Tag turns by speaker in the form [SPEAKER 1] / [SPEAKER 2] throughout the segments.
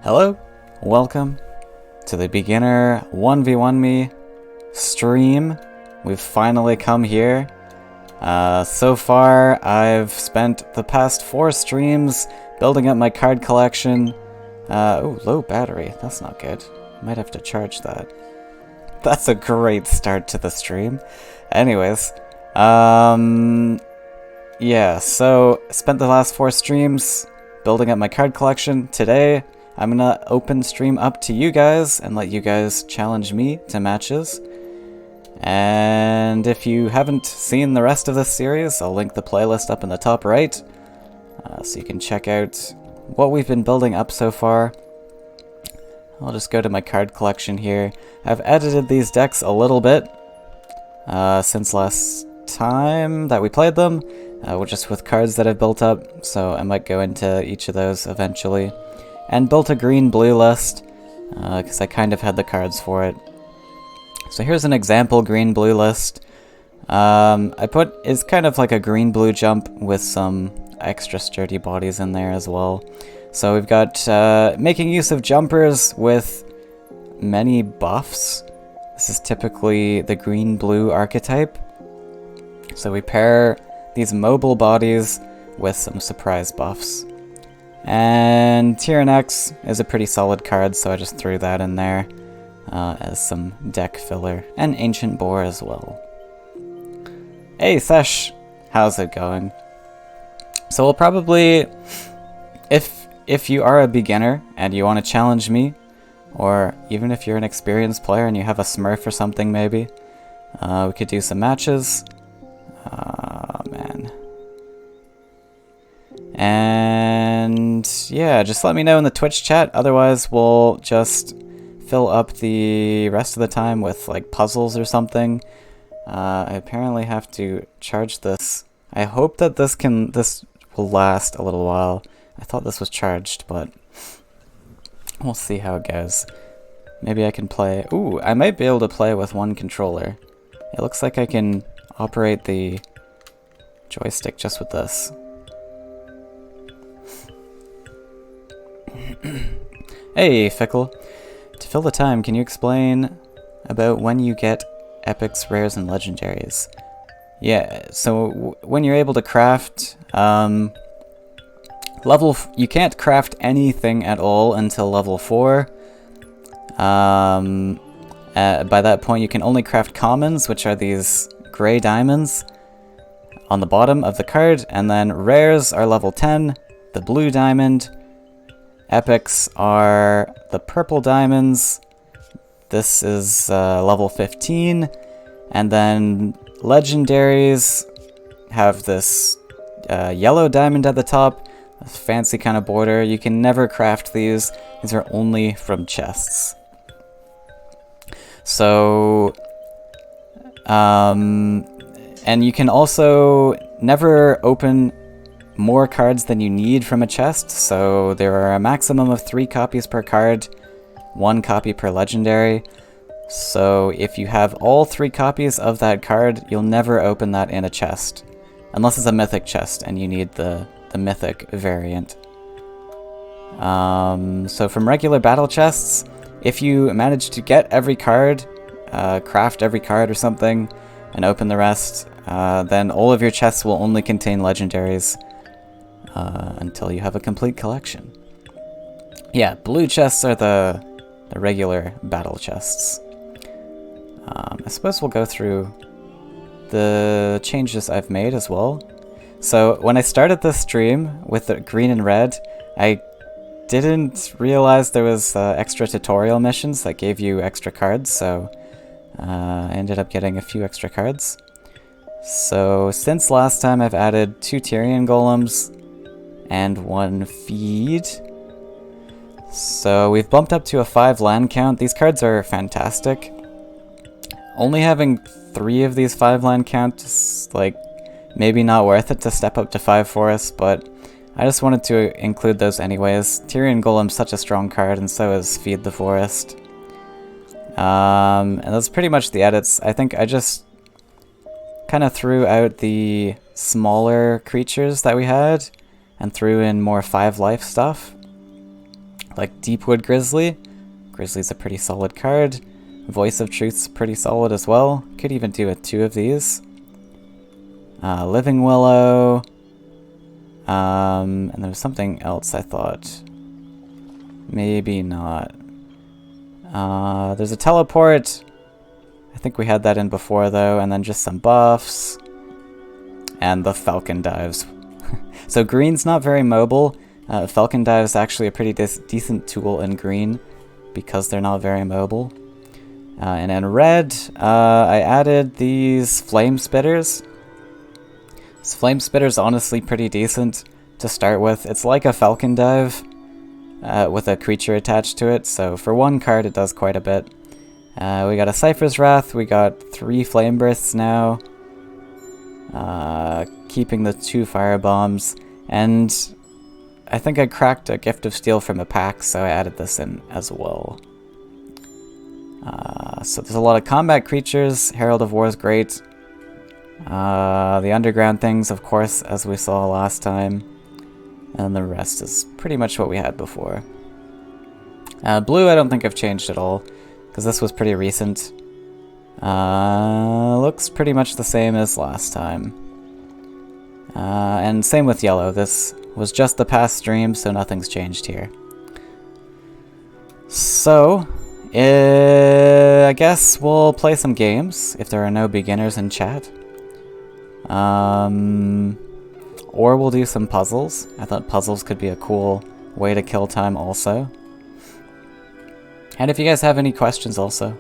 [SPEAKER 1] Hello, welcome to the beginner 1v1 me stream. We've finally come here. So far, I've spent the past 4 streams building up my card collection. Oh, low battery. That's not good. Might have to charge that. That's a great start to the stream. Anyways, yeah, so spent the last 4 streams building up my card collection. Today, I'm gonna open stream up to you guys and let you guys challenge me to matches. And if you haven't seen the rest of this series, I'll link the playlist up in the top right, so you can check out what we've been building up so far. I'll just go to my card collection here. I've edited these decks a little bit since last time that we played them, just with cards that I've built up, so I might go into each of those eventually. And built a green-blue list, because I kind of had the cards for it. So here's an example green-blue list. It's kind of like a green-blue jump with some extra sturdy bodies in there as well. So we've got making use of jumpers with many buffs. This is typically the green-blue archetype. So we pair these mobile bodies with some surprise buffs. And Tyrann X is a pretty solid card, so I just threw that in there as some deck filler. And Ancient Boar as well. Hey Sesh, how's it going? So we'll probably, if you are a beginner and you want to challenge me, or even if you're an experienced player and you have a Smurf or something maybe, we could do some matches. Man. And yeah, just let me know in the Twitch chat, otherwise we'll just fill up the rest of the time with like puzzles or something. I apparently have to charge this. I hope that this will last a little while. I thought this was charged, but we'll see how it goes. Maybe I can play. Ooh, I might be able to play with one controller. It looks like I can operate the joystick just with this. Hey, Fickle. To fill the time, can you explain about when you get epics, rares, and legendaries? Yeah, so when you're able to craft, you can't craft anything at all until level 4. By that point, you can only craft commons, which are these gray diamonds on the bottom of the card, and then rares are level 10, the blue diamond. Epics are the purple diamonds. This is level 15. And then legendaries have this yellow diamond at the top. A fancy kind of border. You can never craft these. These are only from chests. So, and you can also never open more cards than you need from a chest, so there are a maximum of 3 copies per card, 1 copy per legendary. So if you have all 3 copies of that card, you'll never open that in a chest, unless it's a mythic chest and you need the mythic variant. So from regular battle chests, if you manage to get every card, craft every card or something, and open the rest, then all of your chests will only contain legendaries. Until you have a complete collection. Yeah, blue chests are the regular battle chests. I suppose we'll go through the changes I've made as well. So when I started this stream with the green and red, I didn't realize there was extra tutorial missions that gave you extra cards, so I ended up getting a few extra cards. So since last time I've added 2 Tyrian golems and 1 feed. So we've bumped up to a 5 land count. These cards are fantastic. Only having 3 of these 5 land counts is like maybe not worth it to step up to 5 for us, but I just wanted to include those anyways. Tyrian Golem's such a strong card, and so is Feed the Forest. And that's pretty much the edits. I think I just kind of threw out the smaller creatures that we had and threw in more 5 life stuff. Like Deepwood Grizzly. Grizzly's a pretty solid card. Voice of Truth's pretty solid as well. Could even do with 2 of these. Living Willow. And there was something else I thought. Maybe not. There's a teleport. I think we had that in before though, and then just some buffs. And the Falcon Dives. So green's not very mobile. Falcon Dive's actually a pretty decent tool in green because they're not very mobile. And in red, I added these Flame Spitters. This Flame Spitter's honestly pretty decent to start with. It's like a Falcon Dive with a creature attached to it, so for 1 card it does quite a bit. We got a Cypher's Wrath, we got 3 Flame Bursts now, keeping the 2 Fire Bombs, and I think I cracked a Gift of Steel from a pack, so I added this in as well. So there's a lot of combat creatures. Herald of War is great. The underground things, of course, as we saw last time. And the rest is pretty much what we had before. Blue I don't think I've changed at all, because this was pretty recent. Looks pretty much the same as last time. And same with yellow. This was just the past stream, so nothing's changed here. So, I guess we'll play some games, if there are no beginners in chat. Or we'll do some puzzles. I thought puzzles could be a cool way to kill time also. And if you guys have any questions also.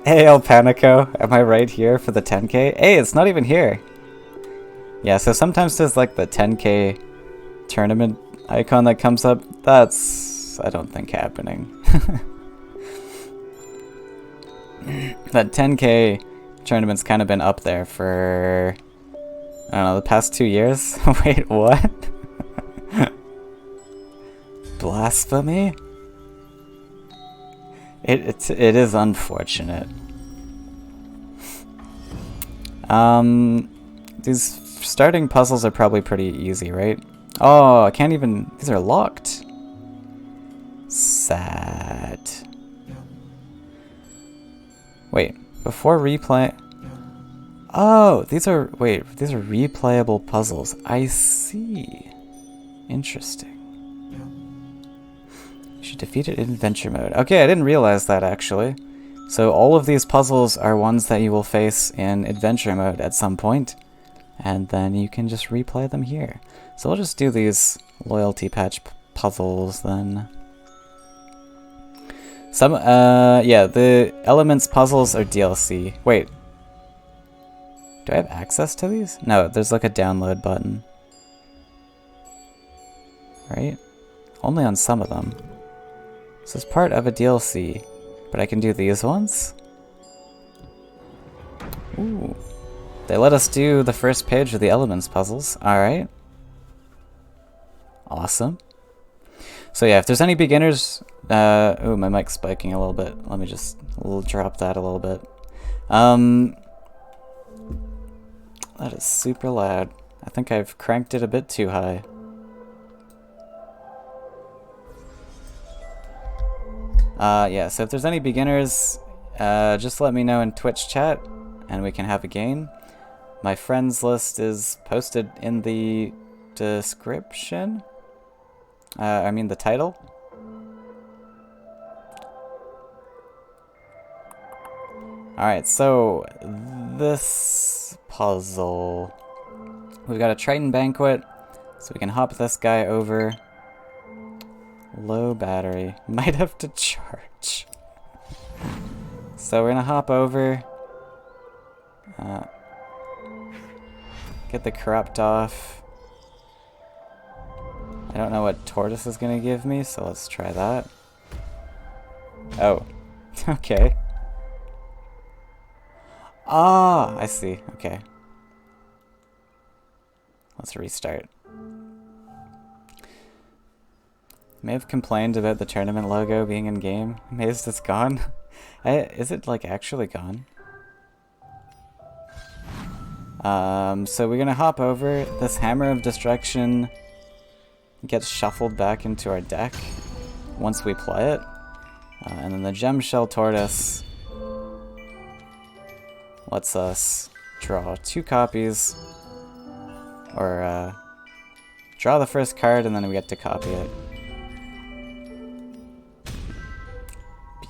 [SPEAKER 1] Hey, El Panico, am I right here for the 10k? Hey, it's not even here. Yeah, so sometimes there's like the 10k tournament icon that comes up. That's, I don't think, happening. That 10k tournament's kind of been up there for, I don't know, the past 2 years? Wait, what? Blasphemy? It is unfortunate. These starting puzzles are probably pretty easy, right? Oh, I can't even, these are locked. Sad. Wait, before replay... Oh, these are replayable puzzles. I see. Interesting. You should defeat it in adventure mode. Okay, I didn't realize that actually. So all of these puzzles are ones that you will face in adventure mode at some point, and then you can just replay them here. So we'll just do these loyalty patch puzzles then. Some, yeah, the elements puzzles are DLC. Wait. Do I have access to these? No, there's like a download button. Right? Only on some of them. This is part of a DLC. But I can do these ones? Ooh. They let us do the first page of the elements puzzles. Alright. Awesome. So yeah, if there's any beginners... ooh, my mic's spiking a little bit. Let me just drop that a little bit. That is super loud. I think I've cranked it a bit too high. Yeah, so if there's any beginners, just let me know in Twitch chat, and we can have a game. My friends list is posted in the description. I mean the title. Alright, so this puzzle. We've got a Triton Banquet, so we can hop this guy over. Low battery. Might have to charge. So we're gonna hop over. Get the corrupt off. I don't know what Tortoise is gonna give me, so let's try that. Oh. Okay. Ah, I see. Okay. Let's restart. May have complained about the tournament logo being in game. Amazed it's gone. Is it like actually gone? So we're gonna hop over. This Hammer of Destruction gets shuffled back into our deck once we play it. And then the Gem Shell Tortoise lets us draw 2 copies, or draw the first card and then we get to copy it.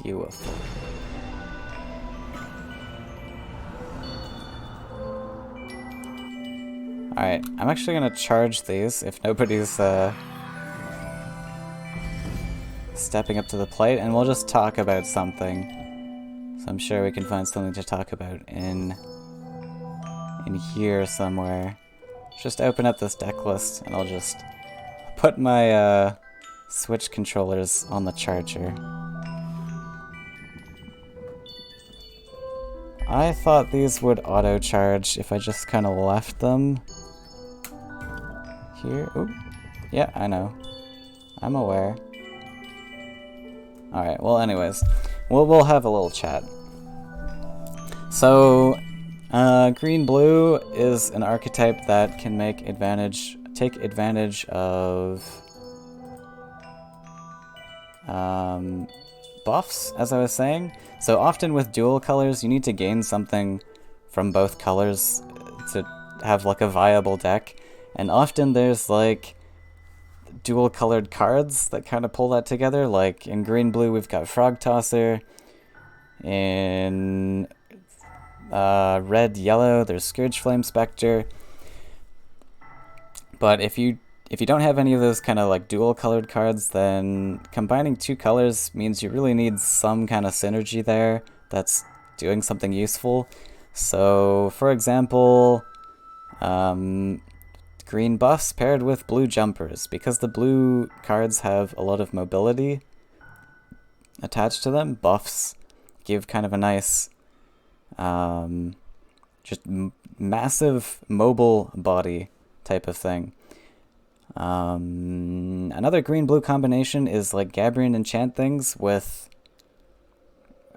[SPEAKER 1] Beautiful. Alright, I'm actually gonna charge these if nobody's stepping up to the plate, and we'll just talk about something. So I'm sure we can find something to talk about in here somewhere. Just open up this deck list and I'll just put my Switch controllers on the charger. I thought these would auto-charge if I just kind of left them here. Oop. Yeah, I know. I'm aware. Alright, well anyways, we'll have a little chat. So, green-blue is an archetype that can take advantage of buffs, as I was saying. So often with dual colors, you need to gain something from both colors to have like a viable deck. And often there's like dual colored cards that kind of pull that together. Like in green-blue, we've got Frog Tosser. In red-yellow, there's Scourge Flame Spectre. But if you don't have any of those kind of like dual colored cards, then combining 2 colors means you really need some kind of synergy there that's doing something useful. So, for example, green buffs paired with blue jumpers, because the blue cards have a lot of mobility attached to them. Buffs give kind of a nice, just massive mobile body type of thing. Another green-blue combination is like Gabrian Enchant Things with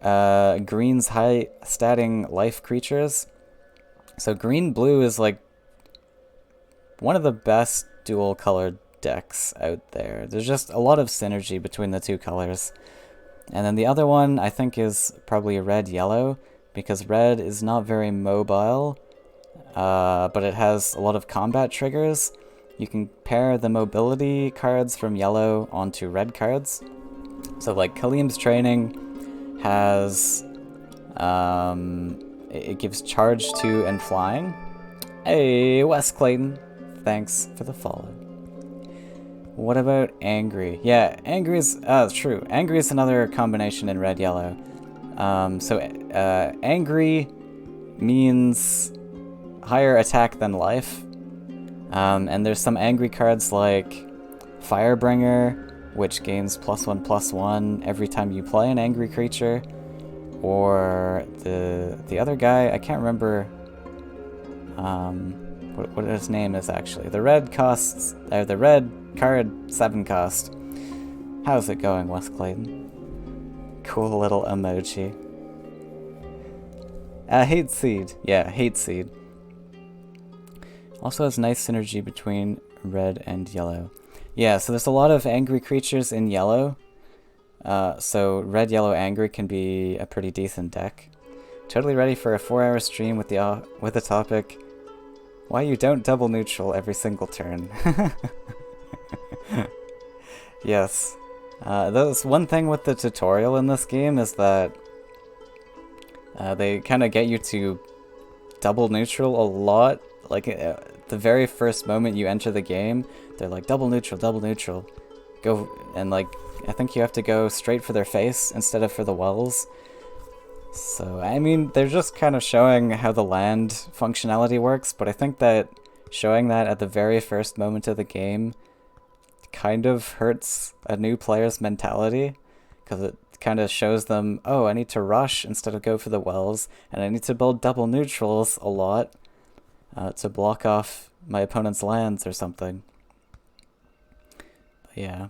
[SPEAKER 1] green's high-statting life creatures. So green-blue is like one of the best dual-colored decks out there. There's just a lot of synergy between the 2 colors. And then the other one I think is probably red-yellow, because red is not very mobile, but it has a lot of combat triggers. You can pair the mobility cards from yellow onto red cards. So like Kalim's Training has, it gives charge to and flying. Hey, Wes Clayton, thanks for the follow. What about Angry? Yeah, Angry is, true. Angry is another combination in red-yellow. Angry means higher attack than life. And there's some angry cards like Firebringer, which gains +1/+1 every time you play an angry creature. Or the other guy, I can't remember what his name is actually. The red card 7 cost. How's it going, Wes Clayton? Cool little emoji. Hate Seed. Yeah, Hate Seed. Also has nice synergy between red and yellow. Yeah, so there's a lot of angry creatures in yellow. So red-yellow angry can be a pretty decent deck. Totally ready for a 4-hour stream with the topic, why you don't double neutral every single turn. Yes. That's one thing with the tutorial in this game is that they kind of get you to double neutral a lot. Like the very first moment you enter the game, they're like double neutral, go, and like I think you have to go straight for their face instead of for the wells. So I mean, they're just kind of showing how the land functionality works, but I think that showing that at the very first moment of the game kind of hurts a new player's mentality, because it kind of shows them, oh, I need to rush instead of go for the wells, and I need to build double neutrals a lot to block off my opponent's lands or something. But yeah.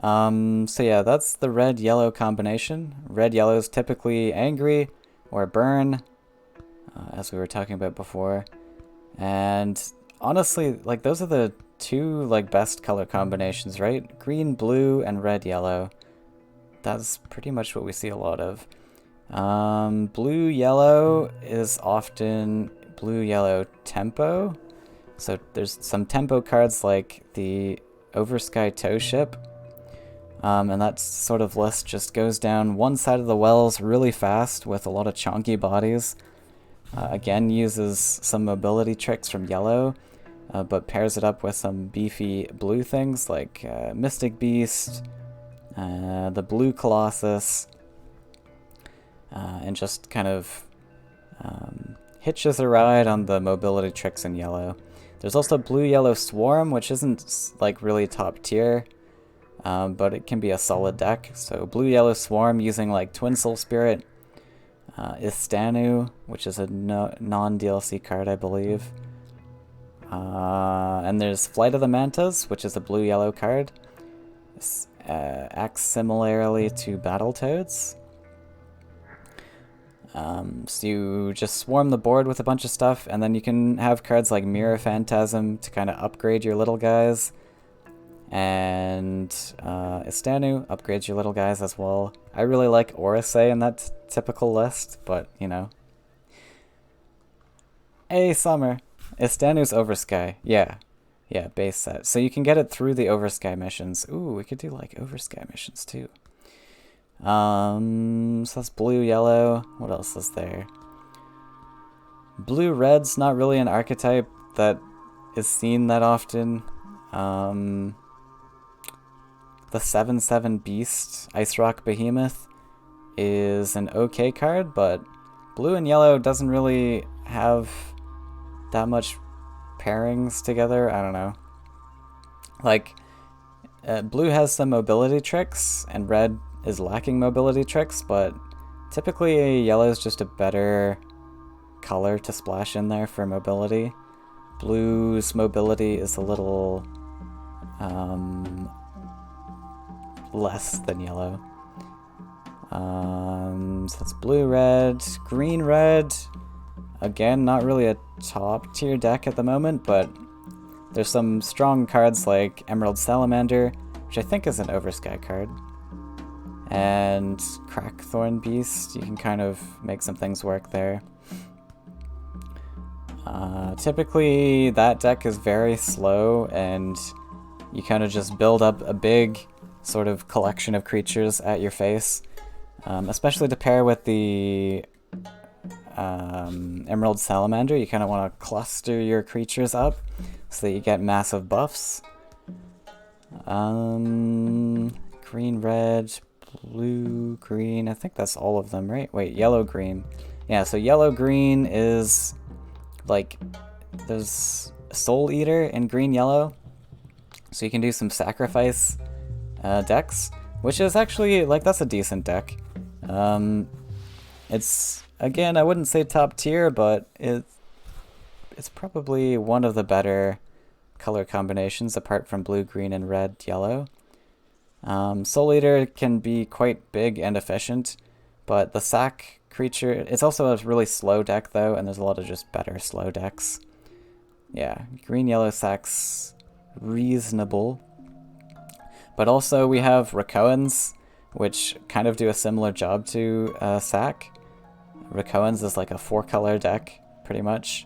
[SPEAKER 1] So yeah, that's the red-yellow combination. Red-yellow is typically angry or burn, as we were talking about before. And honestly, like, those are the two like best color combinations, right? Green, blue, and red, yellow. That's pretty much what we see a lot of. Blue, yellow is often blue, yellow tempo. So there's some tempo cards like the Oversky Tow Ship. And that sort of list just goes down one side of the wells really fast with a lot of chonky bodies. Again, uses some mobility tricks from yellow, but pairs it up with some beefy blue things like Mystic Beast, the Blue Colossus, and just kind of hitches a ride on the mobility tricks in yellow. There's also Blue-Yellow Swarm, which isn't like really top tier, but it can be a solid deck. So Blue-Yellow Swarm using like Twin Soul Spirit, Istanu, which is a non-DLC card, I believe. And there's Flight of the Mantas, which is a blue-yellow card. Acts similarly to Battletoads. So you just swarm the board with a bunch of stuff, and then you can have cards like Mirror Phantasm to kind of upgrade your little guys. And Istanu upgrades your little guys as well. I really like Orisei in that typical list, but, you know. Hey, Summer. Istanu's Oversky. Yeah. Yeah, base set. So you can get it through the Oversky missions. Ooh, we could do, like, Oversky missions, too. So that's blue, yellow. What else is there? Blue, red's not really an archetype that is seen that often. The 7/7 Beast, Ice Rock Behemoth, is an okay card, but blue and yellow doesn't really have that much pairings together. I don't know. Like, blue has some mobility tricks, and red is lacking mobility tricks, but typically yellow is just a better color to splash in there for mobility. Blue's mobility is a little less than yellow. So that's blue, red, green, red. Again, not really a top tier deck at the moment, but there's some strong cards like Emerald Salamander, which I think is an Oversky card, and Crackthorn Beast. You can kind of make some things work there. Typically, that deck is very slow, and you kind of just build up a big sort of collection of creatures at your face, especially to pair with the Emerald Salamander. You kind of want to cluster your creatures up so that you get massive buffs. Green, red, blue, green. I think that's all of them, right? Wait, yellow, green. Yeah, so yellow, green is like, there's Soul Eater in green, yellow. So you can do some sacrifice decks, which is actually, like, that's a decent deck. It's, again, I wouldn't say top tier, but it's probably one of the better color combinations apart from blue, green, and red, yellow. Soul Eater can be quite big and efficient, but the sack creature, it's also a really slow deck though, and there's a lot of just better slow decks. Yeah, green, yellow sacks, reasonable. But also we have Rakoans, which kind of do a similar job to sack. Rakoans is like a 4-color deck, pretty much.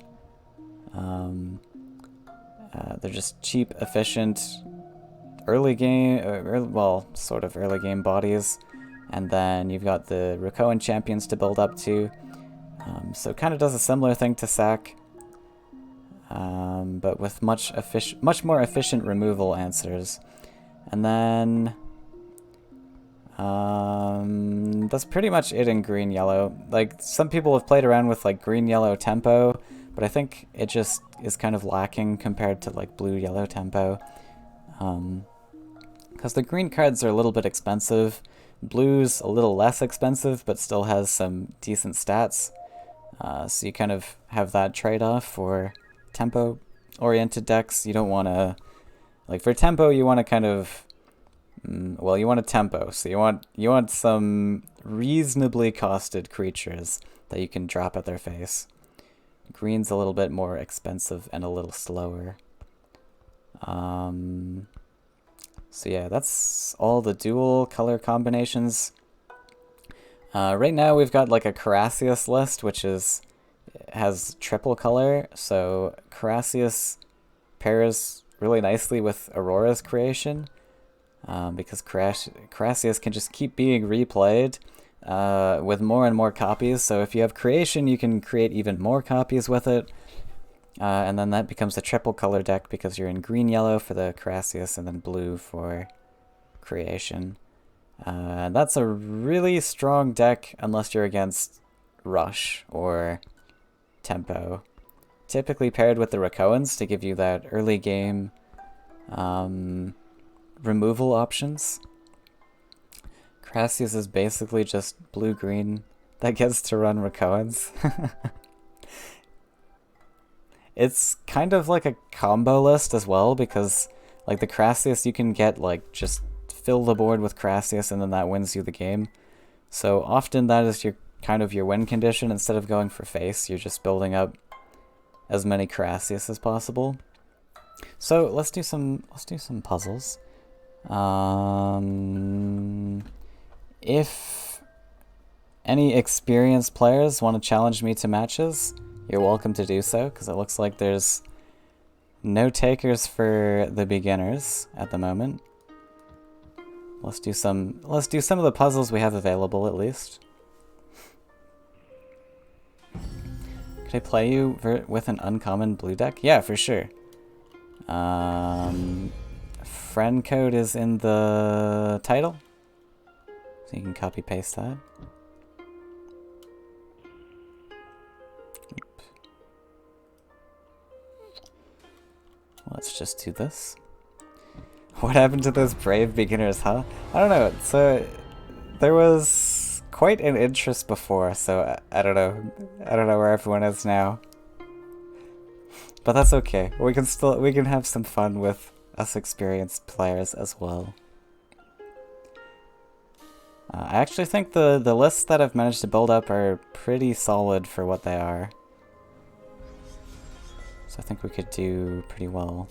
[SPEAKER 1] They're just cheap, efficient, early game, well, sort of early game bodies. And then you've got the Rakoan champions to build up to. So it kind of does a similar thing to sack, but with much more efficient removal answers. And then that's pretty much it in green, yellow. Like, some people have played around with like green, yellow tempo, but I think it just is kind of lacking compared to like blue, yellow tempo. Because the green cards are a little bit expensive. Blue's a little less expensive, but still has some decent stats. So you kind of have that trade-off for tempo-oriented decks. You don't want to, like, for tempo, you want to kind of, well, you want a tempo. So you want some reasonably costed creatures that you can drop at their face. Green's a little bit more expensive and a little slower. So yeah, that's all the dual color combinations. Right now we've got like a Carassius list, which has triple color, so Carassius pairs really nicely with Aurora's creation, because Carassius can just keep being replayed with more and more copies. So if you have creation, you can create even more copies with it, and then that becomes a triple color deck because you're in green-yellow for the Carassius and then blue for creation. That's a really strong deck unless you're against Rush or Tempo. Typically paired with the Rakoans to give you that early game removal options. Carassius is basically just blue-green that gets to run Rakoans. It's kind of like a combo list as well, because like the Carassius you can get like just fill the board with Carassius and then that wins you the game. So often that is your kind of your win condition. Instead of going for face, you're just building up as many Carassius as possible. So let's do some puzzles. If any experienced players want to challenge me to matches, you're welcome to do so, because it looks like there's no takers for the beginners at the moment. Let's do some of the puzzles we have available at least. Could I play you with an uncommon blue deck? Yeah, for sure. Friend code is in the title, so you can copy paste that. Let's just do this. What happened to those brave beginners, huh? I don't know. So there was quite an interest before, so I don't know. I don't know where everyone is now. But that's okay. We can have some fun with us experienced players as well. I actually think the lists that I've managed to build up are pretty solid for what they are. So I think we could do pretty well.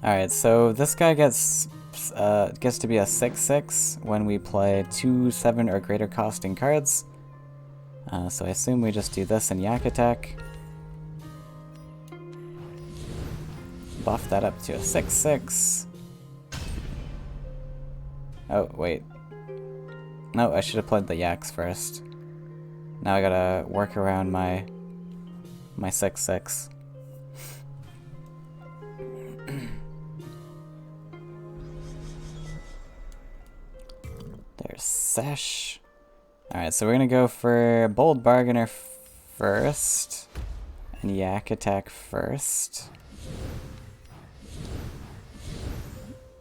[SPEAKER 1] Alright, so this guy gets to be a 6/6 when we play 2 7 or greater costing cards. So I assume we just do this in Yak Attack. Buff that up to a 6/6. Oh, wait. No, I should have played the Yaks first. Now I gotta work around my 6/6. There's Sesh. Alright, so we're gonna go for Bold Bargainer first, and Yak Attack first.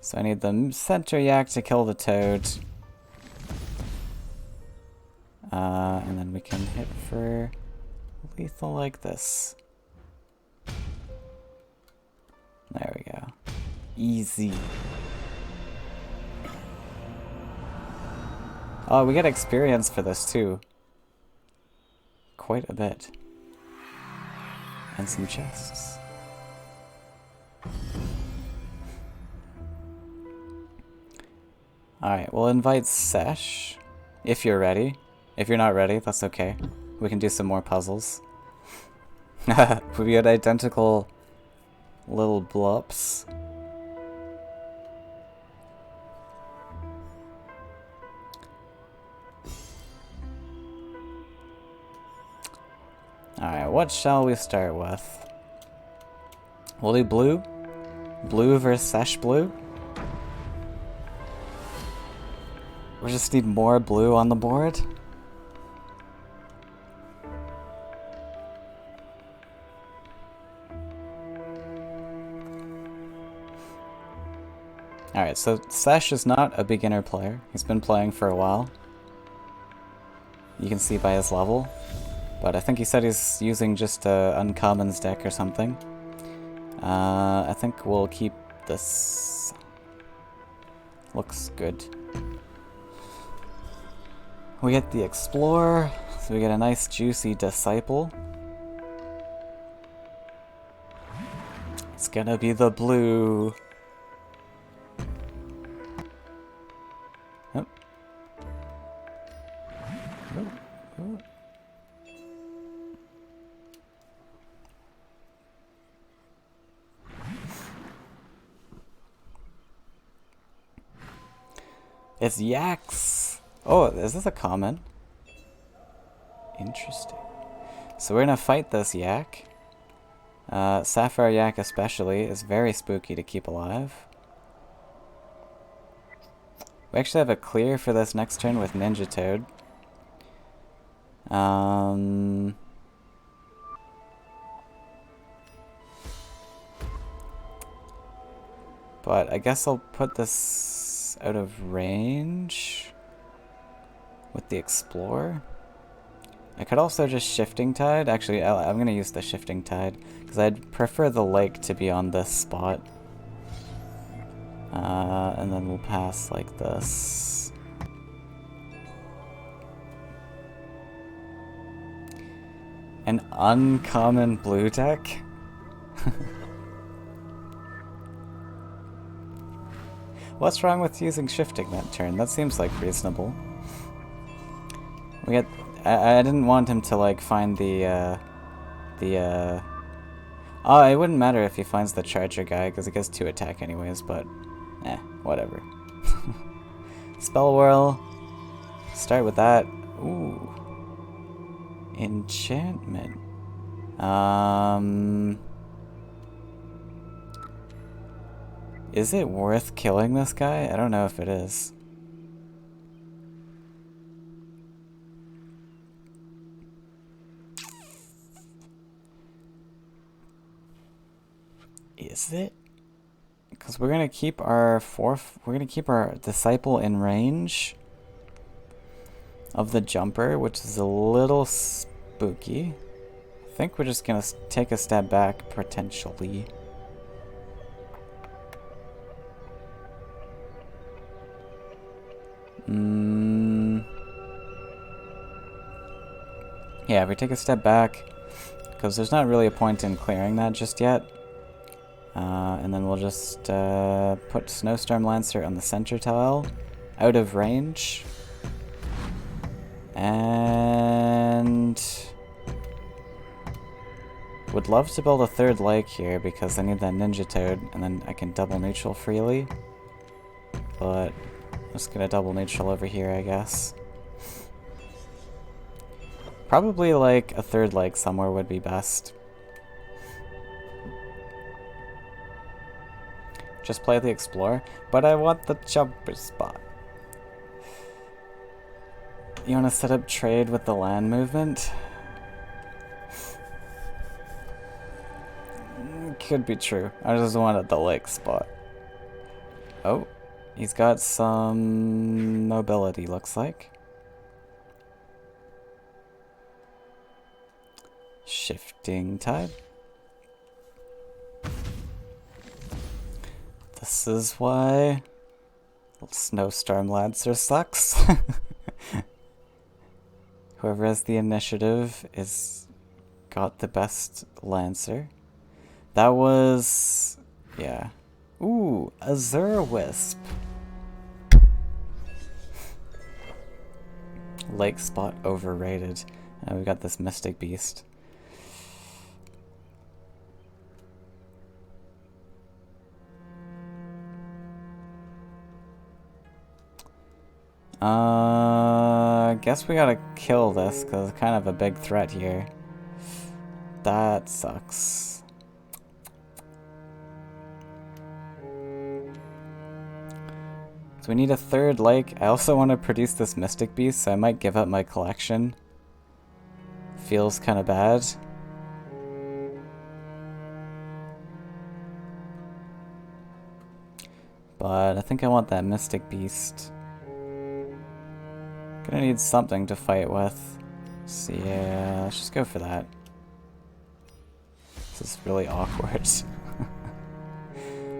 [SPEAKER 1] So I need the center Yak to kill the Toad. And then we can hit for lethal like this. There we go. Easy. Oh, we get experience for this too. Quite a bit. And some chests. Alright, we'll invite Sesh, if you're ready. If you're not ready, that's okay. We can do some more puzzles. We got identical little blops. Alright, what shall we start with? We'll do blue. Blue versus Sesh blue. We just need more blue on the board. Alright, so Sesh is not a beginner player. He's been playing for a while. You can see by his level. But I think he said he's using just a uncommons deck or something. I think we'll keep this. Looks good. We get the Explorer, So we get a nice juicy disciple. It's gonna be the blue. Oh. Oh. It's yaks! Oh, is this a common? Interesting. So we're gonna fight this yak. Sapphire yak especially is very spooky to keep alive. We actually have a clear for this next turn with Ninja Toad. But I guess I'll put this out of range with the Explorer. I could also just Shifting Tide. Actually, I'm going to use the Shifting Tide because I'd prefer the lake to be on this spot. And then we'll pass like this. An uncommon blue deck? What's wrong with using shifting that turn? That seems like reasonable. We get. I didn't want him to like find the. Oh, it wouldn't matter if he finds the charger guy because he gets 2 attack anyways. But, whatever. Spell Whirl. Start with that. Ooh. Enchantment. Is it worth killing this guy? I don't know if it is. Is it? Because we're gonna keep our disciple in range of the jumper, which is a little spooky. I think we're just gonna take a step back potentially. Yeah, if we take a step back, because there's not really a point in clearing that just yet. And then we'll just put Snowstorm Lancer on the center tile, out of range. And would love to build a 3rd lake here because I need that Ninja Toad, and then I can double neutral freely. But I'm just gonna double neutral over here, I guess. Probably like a 3rd lake somewhere would be best. Just play the Explorer, but I want the jumper spot. You want to set up trade with the land movement? Could be true. I just wanted the lake spot. Oh, he's got some mobility, looks like. Shifting Tide. This is why Snowstorm Lancer sucks. Whoever has the initiative is got the best Lancer. That was, yeah. Ooh, Azure Wisp. Lake spot overrated. We got this Mystic Beast. Guess we gotta kill this because it's kind of a big threat here. That sucks. So we need a 3rd lake. I also want to produce this Mystic Beast, so I might give up my collection. Feels kind of bad. But I think I want that Mystic Beast. Gonna need something to fight with. So yeah, let's just go for that. This is really awkward.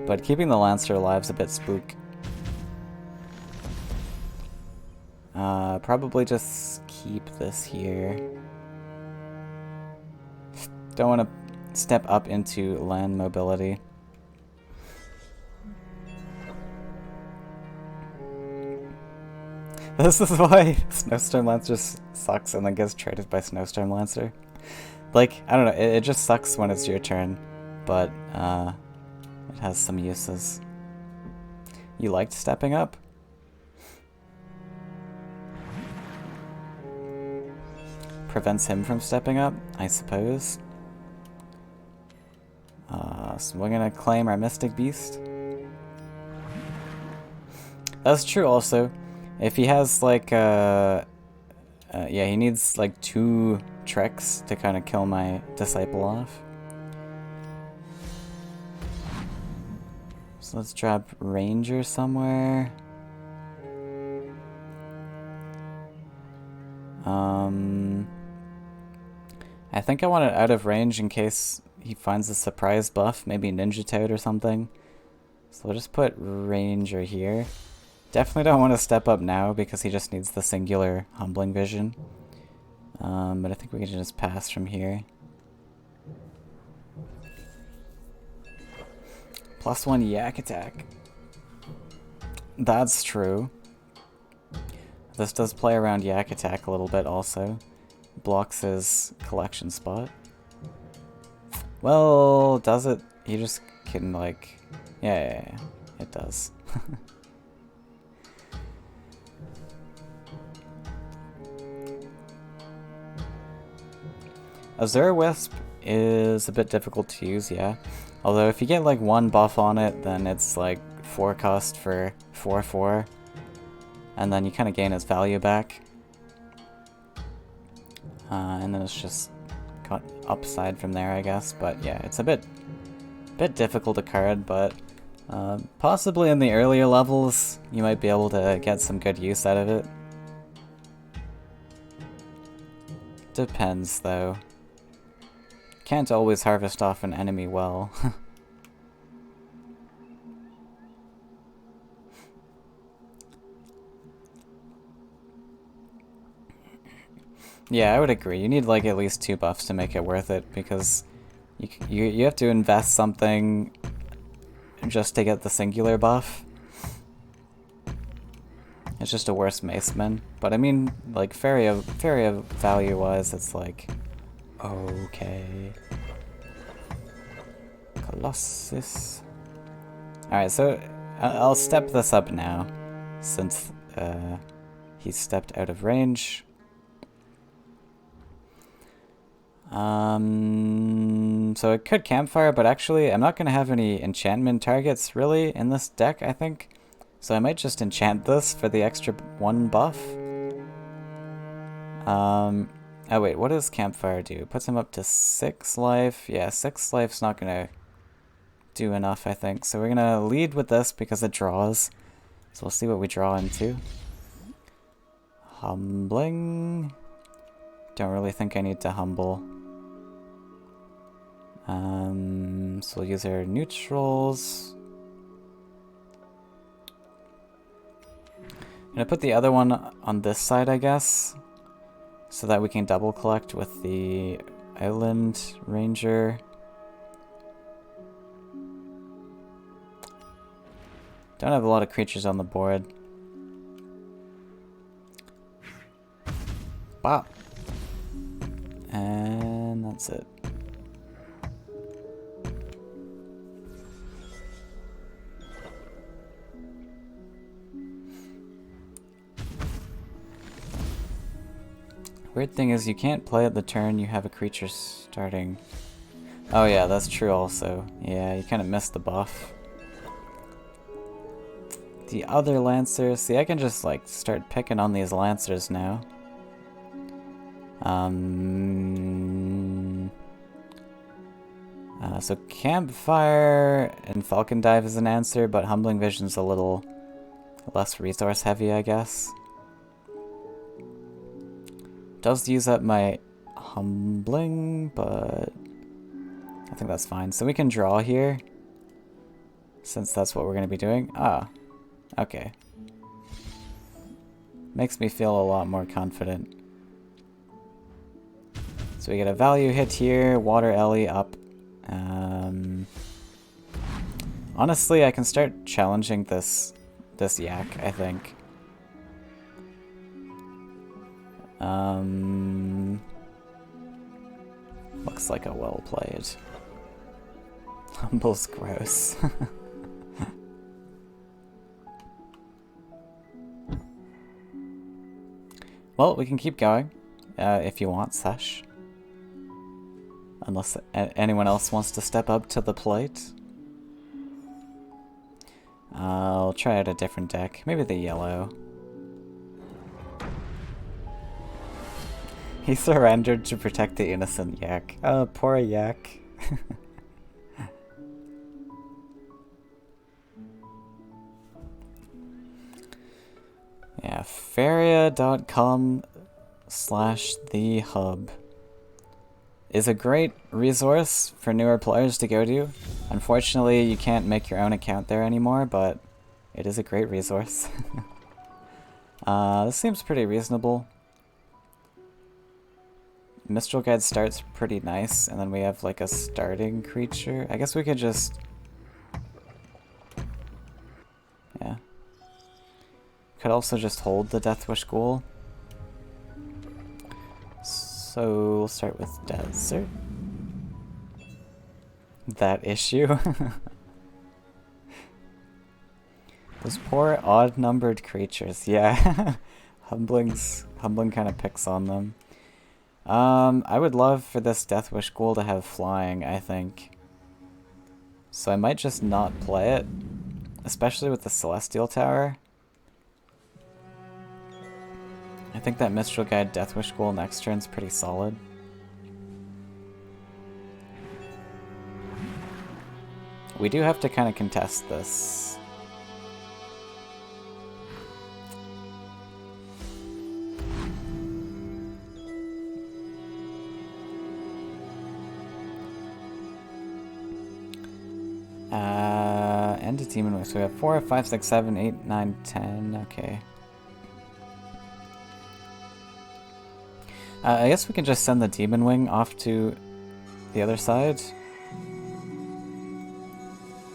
[SPEAKER 1] But keeping the Lancer alive's a bit spook. Probably just keep this here. Don't want to step up into land mobility. This is why Snowstorm Lancer sucks and then gets traded by Snowstorm Lancer. Like, I don't know, it just sucks when it's your turn, but it has some uses. You liked stepping up? Prevents him from stepping up, I suppose. So we're gonna claim our Mystic Beast. That's true also. If he has like yeah, he needs like 2 tricks to kind of kill my Disciple off. So let's drop Ranger somewhere. I think I want it out of range in case he finds a surprise buff, maybe Ninja Toad or something. So we'll just put Ranger here. Definitely don't want to step up now because he just needs the singular Humbling Vision. But I think we can just pass from here. +1 Yak attack. That's true. This does play around Yak attack a little bit also. Blocks his collection spot. Well, does it? He just can like... Yeah, it does. Azure Wisp is a bit difficult to use, yeah. Although if you get like 1 buff on it, then it's like 4 cost for 4/4. And then you kind of gain its value back. And then it's just got upside from there, I guess. But yeah, it's a bit difficult to card, but possibly in the earlier levels, you might be able to get some good use out of it. Depends, though. Can't always harvest off an enemy well. Yeah, I would agree. You need like at least 2 buffs to make it worth it, because you have to invest something just to get the singular buff. It's just a worse Maceman. But I mean, like Faeria value-wise, it's like okay. Colossus. Alright, so I'll step this up now, since he's stepped out of range. So it could Campfire, but actually I'm not going to have any enchantment targets really in this deck, I think. So I might just enchant this for the extra 1 buff. Oh wait, what does Campfire do? It puts him up to 6 life. Yeah, 6 life's not going to do enough, I think. So we're going to lead with this because it draws. So we'll see what we draw into. Humbling. Don't really think I need to humble. So we'll use our neutrals. I'm gonna put the other one on this side, I guess, so that we can double collect with the Island Ranger. Don't have a lot of creatures on the board. Bop. And that's it. Weird thing is you can't play at the turn you have a creature starting. Oh yeah, that's true also. Yeah, you kind of missed the buff. The other Lancers, see I can just like start picking on these Lancers now. So Campfire and Falcon Dive is an answer, but Humbling Vision's a little less resource heavy, I guess. Does use up my Humbling, but I think that's fine. So we can draw here, since that's what we're going to be doing. Ah, okay. Makes me feel a lot more confident. So we get a value hit here, water Ellie up. Honestly, I can start challenging this yak, I think. Looks like a well played. Humble's gross. Well, we can keep going if you want, Sesh. Unless anyone else wants to step up to the plate. I'll try out a different deck. Maybe the yellow. He surrendered to protect the innocent yak. Oh, poor yak. Yeah, Faeria.com/thehub is a great resource for newer players to go to. Unfortunately, you can't make your own account there anymore, but it is a great resource. This seems pretty reasonable. Mistral Guide starts pretty nice, and then we have like a starting creature. I guess we could just... yeah. Could also just hold the Deathwish Ghoul. So we'll start with Desert. That issue. Those poor odd-numbered creatures. Yeah. Humbling kind of picks on them. I would love for this Deathwish Ghoul to have flying, I think. So I might just not play it, especially with the Celestial Tower. I think that Mistral Guide Deathwish Ghoul next turn's pretty solid. We do have to kind of contest this. And a Demon Wing. So we have 4, 5, 6, 7, 8, 9, 10. Okay. I guess we can just send the Demon Wing off to the other side.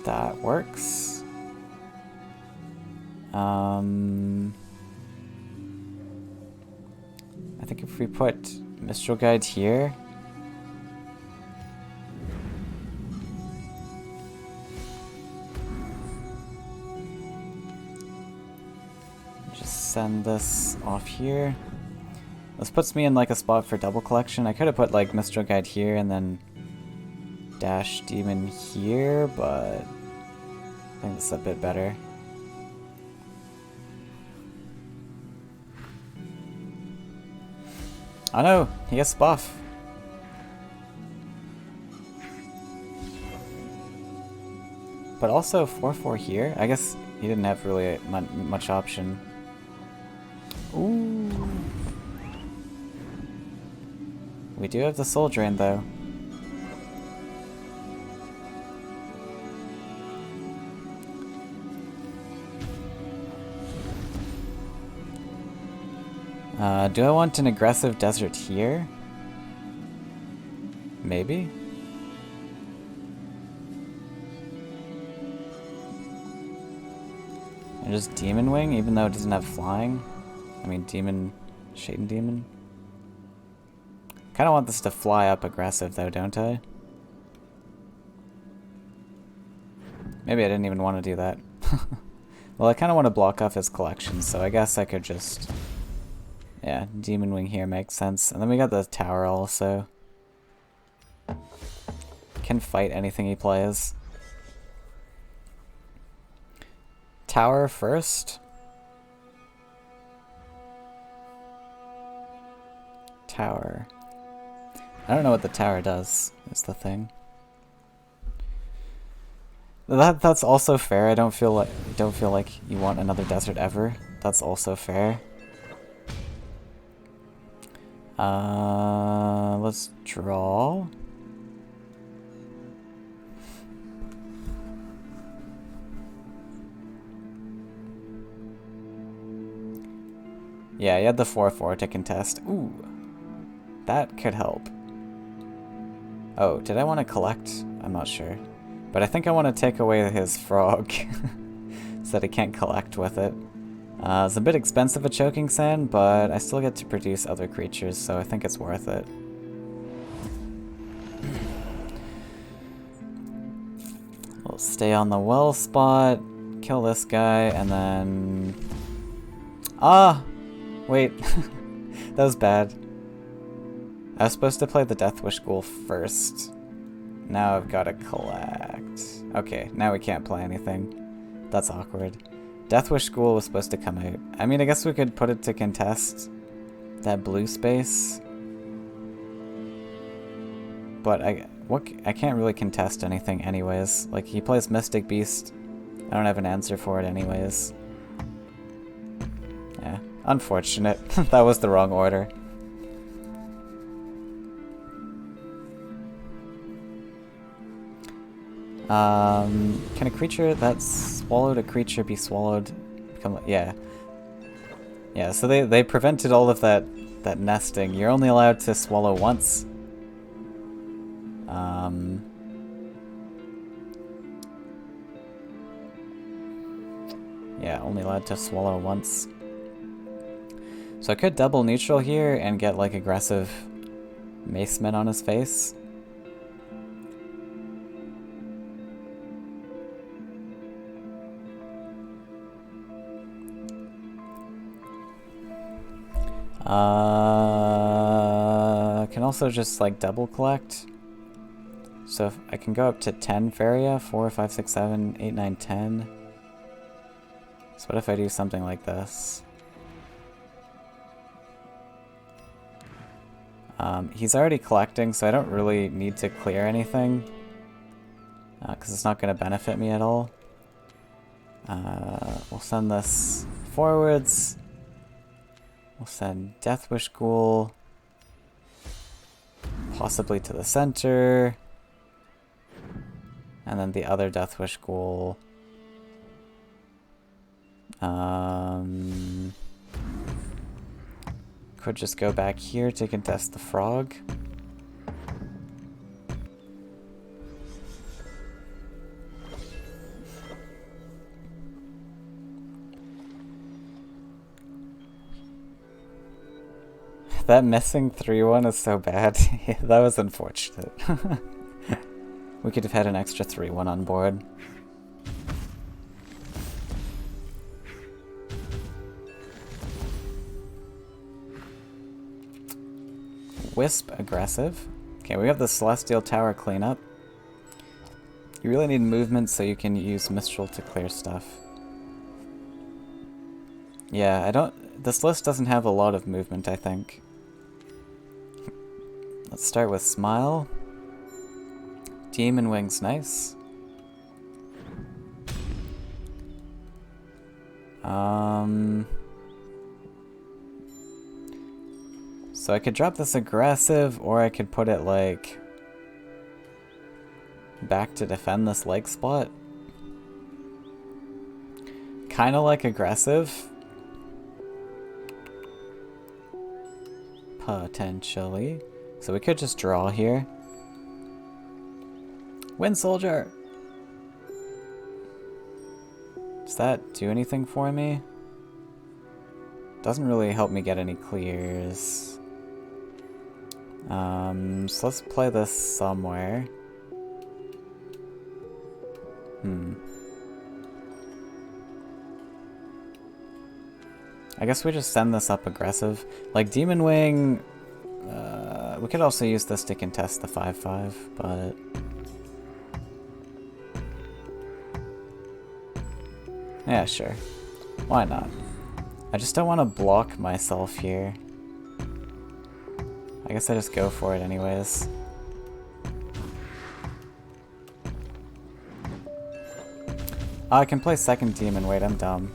[SPEAKER 1] That works. I think if we put Mistral Guide here... just send this off here. This puts me in like a spot for double collection. I could have put like Mistral Guide here and then Dash Demon here, but I think this is a bit better. Oh no, he gets buff. But also 4/4 here. I guess he didn't have really much option. Ooh. We do have the Soul Drain, though. Do I want an aggressive desert here? Maybe? And just Demon Wing, even though it doesn't have flying? I mean, Shade Demon? Kind of want this to fly up aggressive though, don't I? Maybe I didn't even want to do that. Well, I kind of want to block off his collection, so I guess I could just... yeah, Demon Wing here makes sense. And then we got the tower also. Can fight anything he plays. Tower first. Tower. I don't know what the tower does, is the thing. That's also fair. I don't feel like you want another desert ever. That's also fair. Let's draw. Yeah, you had the 4/4 to contest. Ooh, that could help. Oh, did I want to collect? I'm not sure. But I think I want to take away his frog. So that he can't collect with it. It's a bit expensive a choking sand, but I still get to produce other creatures, so I think it's worth it. We'll stay on the well spot, kill this guy, and then... Ah! Wait. That was bad. I was supposed to play the Deathwish Ghoul first. Now I've got to collect. Okay, now we can't play anything. That's awkward. Deathwish Ghoul was supposed to come out. I mean, I guess we could put it to contest that blue space. But I can't really contest anything anyways. Like, he plays Mystic Beast. I don't have an answer for it anyways. Yeah, unfortunate. That was the wrong order. Can a creature that swallowed a creature be swallowed? Yeah. Yeah, so they prevented all of that nesting. You're only allowed to swallow once. Yeah, only allowed to swallow once. So I could double neutral here and get like aggressive Maceman on his face. I can also just like double collect. So if I can go up to 10 Faeria, 4, 5, 6, 7, 8, 9, 10. So what if I do something like this? He's already collecting, so I don't really need to clear anything. Because it's not going to benefit me at all. We'll send this forwards. We'll send Deathwish Ghoul. Possibly to the center. And then the other Deathwish Ghoul. Could just go back here to contest the frog. That missing 3-1 is so bad. Yeah, that was unfortunate. We could have had an extra 3-1 on board. Wisp aggressive. Okay, we have the Celestial Tower cleanup. You really need movement so you can use Mistral to clear stuff. Yeah, this list doesn't have a lot of movement, I think. Let's start with Smile. Demon Wing's nice. So I could drop this aggressive, or I could put it like back to defend this leg spot. Kinda like aggressive. Potentially. So we could just draw here. Wind Soldier! Does that do anything for me? Doesn't really help me get any clears. So let's play this somewhere. I guess we just send this up aggressive. Like Demon Wing, we could also use this to contest the 5-5, but... yeah, sure. Why not? I just don't want to block myself here. I guess I just go for it anyways. Oh, I can play second demon. Wait, I'm dumb.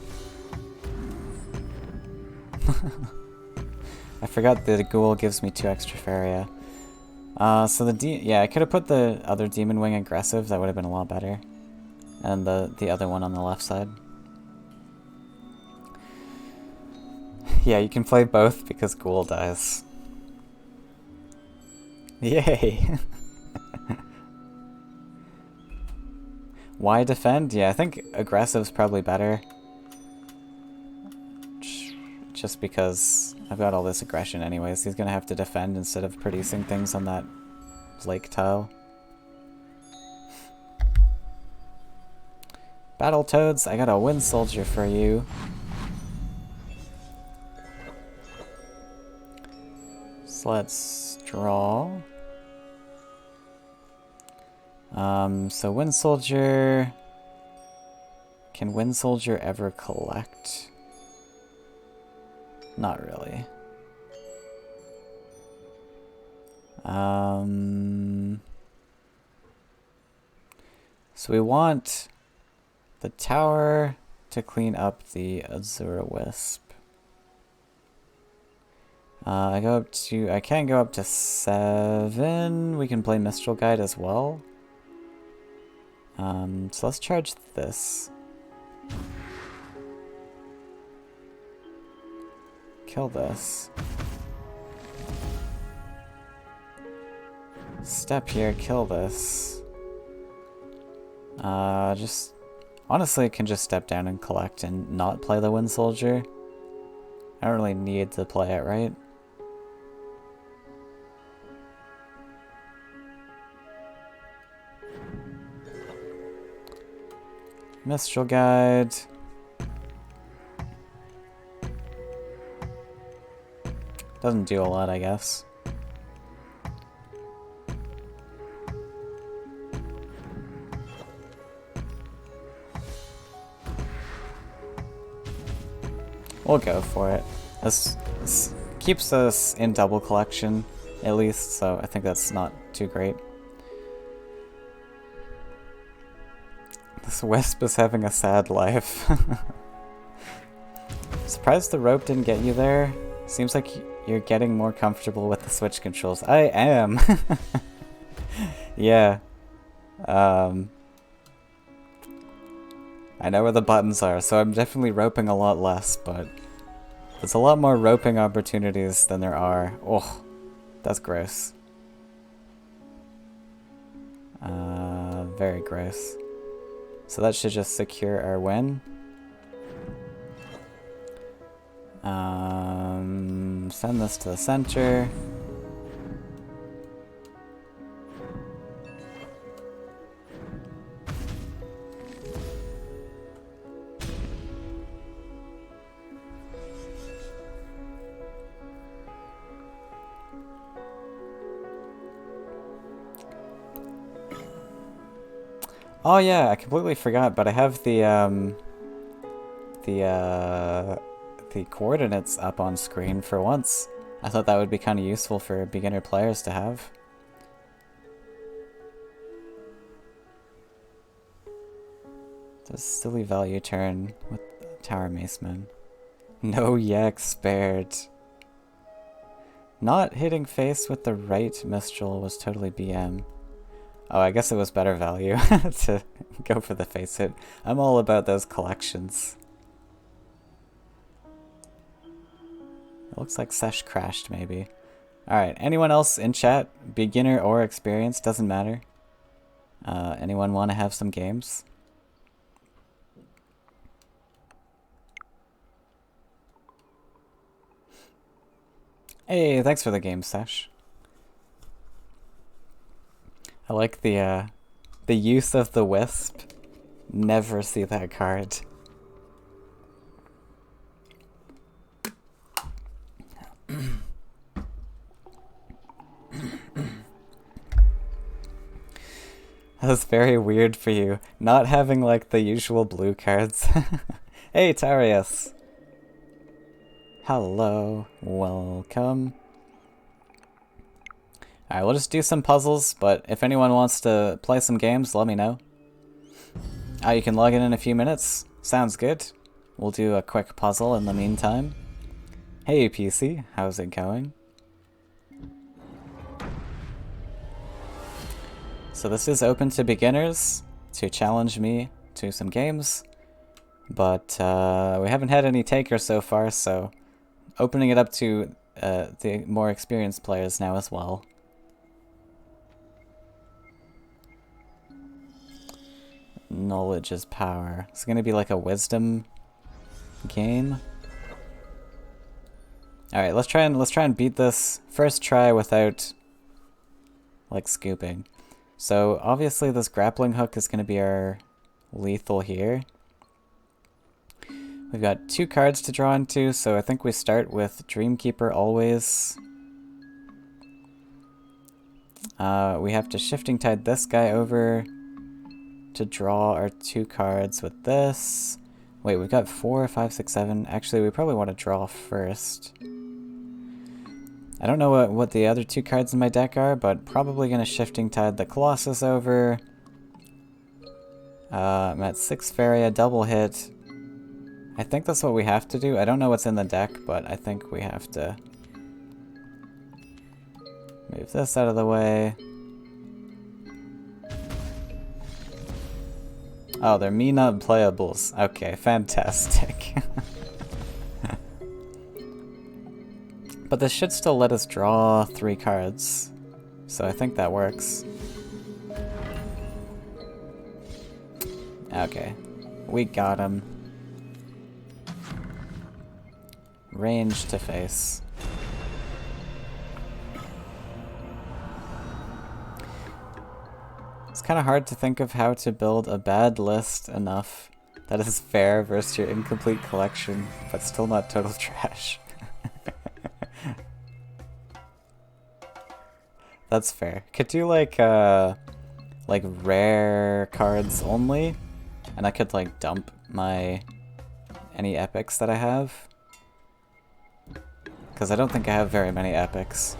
[SPEAKER 1] I forgot that the ghoul gives me 2 extra Faeria. So yeah, I could have put the other demon wing aggressive. That would have been a lot better. And the other one on the left side. Yeah, you can play both because ghoul dies. Yay! Why defend? Yeah, I think aggressive's probably better. Just because I've got all this aggression anyways. He's gonna have to defend instead of producing things on that lake tile. Battletoads, I got a wind soldier for you. So let's draw. So wind soldier. Can wind soldier ever collect? Not really. So we want the tower to clean up the Azura Wisp. I can go up to 7. We can play Mistral Guide as well. So let's charge this. Kill this. Step here, kill this. Just... Honestly, I can just step down and collect and not play the Wind Soldier. I don't really need to play it, right? Mistral Guide. Doesn't do a lot, I guess. We'll go for it. This keeps us in double collection, at least, so I think that's not too great. This wisp is having a sad life. Surprised the rope didn't get you there. Seems like you're getting more comfortable with the Switch controls. I am! Yeah. I know where the buttons are, so I'm definitely roping a lot less, but there's a lot more roping opportunities than there are. Oh, that's gross. Very gross. So that should just secure our win. Send this to the center. Oh yeah, I completely forgot, but I have the coordinates up on screen for once. I thought that would be kind of useful for beginner players to have. Does silly value turn with Tower Maceman? No yak spared. Not hitting face with the right Mistral was totally BM. Oh, I guess it was better value to go for the face hit. I'm all about those collections. It looks like Sesh crashed, maybe. Alright, anyone else in chat? Beginner or experienced, doesn't matter. Anyone want to have some games? Hey, thanks for the game, Sesh. I like the use of the wisp. Never see that card. That's very weird for you, not having like the usual blue cards. Hey, Tarius. Hello, welcome. Alright, we'll just do some puzzles, but if anyone wants to play some games, let me know. You can log in a few minutes. Sounds good. We'll do a quick puzzle in the meantime. Hey PC, how's it going? So this is open to beginners to challenge me to some games, but we haven't had any takers so far, so opening it up to the more experienced players now as well. Knowledge is power. It's gonna be like a wisdom game. Alright, let's try and beat this first try without like scooping. So obviously this grappling hook is gonna be our lethal here. We've got 2 cards to draw into, so I think we start with Dreamkeeper always. We have to Shifting Tide this guy over to draw our 2 cards with this. Wait, we've got 4, 5, 6, 7. Actually, we probably want to draw first. I don't know what the other 2 cards in my deck are, but probably going to Shifting Tide the Colossus over. I'm at 6 Faeria, double hit. I think that's what we have to do. I don't know what's in the deck, but I think we have to move this out of the way. Oh, they're Mina playables. Okay, fantastic. But this should still let us draw 3 cards, so I think that works. Okay, we got him. Range to face. It's kind of hard to think of how to build a bad list enough that is fair versus your incomplete collection, but still not total trash. That's fair. Could do like rare cards only, and I could like dump my any epics that I have. Because I don't think I have very many epics.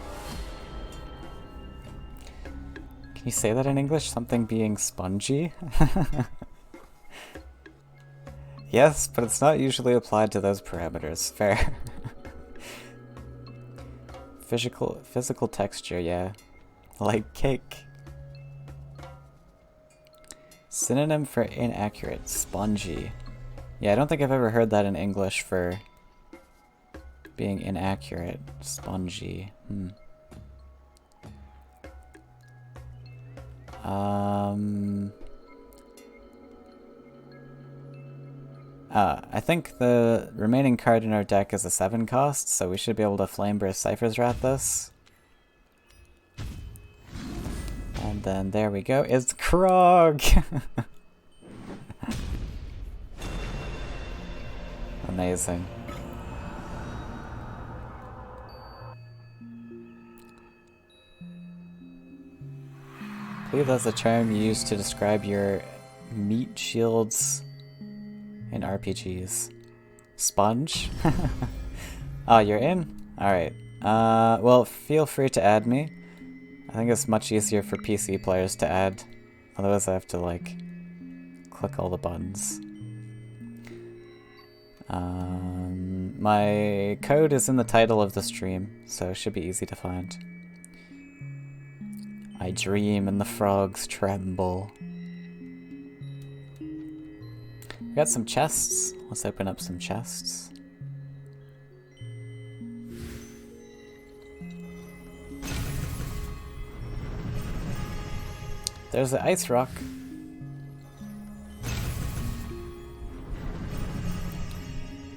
[SPEAKER 1] Can you say that in English? Something being spongy? Yes, but it's not usually applied to those parameters. Fair. Physical texture, yeah. Like cake. Synonym for inaccurate. Spongy. Yeah, I don't think I've ever heard that in English for being inaccurate. Spongy. I think the remaining card in our deck is a 7 cost, so we should be able to Flameburst Cypher's Wrath this. And then there we go, it's Krog! Amazing. I believe that's a term used to describe your meat shields in RPGs. Sponge? Oh, you're in? Alright. Well, feel free to add me. I think it's much easier for PC players to add. Otherwise I have to, like, click all the buttons. My code is in the title of the stream, so it should be easy to find. I dream and the frogs tremble. We got some chests. Let's open up some chests. There's the ice rock.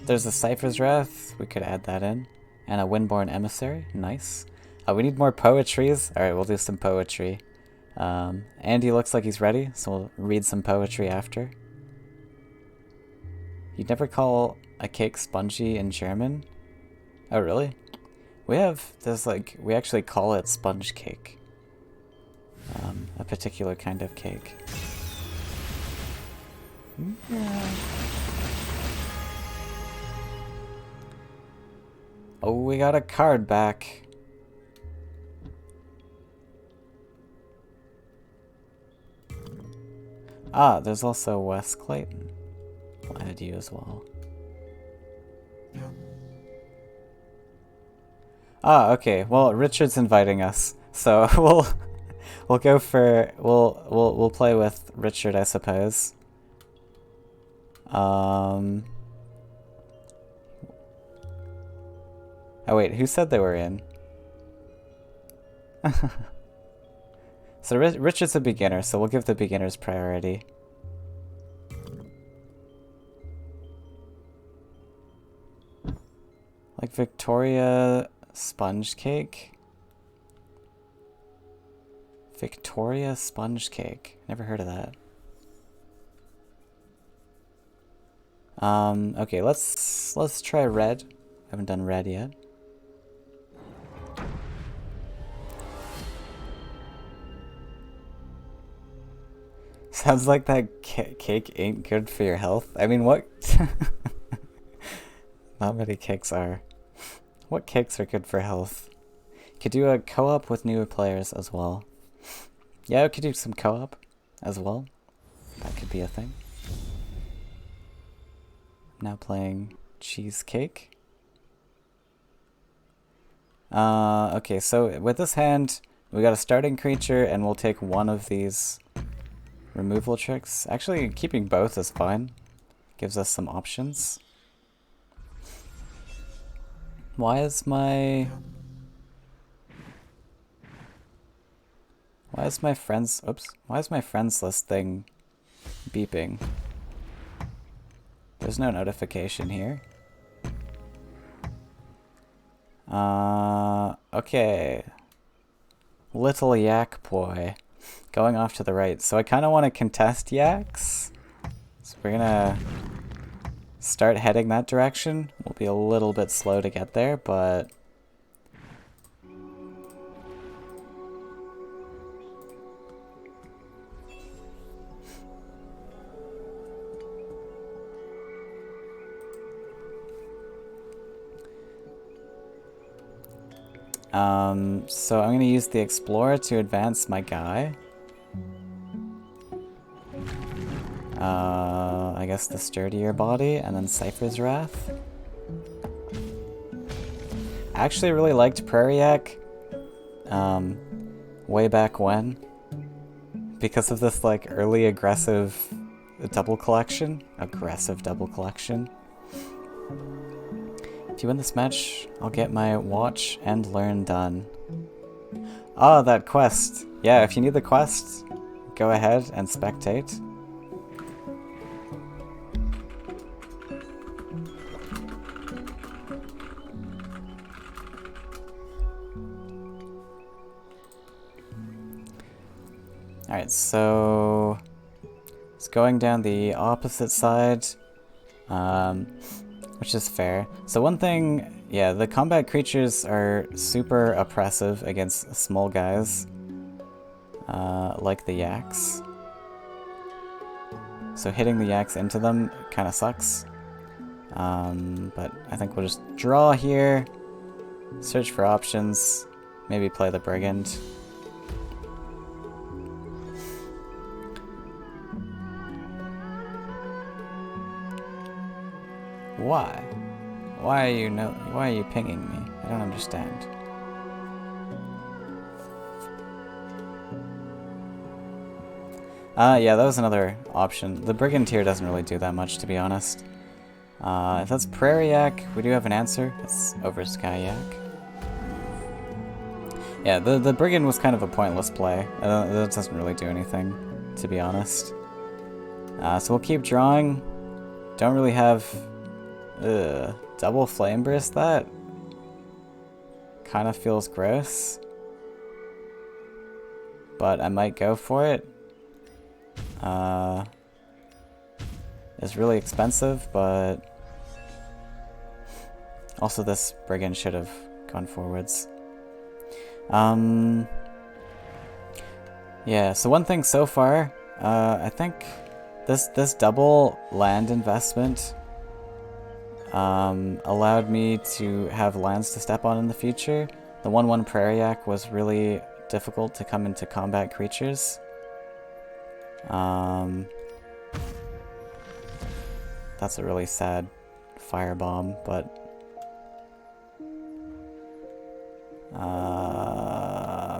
[SPEAKER 1] There's a Cypher's Wrath. We could add that in. And a Windborn Emissary. Nice. We need more poetries. Alright, we'll do some poetry. Andy looks like he's ready, so we'll read some poetry after. You'd never call a cake spongy in German? Oh, really? We actually call it sponge cake. A particular kind of cake. Yeah. Oh, we got a card back. Ah, there's also Wes Clayton. I'll add you as well. Ah, okay. Well, Richard's inviting us, so we'll go for we'll play with Richard, I suppose. Oh wait, who said they were in? So Richard's a beginner, so we'll give the beginners priority. Like Victoria sponge cake? Victoria sponge cake. Never heard of that. Okay, let's try red. Haven't done red yet. Sounds like that cake ain't good for your health. I mean, what? Not many cakes are. What cakes are good for health? Could do a co-op with newer players as well. Yeah, we could do some co-op as well. That could be a thing. Now playing cheesecake. Okay, so with this hand, we got a starting creature, and we'll take one of these removal tricks. Actually, keeping both is fine. Gives us some options. Why is my friends list thing beeping? There's no notification here. Okay. Little yak boy. Going off to the right. So I kind of want to contest yaks. So we're gonna start heading that direction. We'll be a little bit slow to get there, but... so I'm going to use the Explorer to advance my guy. I guess the Sturdier Body, and then Cypher's Wrath. I actually really liked Prairiac, way back when, because of this, like, early aggressive double collection. Aggressive double collection. If you win this match, I'll get my watch and learn done. Ah, that quest. Yeah, if you need the quest, go ahead and spectate. Alright, so it's going down the opposite side, which is fair. So one thing, yeah, the combat creatures are super oppressive against small guys, like the yaks. So hitting the yaks into them kind of sucks. But I think we'll just draw here, search for options, maybe play the brigand. Why? Why are you pinging me? I don't understand. Yeah, that was another option. The Brigand tier doesn't really do that much, to be honest. If that's Prairiac, we do have an answer. It's over Skyak. Yeah, the Brigand was kind of a pointless play. That doesn't really do anything, to be honest. So we'll keep drawing. Don't really have... double flame burst? That kind of feels gross, but I might go for it. It's really expensive, but also this brigand should have gone forwards. Yeah, so one thing so far, I think this double land investment allowed me to have lands to step on in the future. The 1/1 Prairiac was really difficult to come into combat creatures. That's a really sad firebomb, but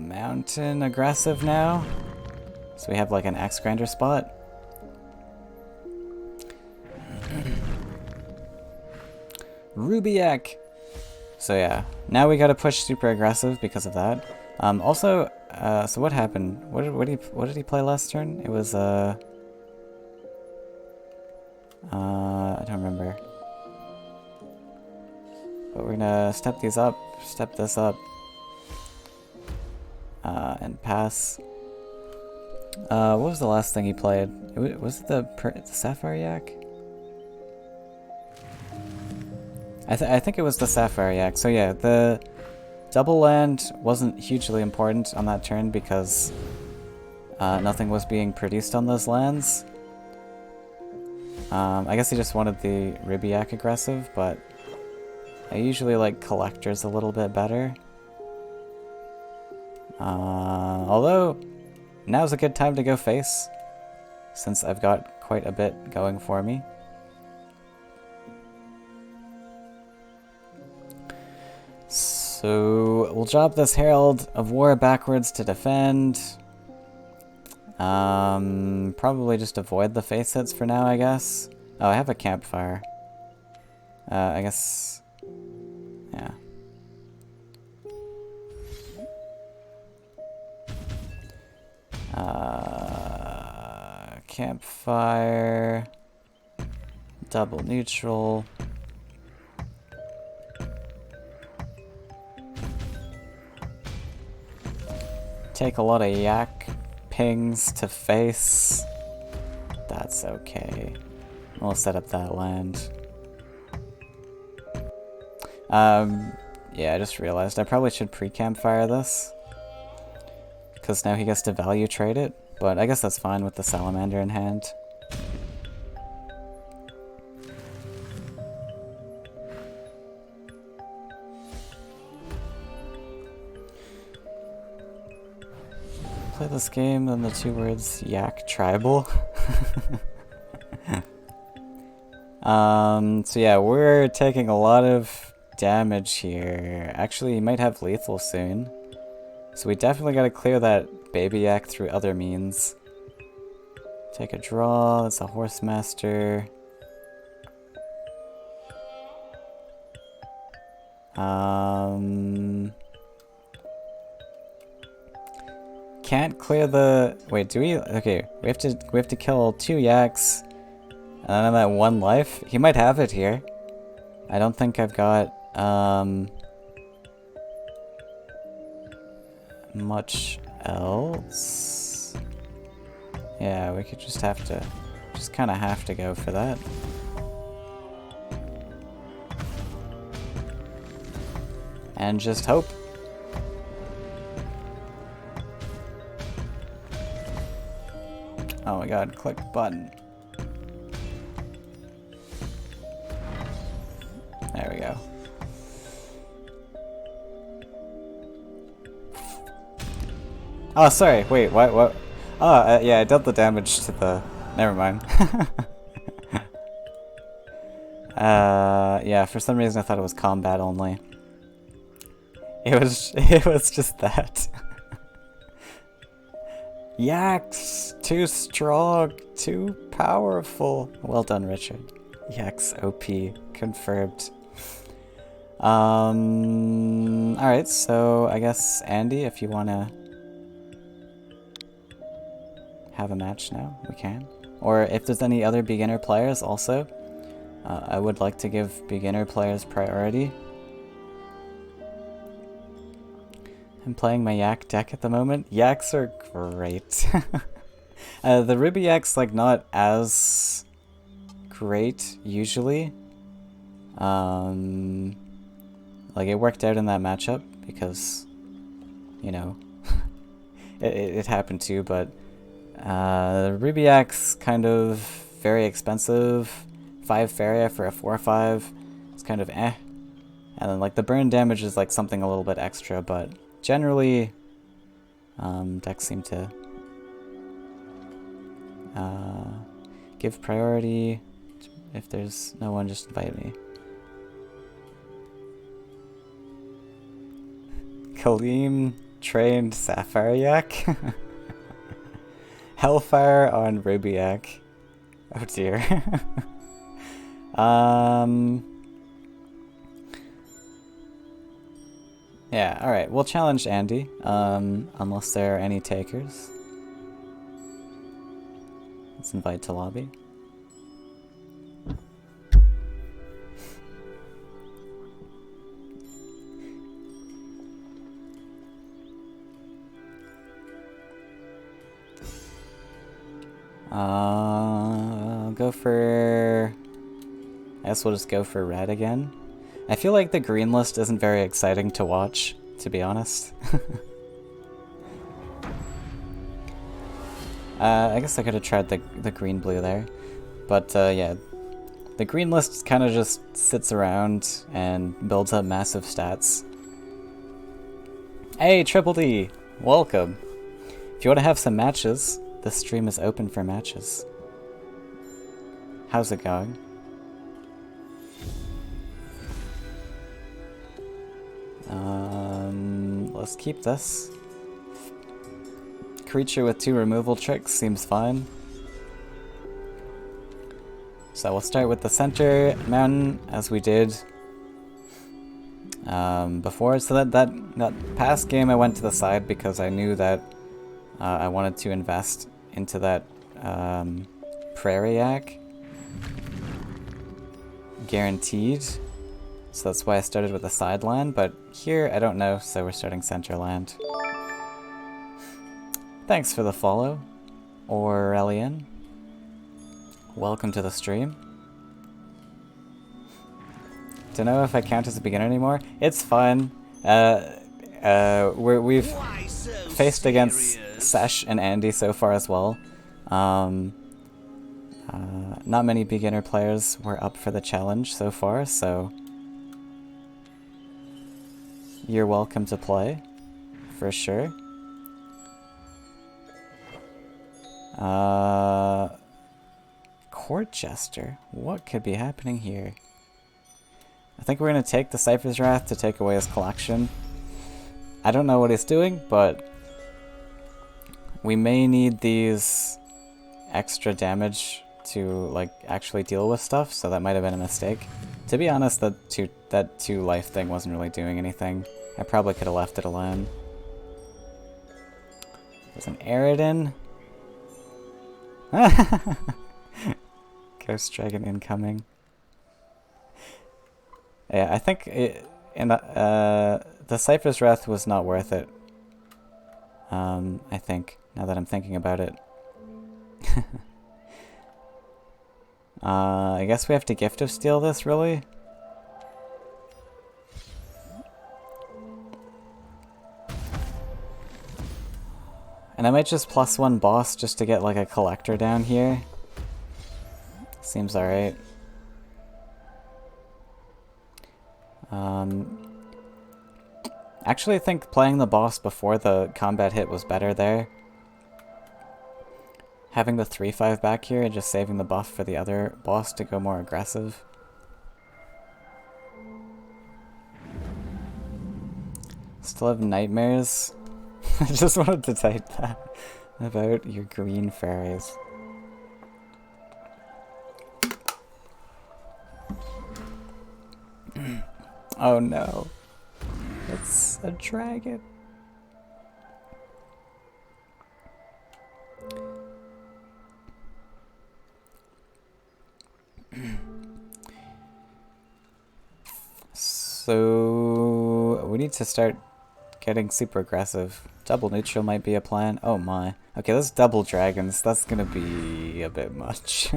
[SPEAKER 1] mountain aggressive now. So we have like an Axe Grinder spot. Rubiak! So yeah, now we gotta push super aggressive because of that. Also, so what happened? What did he play last turn? It was, I don't remember. But we're gonna step these up, step this up, and pass. What was the last thing he played? Was it the Sapphire Yak? I think it was the Sapphire Yak. So yeah, the double land wasn't hugely important on that turn because nothing was being produced on those lands. I guess he just wanted the Ribiak aggressive, but I usually like collectors a little bit better. Although, now's a good time to go face, since I've got quite a bit going for me. So, we'll drop this Herald of War backwards to defend. Probably just avoid the face hits for now, I guess. Oh, I have a campfire. I guess... yeah. Campfire... double neutral... take a lot of yak pings to face. That's okay. We'll set up that land. Yeah, I just realized I probably should pre-campfire this. Because now he gets to value trade it. But I guess that's fine with the salamander in hand. Play this game, then the two words yak tribal. So yeah, we're taking a lot of damage here. Actually, he might have lethal soon. So we definitely gotta clear that baby yak through other means. Take a draw, that's a horse master. Can't clear the... wait, do we... okay, we have to kill 2 yaks. And then I'm at 1 life. He might have it here. I don't think I've got much else. Yeah, we could just kind of have to go for that. And just hope. Oh my god, click button. There we go. Oh, sorry, wait, what? Oh, yeah, I dealt the damage to the... never mind. Yeah, for some reason I thought it was combat only. It was just that. Yaks! Too strong, too powerful. Well done, Richard. Yaks OP, confirmed. Alright, so I guess Andy, if you wanna have a match now, we can. Or if there's any other beginner players also, I would like to give beginner players priority. I'm playing my yak deck at the moment. Yaks are great. The Ruby Yak's like not as great usually. Like it worked out in that matchup because, you know, it happened too, but the Ruby Yak's kind of very expensive. 5 Faeria for a 4/5. It's kind of eh. And then like the burn damage is like something a little bit extra, but generally, decks seem to give priority. If there's no one, just invite me. Kaleem trained Sapphire Yak. Hellfire on Ruby Yak. Oh dear. Yeah, alright, we'll challenge Andy, unless there are any takers. Let's invite to lobby. I'll go for... I guess we'll just go for red again. I feel like the green list isn't very exciting to watch, to be honest. I guess I could have tried the green-blue there. But yeah, the green list kind of just sits around and builds up massive stats. Hey, Triple D! Welcome! If you want to have some matches, this stream is open for matches. How's it going? Let's keep this. Creature with 2 removal tricks seems fine. So we'll start with the center mountain, as we did before. So that past game I went to the side because I knew that I wanted to invest into that Faeria. Guaranteed. So that's why I started with the side land, but here I don't know, so we're starting center land. Thanks for the follow, Aurelian. Welcome to the stream. Don't know if I count as a beginner anymore. It's fine. We've faced against Sesh and Andy so far as well. Not many beginner players were up for the challenge so far, so you're welcome to play, for sure. Court Jester? What could be happening here? I think we're going to take the Cypher's Wrath to take away his collection. I don't know what he's doing, but we may need these extra damage to like actually deal with stuff, so that might have been a mistake. To be honest, that two life thing wasn't really doing anything. I probably could have left it alone. There's an Aridin. Ghost Dragon incoming. Yeah, I think the Cypher's Wrath was not worth it. I think, now that I'm thinking about it. I guess we have to Gift of Steel this, really? And I might just +1 boss just to get like a collector down here. Seems alright. Actually, I think playing the boss before the combat hit was better there. Having the 3/5 back here and just saving the buff for the other boss to go more aggressive. Still have nightmares. I just wanted to type that about your green fairies. Oh no. It's a dragon. So we need to start getting super aggressive. Double neutral might be a plan. Oh my. Okay, that's double dragons. That's gonna be a bit much.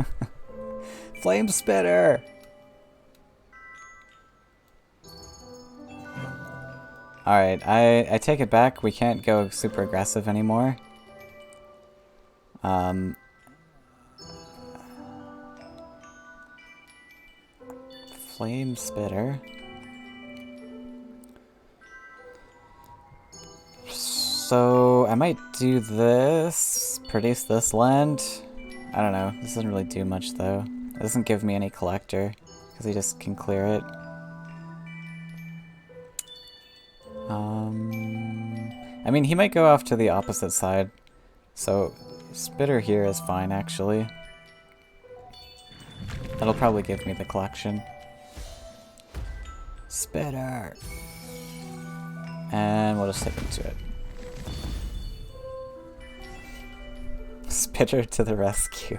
[SPEAKER 1] Flame Spitter! Alright, I take it back. We can't go super aggressive anymore. Flame Spitter. So I might do this, produce this land. I don't know, this doesn't really do much though. It doesn't give me any collector, because he just can clear it. I mean, he might go off to the opposite side, so Spitter here is fine actually. That'll probably give me the collection. Spitter! And we'll just hit into it. Spitter to the rescue.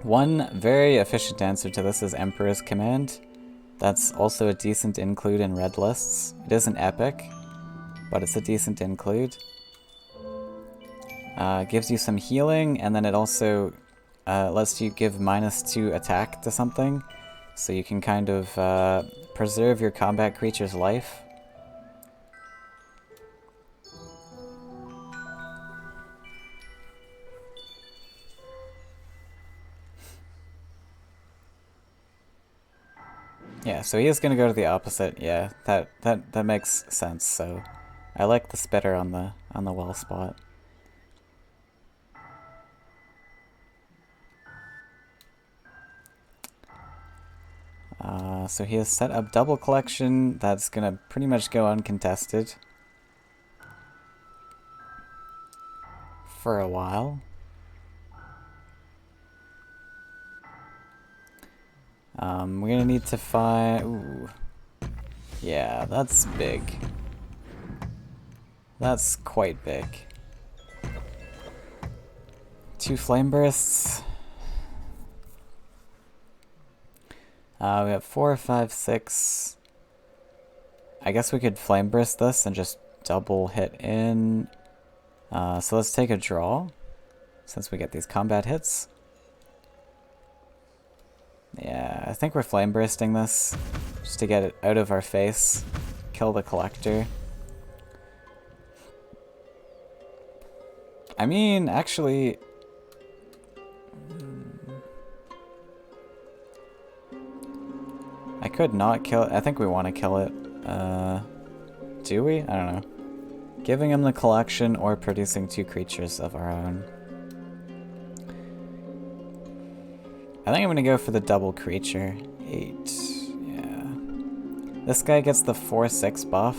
[SPEAKER 1] One very efficient answer to this is Emperor's Command. That's also a decent include in red lists. It isn't epic, but it's a decent include. Gives you some healing, and then it also lets you give -2 attack to something, so you can kind of preserve your combat creature's life. Yeah, so he is going to go to the opposite. Yeah, that makes sense. So I like the spitter on the well spot. So he has set up double collection. That's going to pretty much go uncontested for a while. We're going to need to find... Ooh. Yeah, that's big. That's quite big. 2 flame bursts. We have 4, 5, 6. I guess we could flame burst this and just double hit in. So let's take a draw, since we get these combat hits. Yeah, I think we're flame bursting this, just to get it out of our face. Kill the collector. I mean, actually... I could not kill it. I think we want to kill it. Do we? I don't know. Giving him the collection or producing 2 creatures of our own. I think I'm going to go for the double creature. 8. Yeah. This guy gets the 4/6 buff.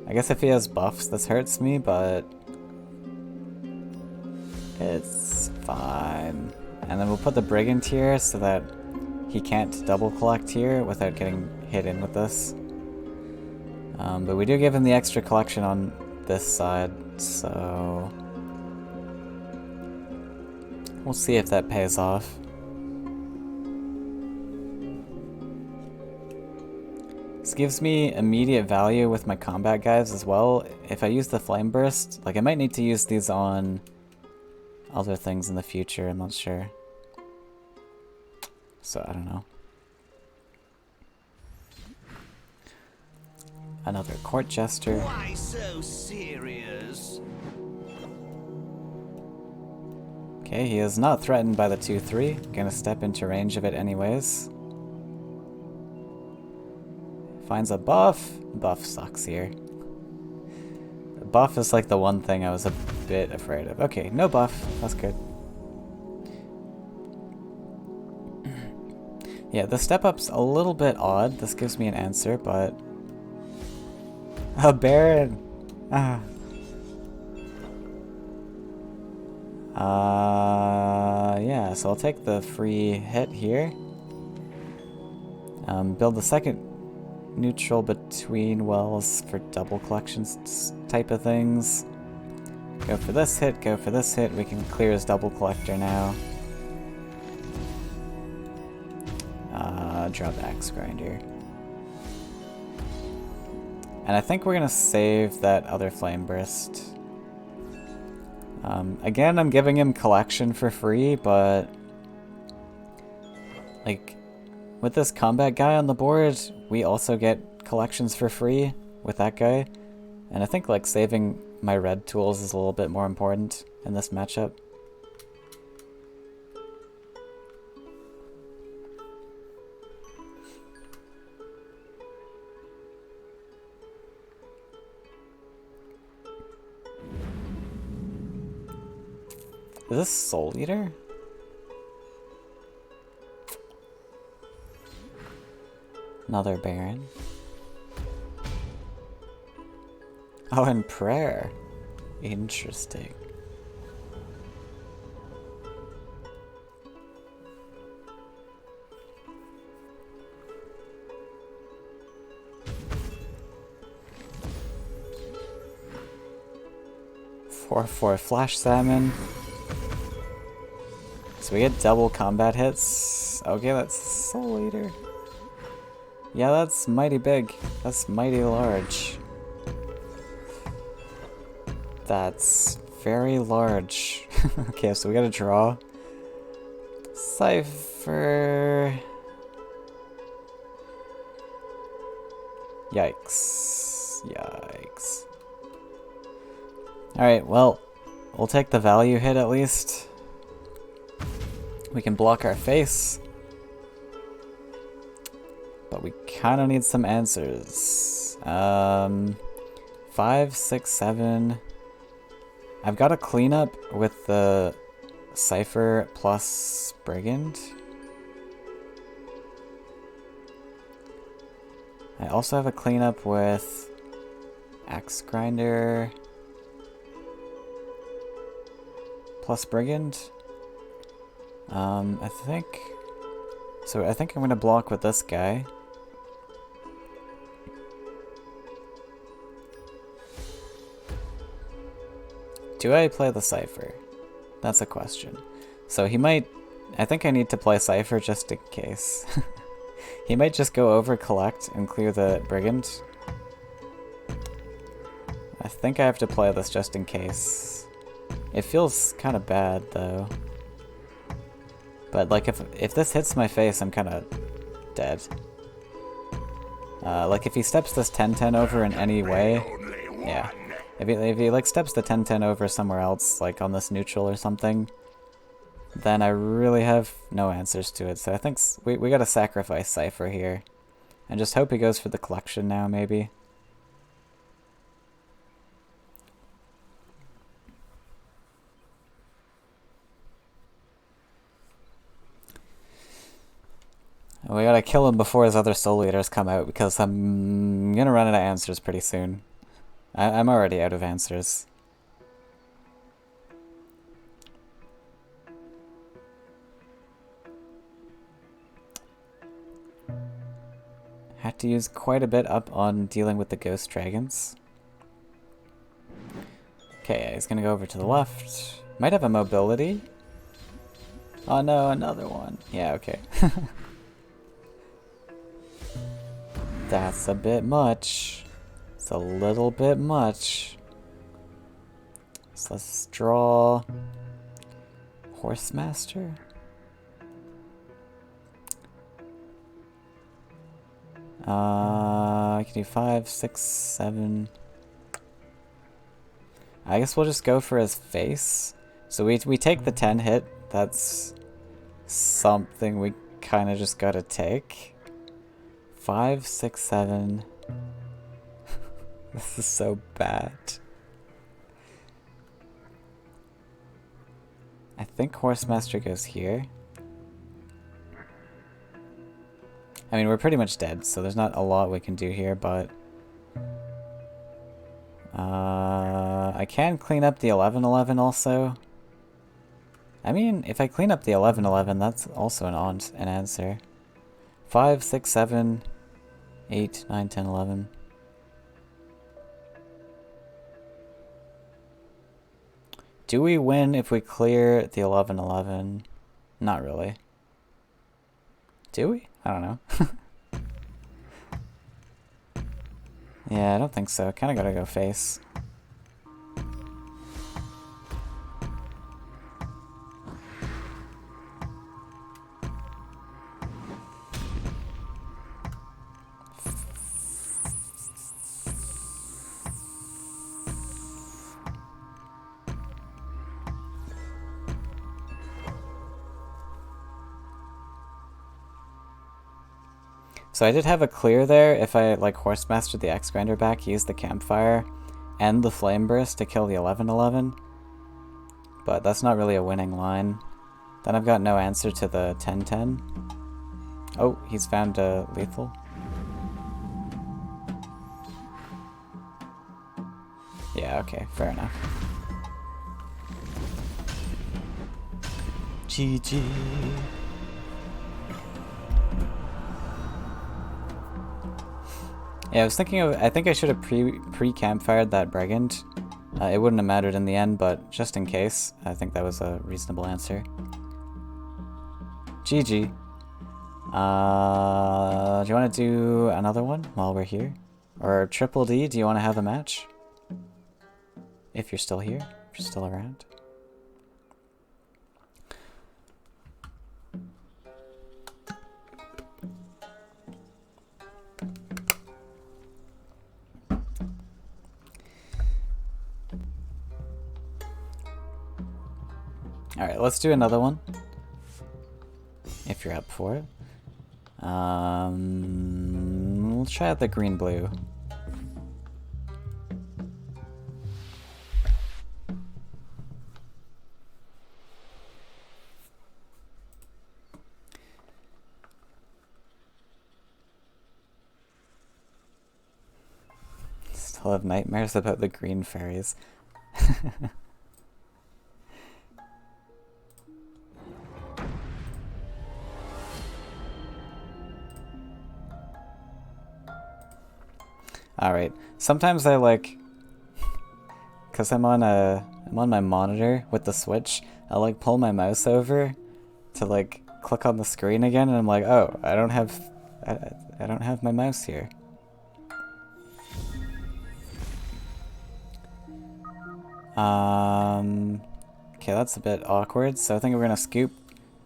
[SPEAKER 1] I guess if he has buffs, this hurts me, but... it's fine. And then we'll put the Brigand here so that he can't double collect here without getting hit in with this. But we do give him the extra collection on this side, so... we'll see if that pays off. This gives me immediate value with my combat guys as well. If I use the Flame Burst, like I might need to use these on other things in the future, I'm not sure. So, I don't know. Another Court Jester.
[SPEAKER 2] Why so serious?
[SPEAKER 1] Okay, he is not threatened by the 2/3. Gonna step into range of it anyways. Finds a buff. Buff sucks here. The buff is like the one thing I was a bit afraid of. Okay, no buff. That's good. Yeah, the step up's a little bit odd. This gives me an answer, but... a Baron! Ah. Yeah, so I'll take the free hit here. Build the second neutral between wells for double collections type of things. Go for this hit, go for this hit. We can clear his double collector now. Draw the Axe Grinder. And I think we're gonna save that other Flame Burst. Again, I'm giving him collection for free, but like with this combat guy on the board, we also get collections for free with that guy. And I think like saving my red tools is a little bit more important in this matchup. Is this Soul Eater? Another Baron. Oh, and Prayer. Interesting. For Flash Salmon. So we get double combat hits. Okay, that's Soul Eater. Yeah, that's mighty big. That's mighty large. That's very large. Okay, so we gotta draw. Cipher. Yikes. Yikes. Alright, well, we'll take the value hit at least. We can block our face. But we kind of need some answers. 5, 6, 7. I've got a cleanup with the Cipher plus Brigand. I also have a cleanup with Axe Grinder plus Brigand. I think I'm gonna block with this guy. Do I play the Cipher? That's a question. So he might... I think I need to play Cipher just in case. He might just go over, collect, and clear the Brigand. I think I have to play this just in case. It feels kind of bad, though. But, like, if this hits my face, I'm kind of dead. Like, if he steps this 10-10 over in any way... Yeah. If he like steps the 10-10 over somewhere else, like on this neutral or something, then I really have no answers to it. So I think we gotta sacrifice Cipher here. And just hope he goes for the collection now, maybe. We gotta kill him before his other soul leaders come out, because I'm gonna run out of answers pretty soon. I'm already out of answers. Had to use quite a bit up on dealing with the ghost dragons. Okay, he's gonna go over to the left. Might have a mobility. Oh no, another one. Yeah, okay. That's a bit much. It's a little bit much. So let's draw Horsemaster. I can do 5, 6, 7. I guess we'll just go for his face. So we take the 10 hit. That's something we kind of just gotta take. 5, 6, 7. This is so bad. I think Horsemaster goes here. I mean, we're pretty much dead, so there's not a lot we can do here, but... I can clean up the 11-11 also. I mean, if I clean up the 11-11, that's also an answer. 5, 6, 7, 8, 9, 10, 11. Do we win if we clear the 11-11? Not really. Do we? I don't know. Yeah, I don't think so. Kinda gotta go face. So I did have a clear there. If I like Horsemastered the Axe Grinder back, use the Campfire and the Flame Burst to kill the 11-11. But that's not really a winning line. Then I've got no answer to the 10-10. Oh, he's found a lethal. Yeah, okay, fair enough. GG. Yeah, I was thinking of... I think I should have pre-campfired that Brigand. It wouldn't have mattered in the end, but just in case, I think that was a reasonable answer. GG. Do you want to do another one while we're here? Or Triple D, do you want to have a match? If you're still here. if you're still around. Alright, let's do another one. If you're up for it. We'll try out the green-blue. Still have nightmares about the green fairies. Alright, sometimes I like, cause I'm on my monitor with the Switch, I'll like pull my mouse over to like click on the screen again, and I'm like, oh, I don't have my mouse here. Okay, that's a bit awkward, so I think we're gonna scoop,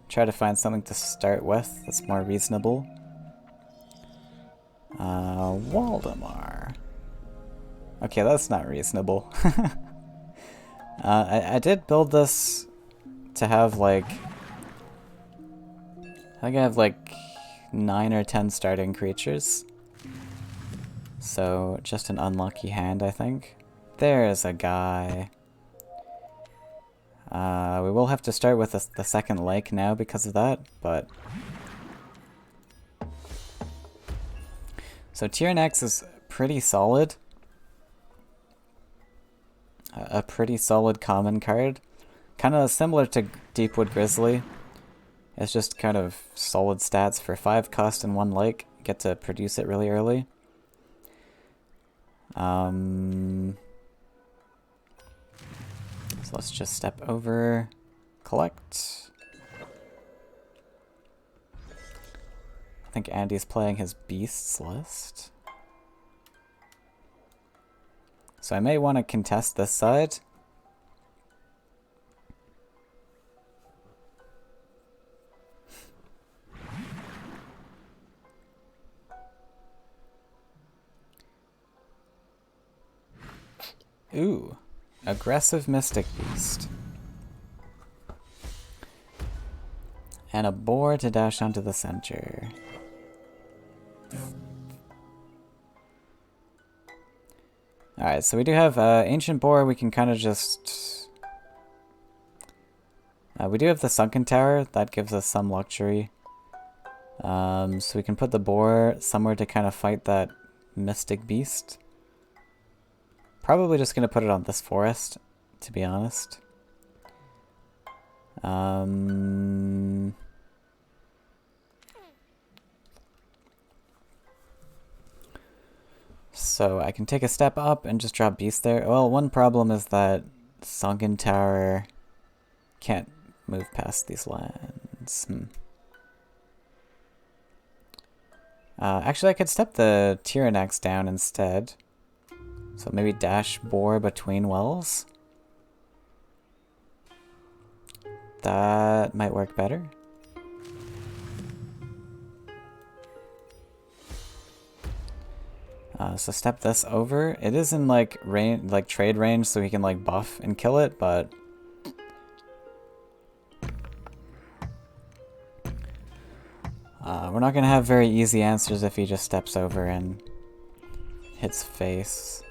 [SPEAKER 1] try to find something to start with that's more reasonable. Waldemar. Okay, that's not reasonable. I did build this to have like, I think I have like 9 or 10 starting creatures. So just an unlucky hand, I think. There's a guy. We will have to start with the second lake now because of that, but... So Tyrannex is pretty solid. A pretty solid common card. Kind of similar to Deepwood Grizzly. It's just kind of solid stats for 5 cost and 1 lake. Get to produce it really early. So let's just step over, collect. I think Andy's playing his beasts list. So I may want to contest this side. Ooh, aggressive Mystic Beast. And a boar to dash onto the center. Alright, so we do have Ancient Boar. We can kind of just... we do have the Sunken Tower. That gives us some luxury. So we can put the boar somewhere to kind of fight that Mystic Beast. Probably just going to put it on this forest, to be honest. So I can take a step up and just drop beast there. Well, one problem is that Sunken Tower can't move past these lands. Actually, I could step the Tyrannex down instead. So maybe dash boar between wells. That might work better. So step this over. It is in like range, like trade range, so he can like buff and kill it, but we're not gonna have very easy answers if he just steps over and hits face.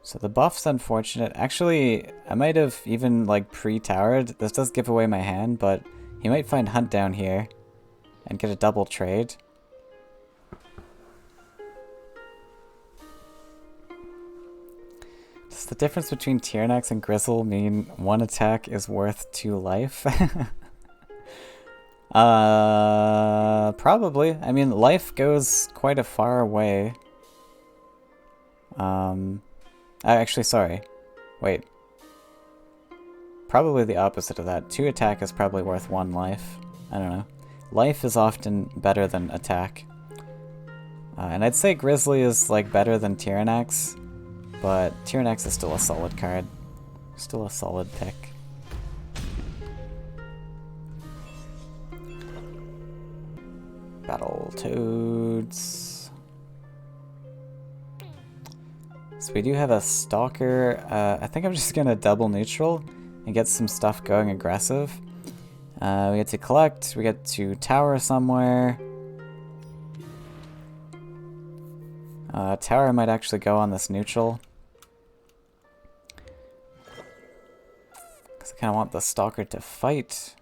[SPEAKER 1] So the buff's unfortunate. Actually, I might have even like pre-towered. This does give away my hand, but he might find Hunt down here and get a double trade. Does the difference between Tyrannex and Grizzle mean 1 attack is worth 2 life? Probably. I mean, life goes quite a far way. Actually, sorry. Wait. Probably the opposite of that. 2 attack is probably worth 1 life. I don't know. Life is often better than attack. And I'd say Grizzly is like better than Tyrannex. but Tyrannex is still a solid card. Still a solid pick. Battletoads. So we do have a Stalker. I think I'm just gonna double neutral and get some stuff going aggressive. We get to collect, we get to tower somewhere. Tower might actually go on this neutral. Because I kind of want the Stalker to fight.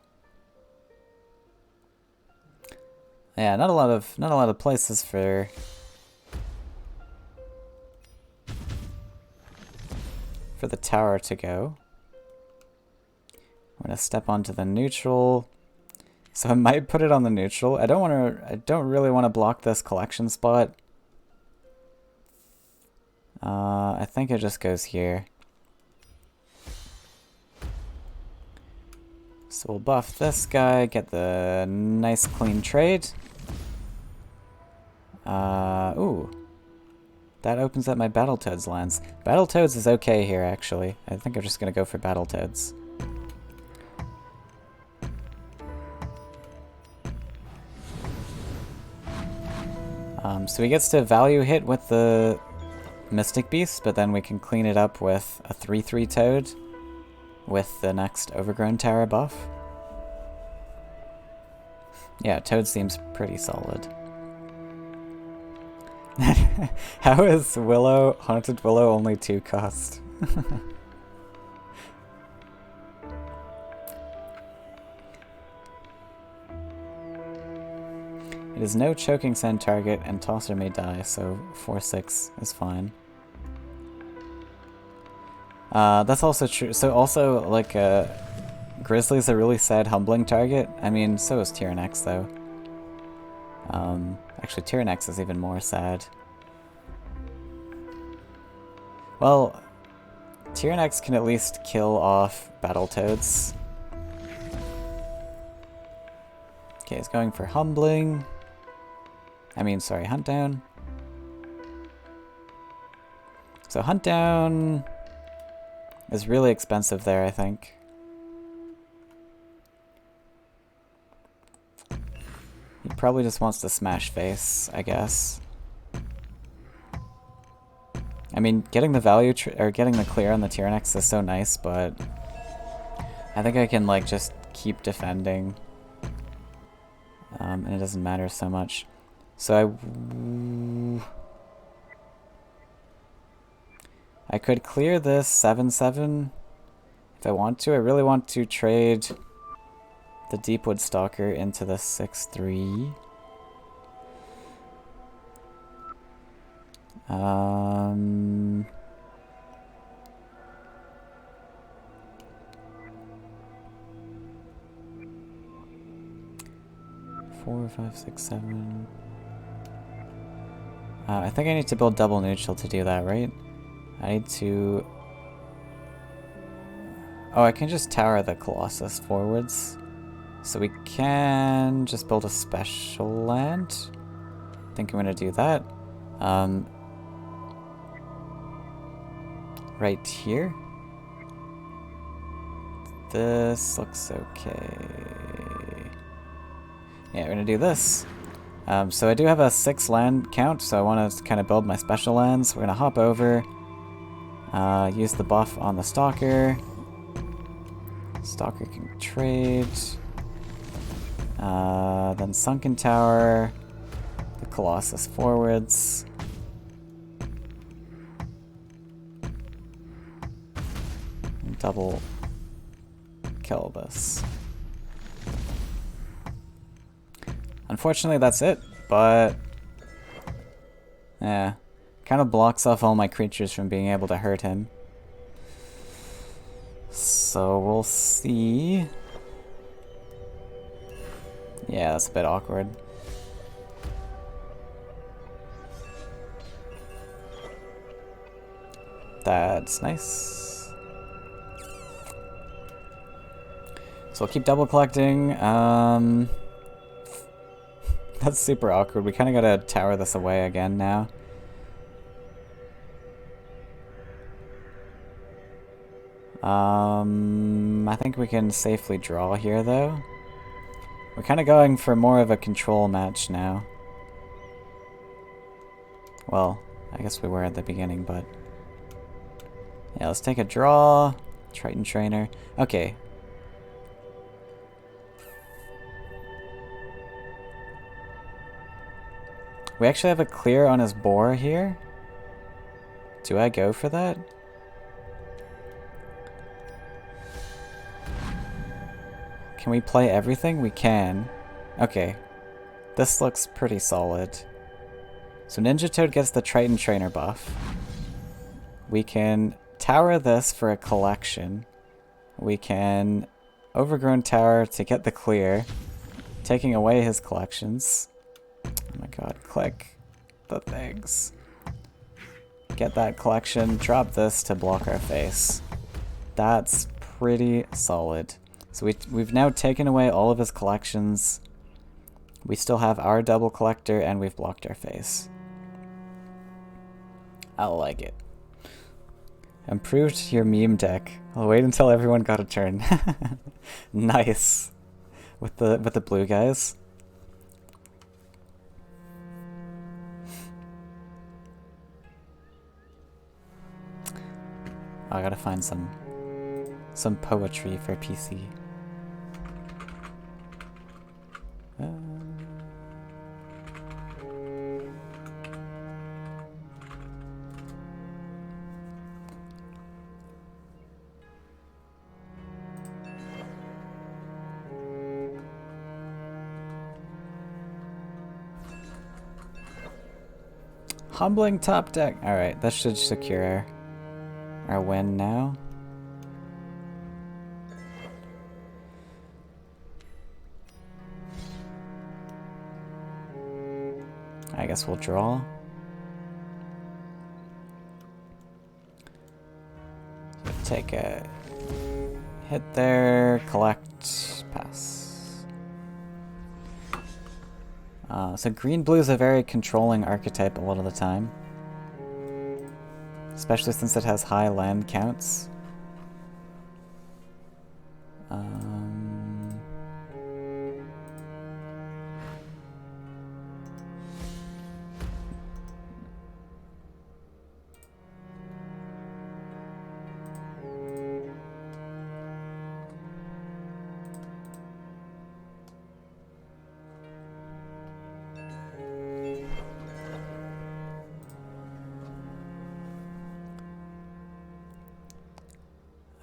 [SPEAKER 1] Yeah, not a lot of places for the tower to go. I'm gonna step onto the neutral. So I might put it on the neutral. I don't really want to block this collection spot. I think it just goes here. So we'll buff this guy, get the nice clean trade. Ooh. That opens up my Battletoads lands. Battletoads is okay here, actually. I think I'm just gonna go for Battletoads. So he gets to value hit with the Mystic Beast, but then we can clean it up with a 3/3 Toad with the next Overgrown Tower buff. Yeah, Toad seems pretty solid. How is Haunted Willow only 2 cost? It is no choking sand target, and Tosser may die, so 4/6 is fine. That's also true. So also, like, Grizzly's a really sad humbling target. I mean, so is Tyrannex, though. Actually, Tyrannex is even more sad. Well, Tyrannex can at least kill off Battletoads. Okay, he's going for humbling. I mean, sorry, hunt down. So hunt down is really expensive there, I think. He probably just wants to smash face, I guess. I mean, getting the value or getting the clear on the Tyrannex is so nice, but I think I can like just keep defending, and it doesn't matter so much. So I could clear this 7/7 if I want to. I really want to trade the Deepwood Stalker into the 6/3. 4, 5, 6, 7. I think I need to build double neutral to do that, right? I need to... Oh, I can just tower the Colossus forwards. So we can just build a special land. I think I'm going to do that. Right here. This looks okay. Yeah, we're going to do this. So I do have a 6 land count, so I want to kind of build my special lands. We're going to hop over, use the buff on the Stalker. Stalker can trade. Then Sunken Tower, the Colossus forwards. And double kill this. Unfortunately, that's it, but yeah, kind of blocks off all my creatures from being able to hurt him. So we'll see. Yeah, that's a bit awkward. That's nice. So we'll keep double collecting. That's super awkward. We kind of gotta tower this away again now. I think we can safely draw here, though. We're kind of going for more of a control match now. Well, I guess we were at the beginning, but... yeah, let's take a draw. Triton Trainer. Okay. We actually have a clear on his boar here. Do I go for that? Can we play everything? We can. Okay. This looks pretty solid. So Ninja Toad gets the Triton Trainer buff. We can tower this for a collection. We can Overgrown Tower to get the clear, taking away his collections. Oh my god, click the things. Get that collection, drop this to block our face. That's pretty solid. So we've now taken away all of his collections. We still have our double collector and we've blocked our face. I like it. Improved your meme deck. I'll wait until everyone got a turn. Nice. With the blue guys. I gotta find some poetry for PC. Humbling top deck. Alright, that should secure our win now. I guess we'll draw. So take a hit there, collect, pass. So green-blue is a very controlling archetype a lot of the time. Especially since it has high land counts.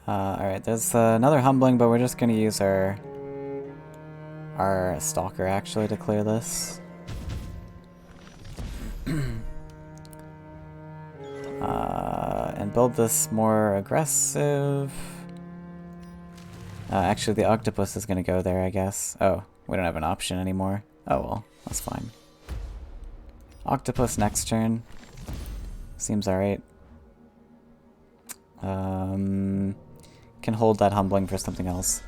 [SPEAKER 1] Alright, there's another humbling, but we're just gonna use our stalker actually to clear this. And build this more aggressive. Actually, the octopus is gonna go there, I guess. Oh, we don't have an option anymore. Oh well, that's fine. Octopus next turn. Seems alright. Can hold that humbling for something else.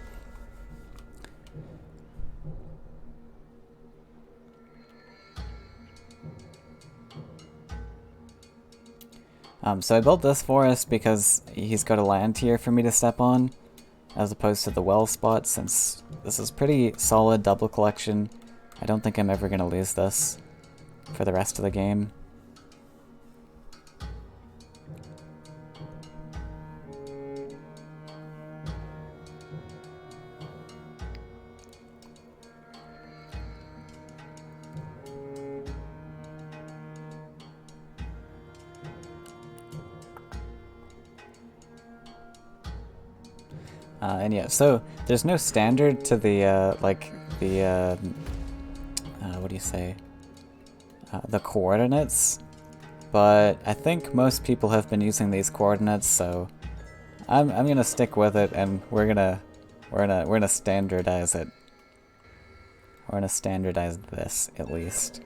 [SPEAKER 1] So I built this forest because he's got a land here for me to step on, as opposed to the well spot, since this is pretty solid double collection. I don't think I'm ever going to lose this for the rest of the game. And yeah, so there's no standard to the, what do you say? The coordinates, but I think most people have been using these coordinates, so I'm gonna stick with it, and we're gonna standardize it. We're gonna standardize this, at least.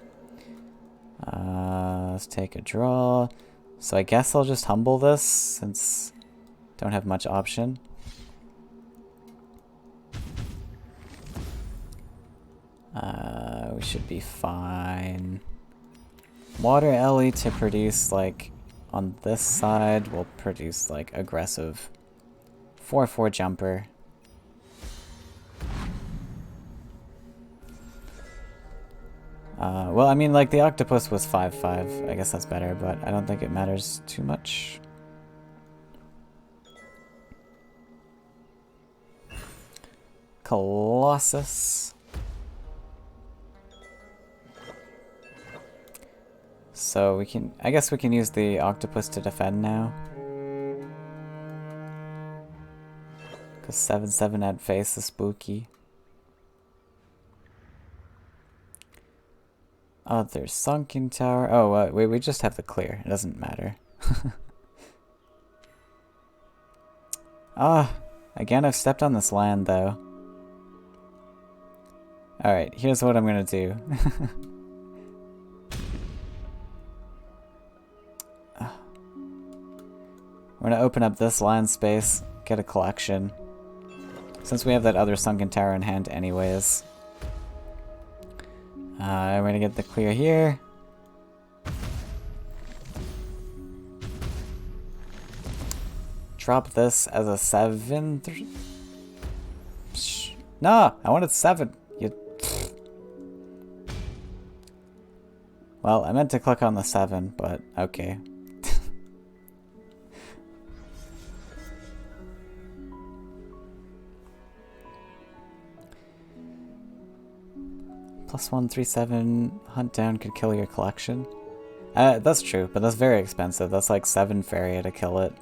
[SPEAKER 1] Let's take a draw. So I guess I'll just humble this, since don't have much option. We should be fine. Water Ellie to produce, like, on this side will produce, like, aggressive 4/4 jumper. Well, I mean, like, the octopus was 5/5. I guess that's better, but I don't think it matters too much. Colossus. So we can, I guess we can use the octopus to defend now. Because 7/7 at face is spooky. Oh, there's sunken tower. Oh, wait, we just have the clear. It doesn't matter. Ah, again, I've stepped on this land, though. Alright, here's what I'm gonna do. We're gonna open up this land space, get a collection. Since we have that other sunken tower in hand anyways. We're gonna get the clear here. Drop this as a 7. No, I wanted 7. You. Well, I meant to click on the 7, but okay. +1/+7 hunt down could kill your collection. That's true, but that's very expensive. That's like 7 Faeria to kill it.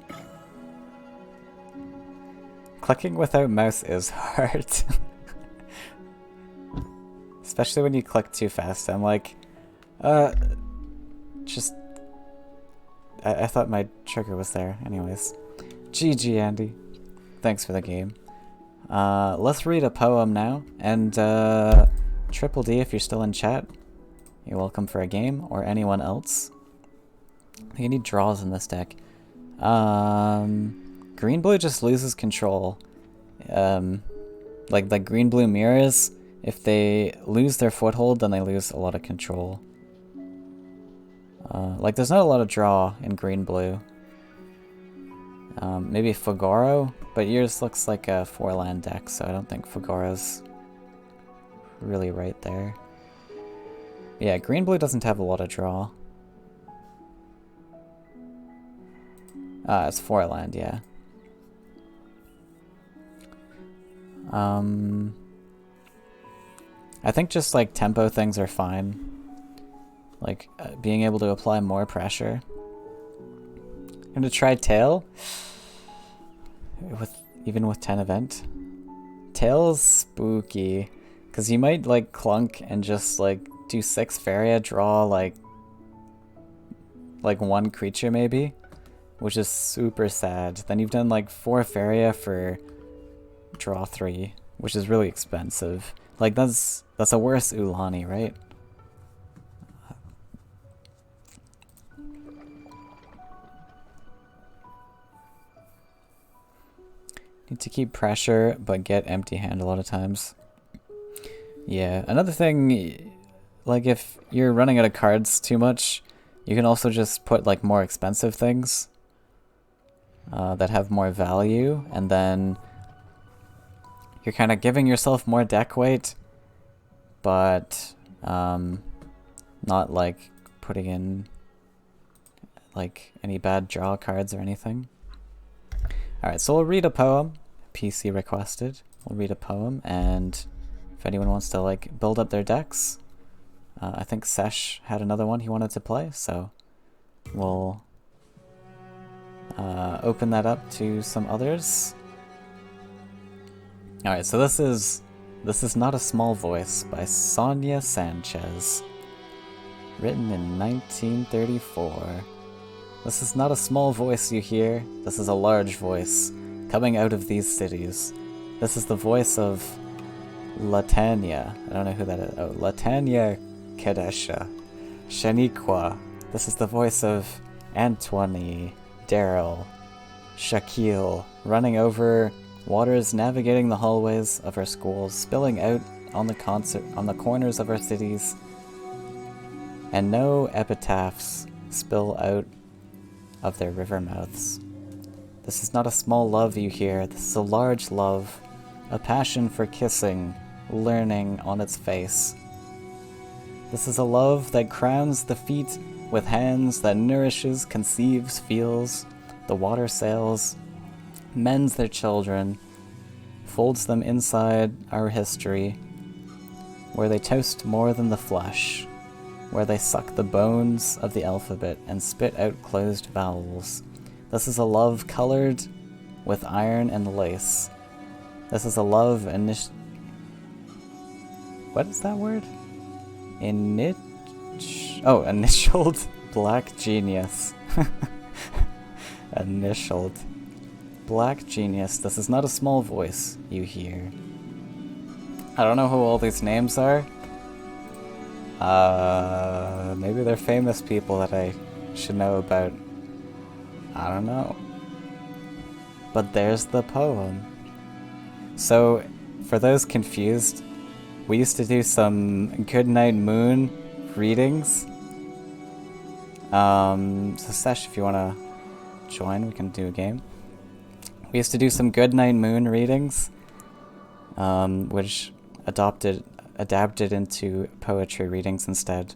[SPEAKER 1] Clicking without mouse is hard. Especially when you click too fast. I'm like, just... I thought my trigger was there. Anyways. GG, Andy. Thanks for the game. Let's read a poem now. And, Triple D, if you're still in chat, you're welcome for a game, or anyone else. I think I need draws in this deck. Green-blue just loses control. Like green-blue mirrors, if they lose their foothold, then they lose a lot of control. Like, there's not a lot of draw in green-blue. Maybe Fagaro, but yours looks like a 4-land deck, so I don't think Fagaro's really right there. Yeah, green-blue doesn't have a lot of draw. It's 4-land, yeah. I think just like tempo things are fine. Like being able to apply more pressure. I'm gonna try tail. Even with 10 event. Tail's spooky. Cause you might like clunk and just like do 6 Faeria, draw like 1 creature maybe. Which is super sad. Then you've done like 4 Faeria for draw 3, which is really expensive. Like that's a worse Ulani, right? Need to keep pressure, but get empty hand a lot of times. Yeah, another thing, like if you're running out of cards too much, you can also just put like more expensive things that have more value, and then you're kind of giving yourself more deck weight, but not like putting in like any bad draw cards or anything. Alright, so we'll read a poem. PC requested. We'll read a poem, and if anyone wants to like build up their decks, I think Sesh had another one he wanted to play, so we'll open that up to some others. Alright, so this is Not a Small Voice by Sonia Sanchez, written in 1934. This is not a small voice you hear, this is a large voice coming out of these cities. This is the voice of Latanya. I don't know who that is. Oh, Latanya Kadesha. Shaniqua. This is the voice of Antoine, Daryl, Shaquille, running over waters, navigating the hallways of our schools, spilling out on the corners of our cities, and no epitaphs spill out of their river mouths. This is not a small love you hear, this is a large love. A passion for kissing, learning on its face. This is a love that crowns the feet with hands, that nourishes, conceives, feels, the water sails, mends their children, folds them inside our history, where they toast more than the flesh, where they suck the bones of the alphabet and spit out closed vowels. This is a love colored with iron and lace. This is a love what is that word? Initialed black genius. Initialed black genius. This is not a small voice you hear. I don't know who all these names are. Maybe they're famous people that I should know about. I don't know. But there's the poem. So, for those confused, we used to do some Goodnight Moon readings. So Sesh, if you want to join, we can do a game. We used to do some Goodnight Moon readings, which adapted into poetry readings instead.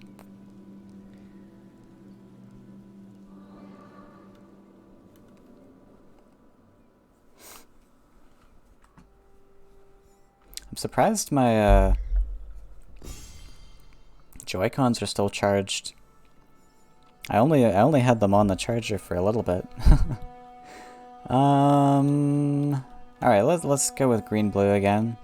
[SPEAKER 1] I'm surprised my Joy-Cons are still charged. I only had them on the charger for a little bit. Alright, let's go with green-blue again.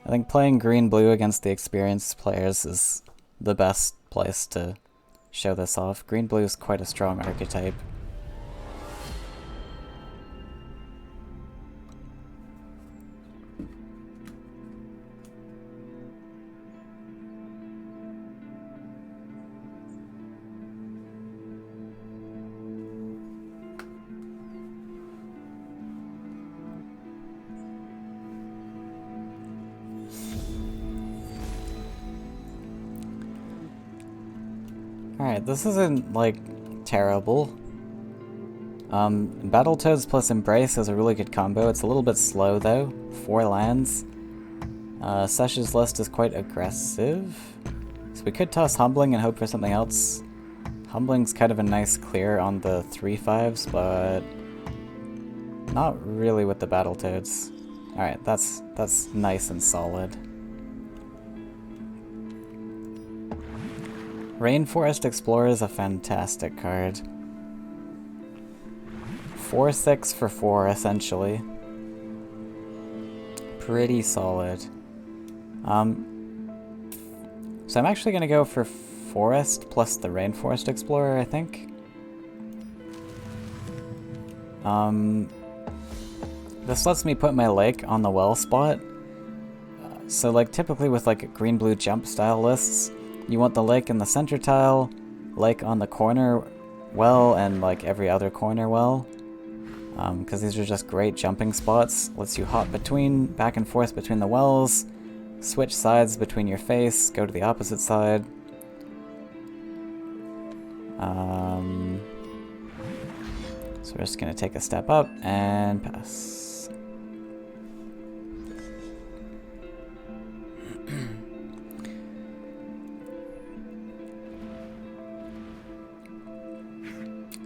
[SPEAKER 1] I think playing green-blue against the experienced players is the best place to show this off. Green-blue is quite a strong archetype. Alright, this isn't, like, terrible. Battletoads plus Embrace is a really good combo. It's a little bit slow, though. 4 lands. Sesh's list is quite aggressive. So we could toss Humbling and hope for something else. Humbling's kind of a nice clear on the 3/5s, but not really with the Battletoads. Alright, that's nice and solid. Rainforest Explorer is a fantastic card. 4/6 for 4, essentially. Pretty solid. So I'm actually going to go for Forest plus the Rainforest Explorer, I think. This lets me put my lake on the well spot. So like typically with like green-blue jump style lists, you want the lake in the center tile, lake on the corner well, and like every other corner well. Because these are just great jumping spots. Lets you hop back and forth between the wells, switch sides between your face, go to the opposite side. So we're just going to take a step up and pass.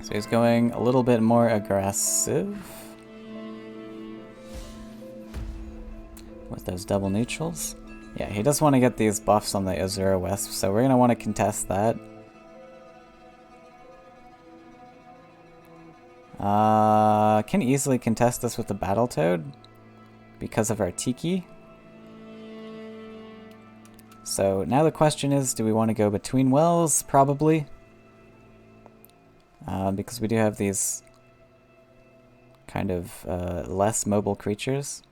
[SPEAKER 1] So he's going a little bit more aggressive with those double neutrals. Yeah, he does want to get these buffs on the Azura Wisp, so we're going to want to contest that. Can easily contest this with the Battletoad because of our Tiki. So now the question is, do we want to go between wells? Probably. Because we do have these kind of less mobile creatures.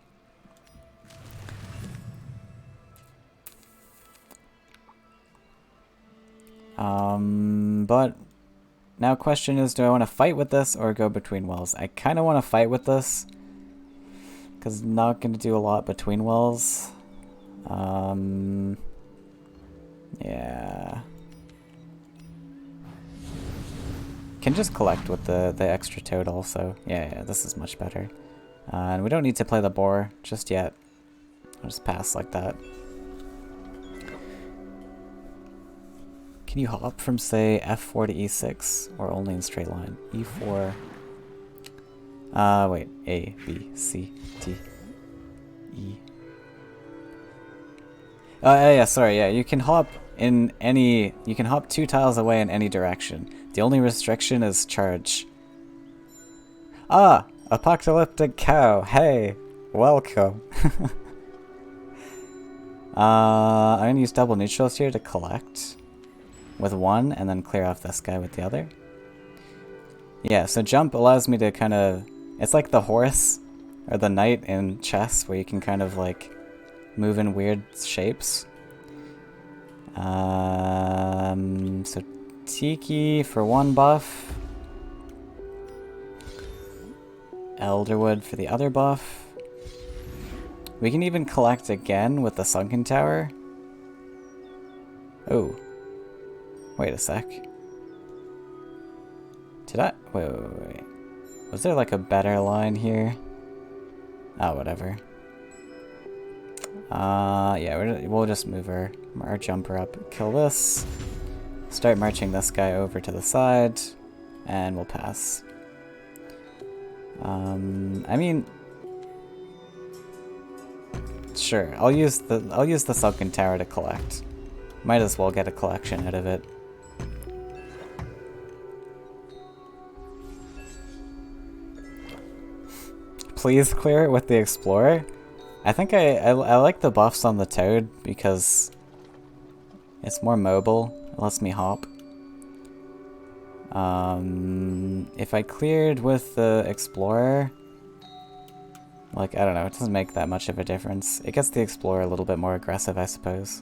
[SPEAKER 1] But now question is, do I want to fight with this or go between wells? I kind of want to fight with this because I'm not going to do a lot between wells. Yeah. can just collect with the extra toad also. Yeah, this is much better. And we don't need to play the boar just yet. I'll just pass like that. Can you hop from, say, F4 to E6, or only in straight line? E4... wait. A, B, C, D, E... yeah, sorry, yeah, you can hop in any... You can hop 2 tiles away in any direction. The only restriction is charge. Ah! Apocalyptic cow! Hey! Welcome! I'm gonna use double neutrals here to collect with one, and then clear off this guy with the other. Yeah, so jump allows me to kind of... It's like the horse, or the knight in chess, where you can kind of like move in weird shapes. So Tiki for one buff. Elderwood for the other buff. We can even collect again with the sunken tower. Oh. Wait a sec. Did I? Wait. Was there like a better line here? Oh, whatever. Yeah, we'll just move our jumper up, kill this, start marching this guy over to the side, and we'll pass. I mean, sure, I'll use the sunken tower to collect. Might as well get a collection out of it. Please clear it with the explorer. I think I like the buffs on the toad because it's more mobile. It lets me hop. If I cleared with the explorer, like, I don't know, it doesn't make that much of a difference. It gets the explorer a little bit more aggressive, I suppose.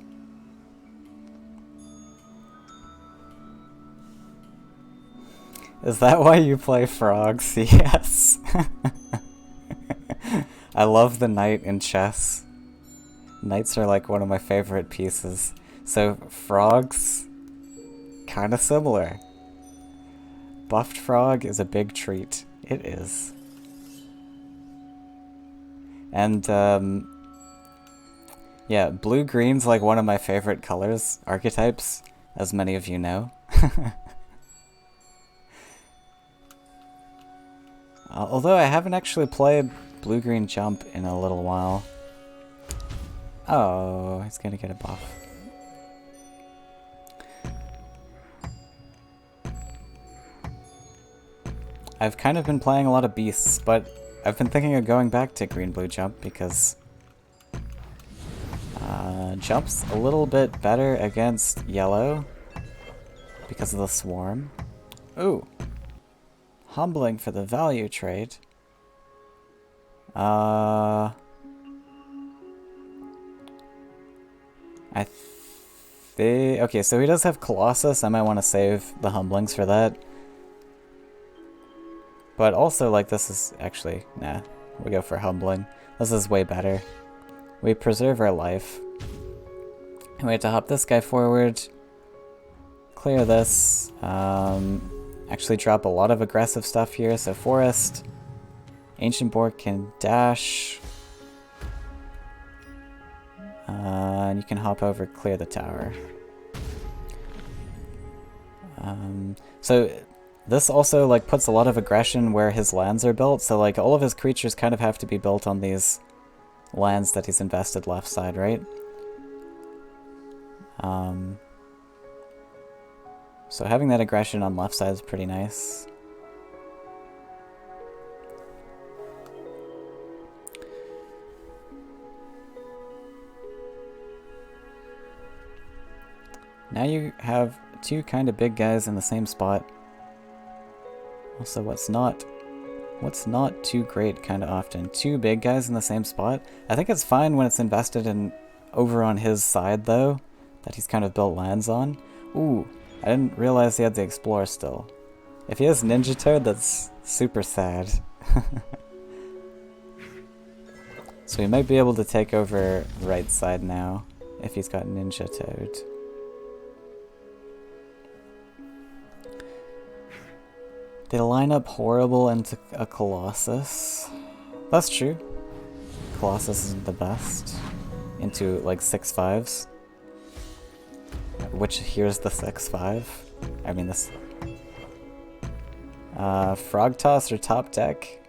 [SPEAKER 1] Is that why you play frogs? Yes. I love the knight in chess. Knights are like one of my favorite pieces. So frogs, kind of similar. Buffed frog is a big treat. It is. And yeah, blue-green's like one of my favorite colors, archetypes, as many of you know. Although I haven't actually played blue-green jump in a little while. Oh, he's gonna get a buff. I've kind of been playing a lot of beasts, but I've been thinking of going back to green-blue jump because jump's a little bit better against yellow because of the swarm. Ooh. Humbling for the value trade. I think... Okay, so he does have Colossus. I might want to save the humblings for that. But also, like, this is actually... Nah, we go for humbling. This is way better. We preserve our life. And we have to hop this guy forward. Clear this. Actually drop a lot of aggressive stuff here, so forest. Ancient Boar can dash. And you can hop over, clear the tower. So this also like puts a lot of aggression where his lands are built, so like all of his creatures kind of have to be built on these lands that he's invested left side, right? So having that aggression on left side is pretty nice. Now you have two kind of big guys in the same spot. Also, what's not too great kind of often? Two big guys in the same spot? I think it's fine when it's invested in over on his side, though, that he's kind of built lands on. Ooh, I didn't realize he had the Explorer still. If he has Ninja Toad, that's super sad. So we might be able to take over right side now, if he's got Ninja Toad. They line up horrible into a Colossus. That's true. Colossus isn't the best. Into like 6/5s. Which here's the 6/5. I mean this. Frog Toss or Top Deck?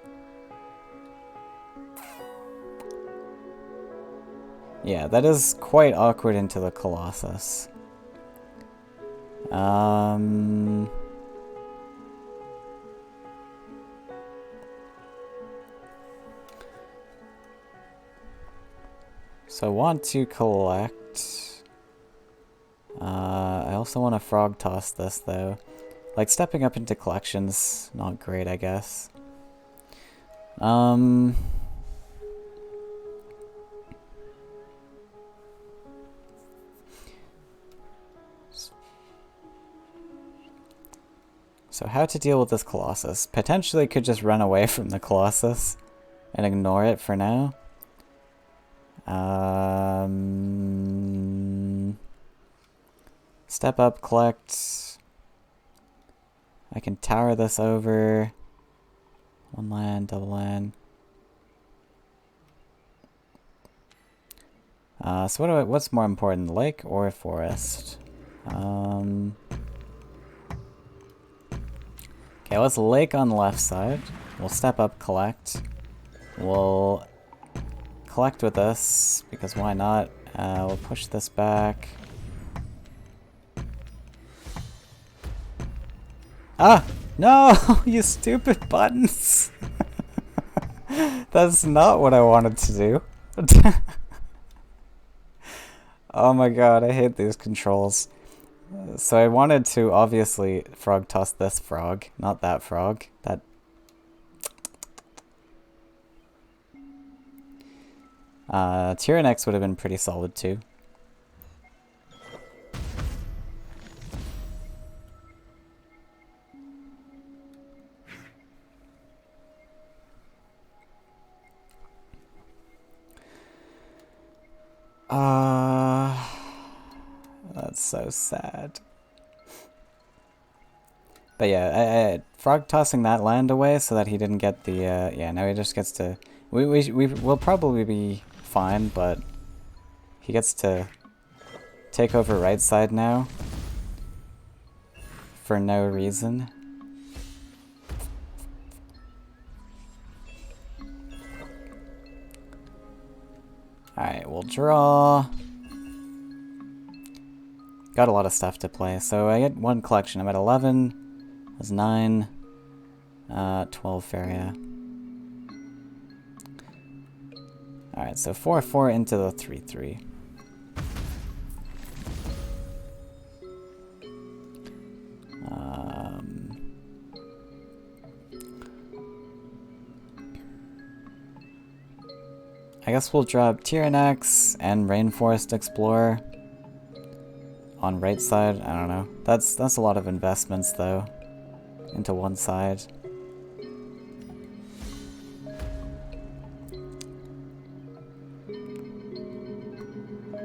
[SPEAKER 1] Yeah, that is quite awkward into the Colossus. So I want to collect. I also want to Frog Toss this though. Like stepping up into collections, not great, I guess. So how to deal with this Colossus? Potentially could just run away from the Colossus and ignore it for now. Step up, collect. I can tower this over. One land, double land. So what's more important, lake or forest? Okay, let's lake on the left side. We'll step up, collect. We'll collect with this, because why not? We'll push this back. Ah! No! You stupid buttons! That's not what I wanted to do. Oh my god, I hate these controls. So I wanted to obviously frog toss this frog, not that frog. That. Tyrannex would have been pretty solid too. That's so sad. But yeah, I frog tossing that land away so that he didn't get the, yeah, now he just gets to, we'll probably be fine, but he gets to take over right side now for no reason. Alright, we'll draw. Got a lot of stuff to play, so I get one collection. I'm at 11, that's 9, 12 Faeria. Alright, so 4/4 into the 3/3. I guess we'll drop Tyrannex and Rainforest Explorer on right side. I don't know. That's a lot of investments though into one side.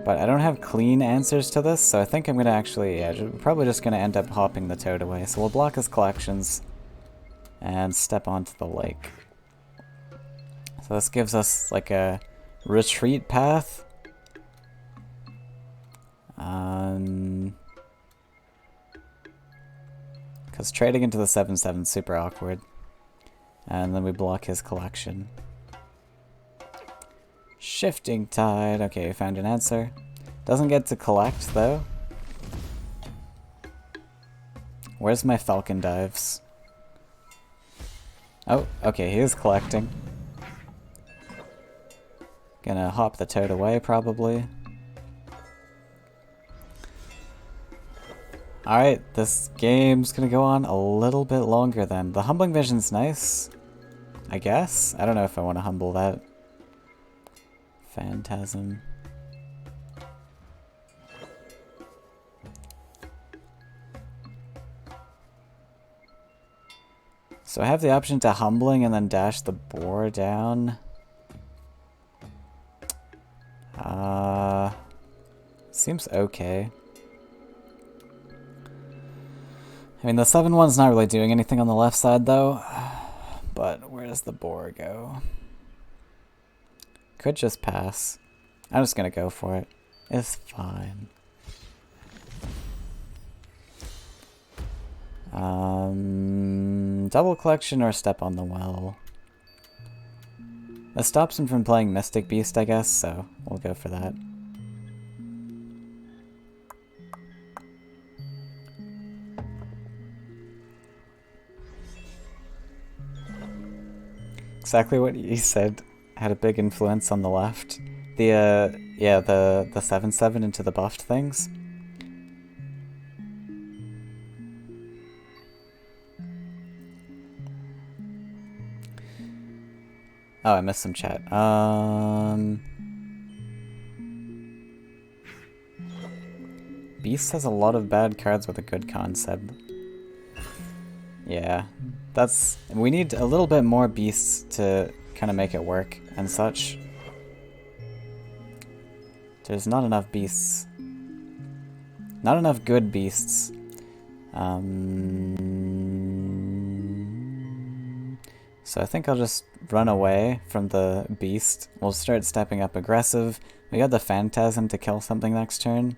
[SPEAKER 1] But I don't have clean answers to this, so I think I'm gonna actually, yeah, probably just gonna end up hopping the toad away. So we'll block his collections and step onto the lake. So this gives us like a retreat path. Because trading into the 7/7 is super awkward. And then we block his collection. Shifting Tide. Okay, we found an answer. Doesn't get to collect though. Where's my Falcon Dives? Oh, okay, he is collecting. Gonna hop the toad away, probably. Alright, this game's gonna go on a little bit longer then. The Humbling Vision's nice, I guess. I don't know if I want to humble that. Phantasm. So I have the option to humbling and then dash the boar down. Seems okay. I mean, the 7-1's not really doing anything on the left side, though. But where does the boar go? Could just pass. I'm just gonna go for it. It's fine. Double collection or step on the well. That stops him from playing Mystic Beast, I guess, so we'll go for that. Exactly what you said had a big influence on the left. Yeah, the 7/7 into the buffed things. Oh, I missed some chat. Beast has a lot of bad cards with a good concept. Yeah, we need a little bit more beasts to kind of make it work and such. There's not enough beasts. Not enough good beasts. So I think I'll just run away from the beast. We'll start stepping up aggressive. We got the Phantasm to kill something next turn.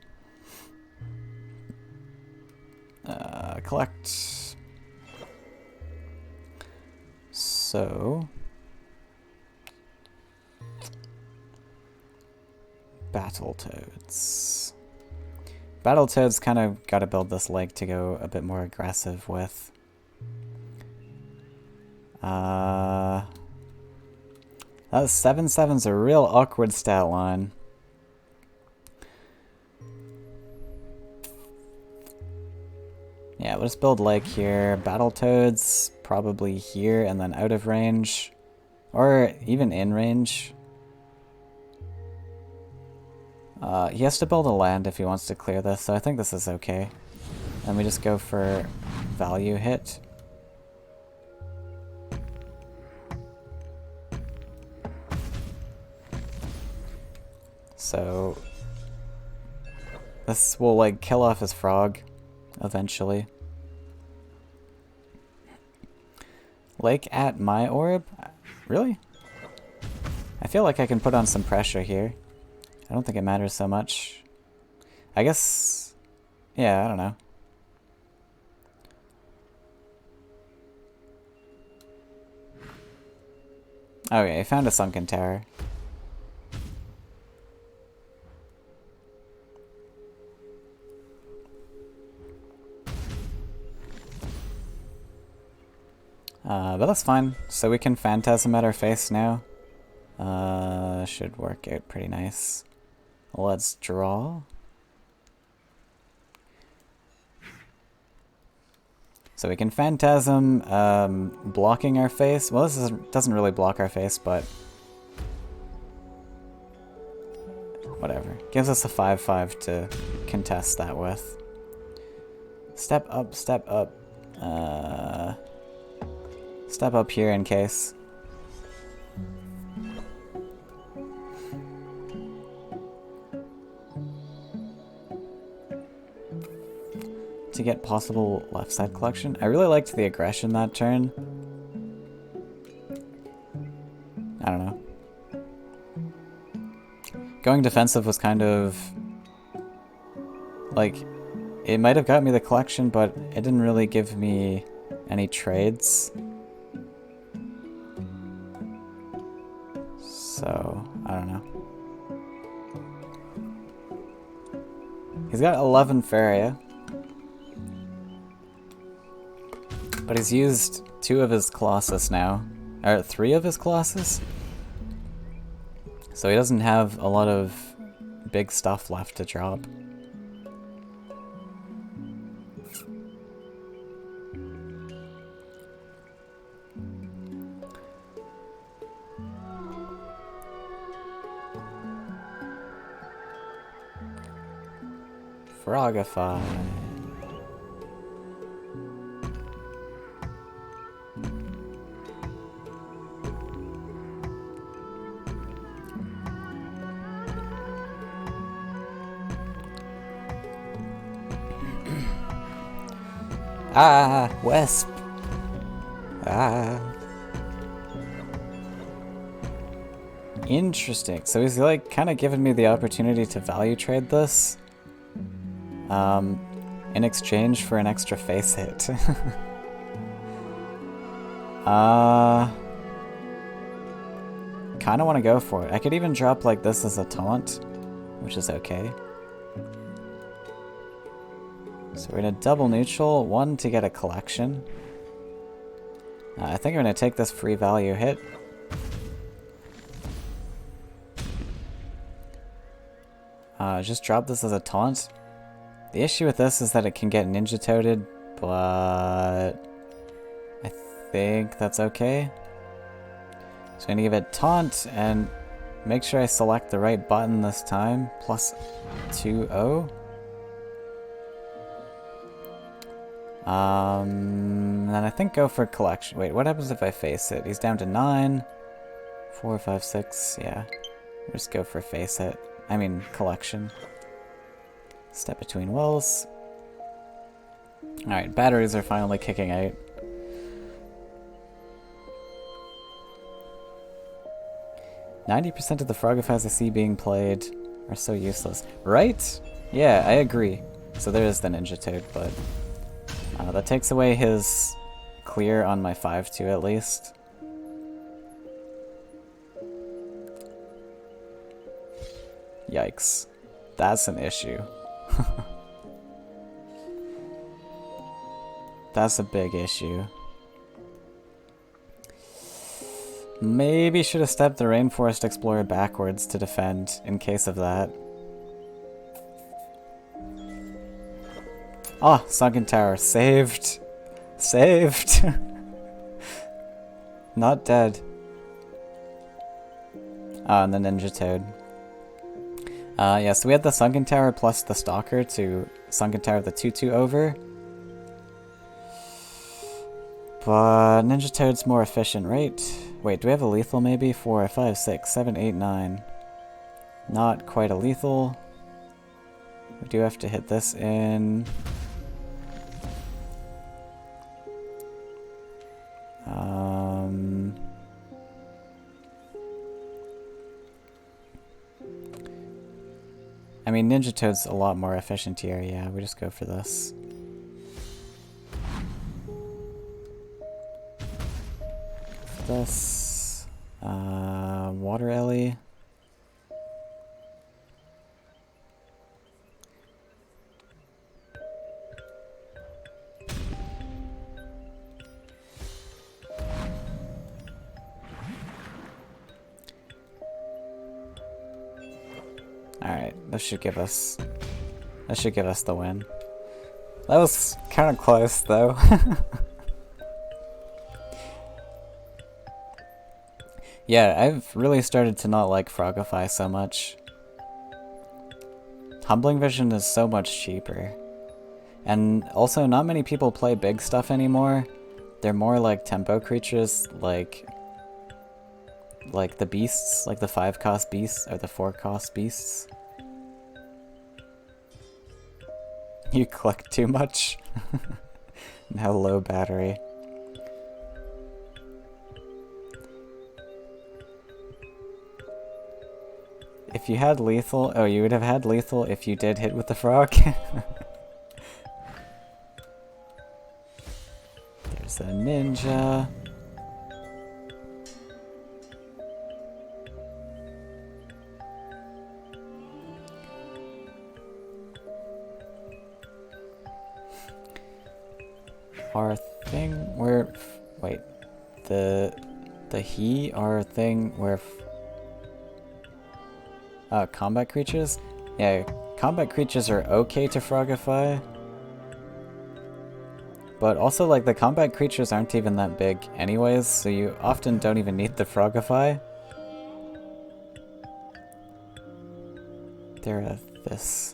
[SPEAKER 1] Collect. So... Battletoads. Battletoads kind of got to build this leg to go a bit more aggressive with. That 7/7's a real awkward stat line. Yeah, let's build leg here. Battletoads probably here and then out of range. Or even in range. He has to build a land if he wants to clear this, so I think this is okay. And we just go for value hit. So this will like kill off his frog eventually. Lake at my orb? Really? I feel like I can put on some pressure here. I don't think it matters so much. I guess... yeah, I don't know. Okay, I found a sunken tower. But that's fine. So we can Phantasm at our face now. Should work out pretty nice. Let's draw. So we can Phantasm, blocking our face. Well, this doesn't really block our face, but... whatever. Gives us a 5/5 to contest that with. Step up, step up. Step up here in case. To get possible left side collection. I really liked the aggression that turn. I don't know. Going defensive was kind of... like, it might have got me the collection, but it didn't really give me any trades. So, I don't know. He's got 11 Faeria. But he's used 2 of his Colossus now. Or 3 of his Colossus? So he doesn't have a lot of big stuff left to drop. Frogify. Ah, Wisp. Ah. Interesting. So he's like kind of giving me the opportunity to value trade this. In exchange for an extra face hit. Kinda wanna go for it. I could even drop like this as a taunt, which is okay. So we're gonna double neutral, one to get a collection. I think I'm gonna take this free value hit. Just drop this as a taunt. The issue with this is that it can get ninja toaded, but I think that's okay. So I'm gonna give it taunt and make sure I select the right button this time. Plus 2-0. Then I think go for collection. Wait, what happens if I face it? He's down to 9. 4, 5, 6. Yeah. Just go for face it. I mean, collection. Step between wills. Alright, batteries are finally kicking out. "90% of the Frogifies I see being played are so useless." Right? Yeah, I agree. So there is the Ninja Toad, but that takes away his clear on my 5-2 at least. Yikes. That's an issue. That's a big issue. Maybe should have stepped the Rainforest Explorer backwards to defend in case of that. Ah, Sunken Tower. Saved. Saved. Not dead. Ah, and the Ninja Toad. Yeah, so we had the Sunken Tower plus the Stalker to Sunken Tower the 2-2 over. But Ninja Toad's more efficient, right? Wait, do we have a lethal maybe? 4, 5, 6, 7, 8, 9. Not quite a lethal. We do have to hit this in. I mean, Ninja Toad's a lot more efficient here. Yeah, we just go for this. This. Water Ellie. Alright, this should give us the win. That was kind of close though. Yeah, I've really started to not like Frogify so much. Humbling Vision is so much cheaper. And also, not many people play big stuff anymore. They're more like tempo creatures, like the beasts, like the 5-cost beasts, or the 4-cost beasts. You click too much? Now low battery. If you had lethal, oh, you would have had lethal if you did hit with the frog. There's a ninja. Our thing where, wait, the he, our thing where, combat creatures? Yeah, combat creatures are okay to Frogify. But also, like, the combat creatures aren't even that big anyways, so you often don't even need the Frogify. There, this.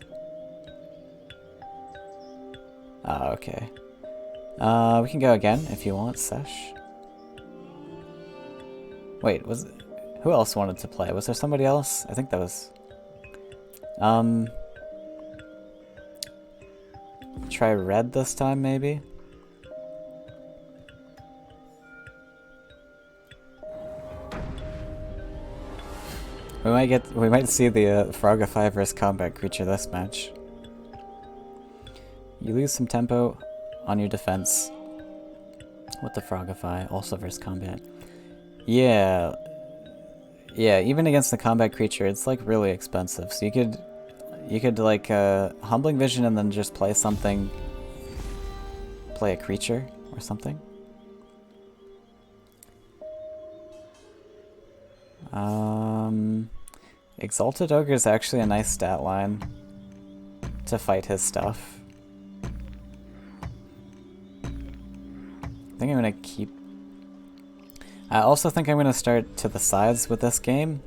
[SPEAKER 1] Ah, okay. We can go again if you want, Sesh. Wait, who else wanted to play? Was there somebody else? I think that was... Try red this time, maybe? We might see the Frogify versus combat creature this match. You lose some tempo on your defense with the Frogify, also versus combat. Yeah. Yeah, even against the combat creature, it's like really expensive. So you could like Humbling Vision and then just play something, play a creature or something. Exalted Ogre is actually a nice stat line to fight his stuff. I think I'm gonna keep... I also think I'm gonna start to the sides with this game,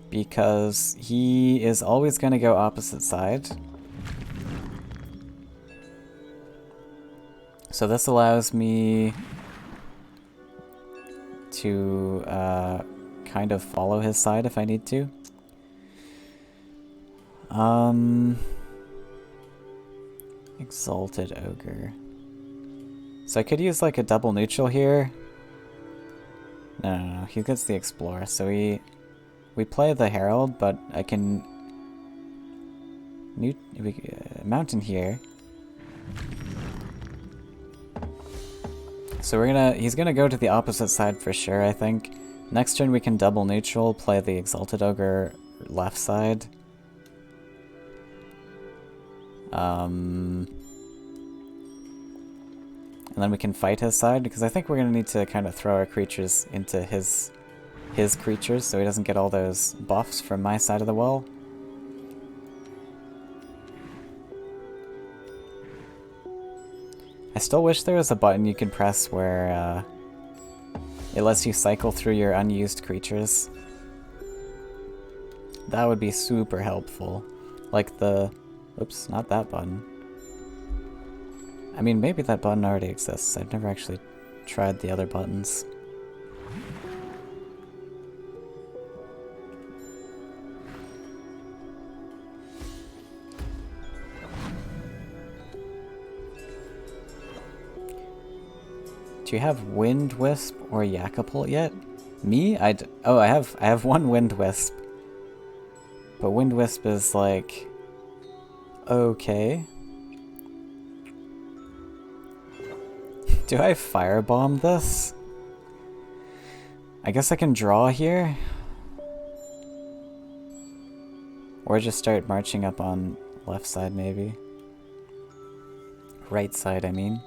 [SPEAKER 1] because he is always gonna go opposite side. So this allows me to kind of follow his side if I need to. Exalted Ogre. So I could use like a double neutral here. No, he gets the Explorer, so we play the Herald, but I can mountain here. So he's gonna go to the opposite side for sure, I think. Next turn we can double neutral, play the Exalted Ogre left side. And then we can fight his side, because I think we're gonna need to kind of throw our creatures into his creatures so he doesn't get all those buffs from my side of the wall. I still wish there was a button you could press where it lets you cycle through your unused creatures. That would be super helpful. Like the... Oops, not that button. I mean, maybe that button already exists. I've never actually tried the other buttons. Do you have Wind Wisp or Yakapult yet? Me? Oh, I have one Wind Wisp. But Wind Wisp is like... okay. Do I Firebomb this? I guess I can draw here? Or just start marching up on left side maybe. Right side, I mean.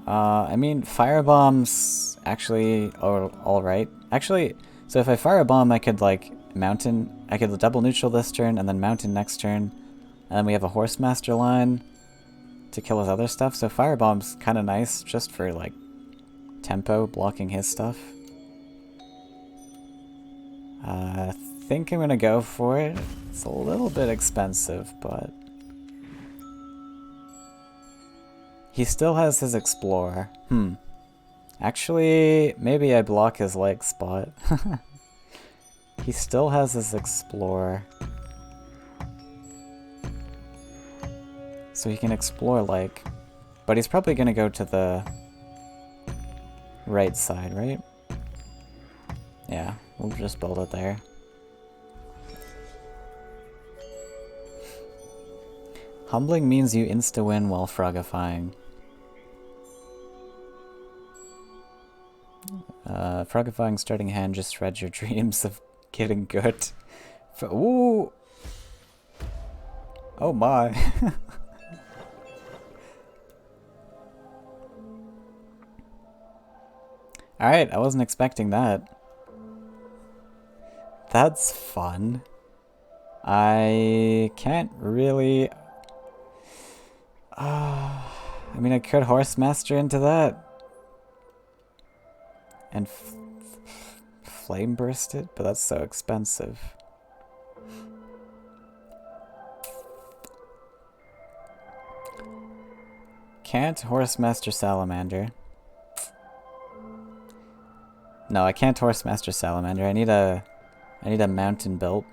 [SPEAKER 1] I mean, Firebomb's actually alright. Actually, so if I Firebomb, I could like I could double neutral this turn and then mountain next turn. And then we have a Horsemaster line to kill his other stuff. So Firebomb's kind of nice just for like tempo, blocking his stuff. I think I'm gonna go for it. It's a little bit expensive, but... he still has his Explorer. Actually, maybe I block his leg spot. He still has his Explorer. So he can explore, like... but he's probably gonna go to the... right side, right? Yeah, we'll just build it there. Humbling means you insta-win while frogifying. Frogifying starting hand just shreds your dreams of getting good. Ooh! Oh my. Alright, I wasn't expecting that. That's fun. I can't really... I mean, I could Horsemaster into that. And Flame Burst it, but that's so expensive. Can't Horsemaster Salamander. No, I can't Horsemaster Salamander. I need a mountain built.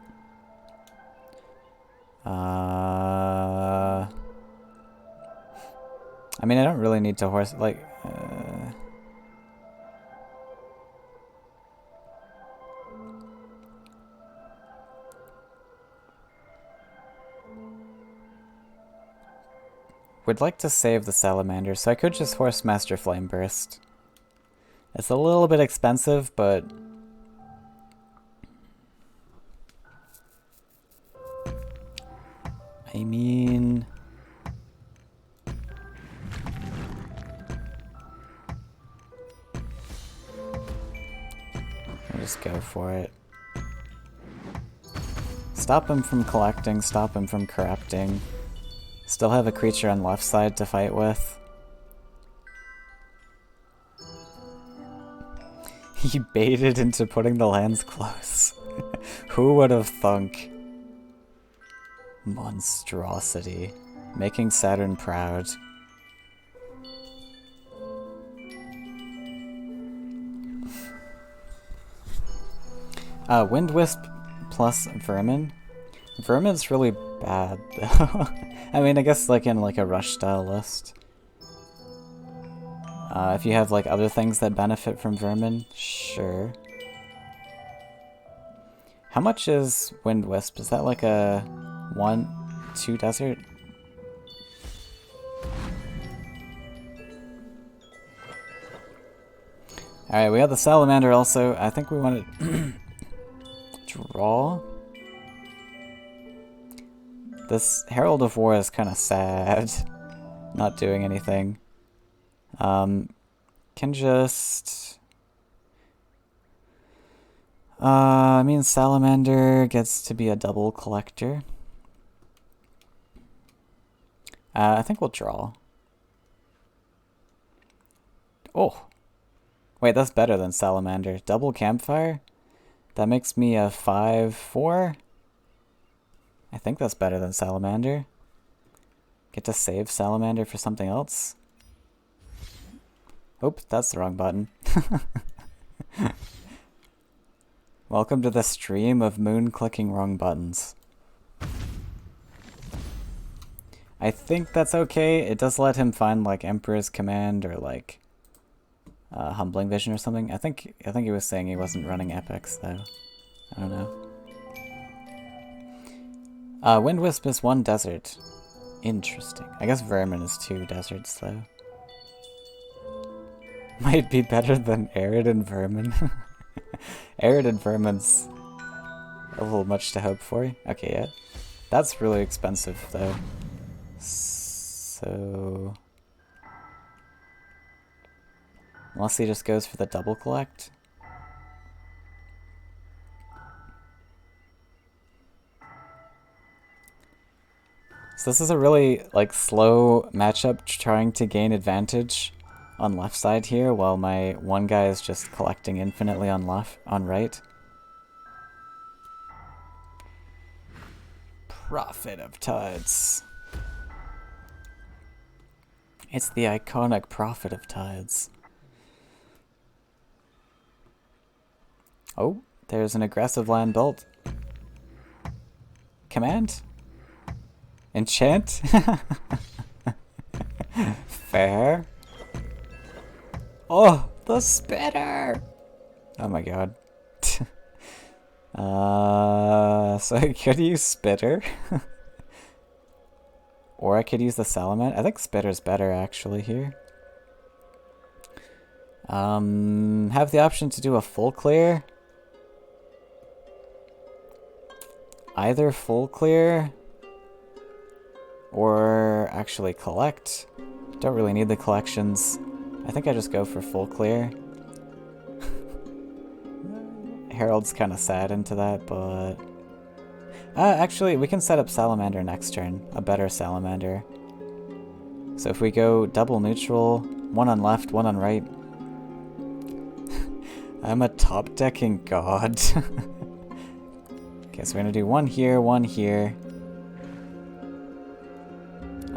[SPEAKER 1] I mean, I don't really need to like... would like to save the salamander, so I could just force Master Flame Burst. It's a little bit expensive, but I mean, I'll just go for it. Stop him from collecting, stop him from corrupting. Still have a creature on left side to fight with. He baited into putting the lands close. Who would have thunk? Monstrosity. Making Saturn proud. Wind Wisp plus Vermin. Vermin's really bad though. I mean, I guess like in like a rush style list. If you have like other things that benefit from Vermin, sure. How much is Wind Wisp? Is that like a 1-2 desert? Alright, we have the Salamander also. I think we want to draw. This Herald of War is kind of sad. Not doing anything. Can just... I mean, Salamander gets to be a double collector. I think we'll draw. Oh! Wait, that's better than Salamander. Double Campfire? That makes me a 5/4? I think that's better than Salamander. Get to save Salamander for something else? Oops, that's the wrong button. Welcome to the stream of Moon clicking wrong buttons. I think that's okay. It does let him find like Emperor's Command or like Humbling Vision or something. I think he was saying he wasn't running epics though. I don't know. Wind Wisp is 1 desert. Interesting. I guess Vermin is 2 deserts though. Might be better than Arid and Vermin. Arid and Vermin's a little much to hope for. Okay, yeah. That's really expensive though. So... unless he just goes for the double collect. So this is a really like slow matchup trying to gain advantage on left side here while my one guy is just collecting infinitely on right. Prophet of Tides. It's the iconic Prophet of Tides. Oh, there's an aggressive land built. Command? Enchant? Fair. Oh, the spitter! Oh my god. So I could use spitter. Or I could use the salamander. I think spitter's better actually here. Have the option to do a full clear. Either full clear or actually collect. Don't really need the collections. I think I just go for full clear. Herald's kind of sad into that, but... actually, we can set up Salamander next turn. A better Salamander. So if we go double neutral, 1 on left, 1 on right. I'm a top-decking god. Okay, so we're gonna do 1 here, 1 here.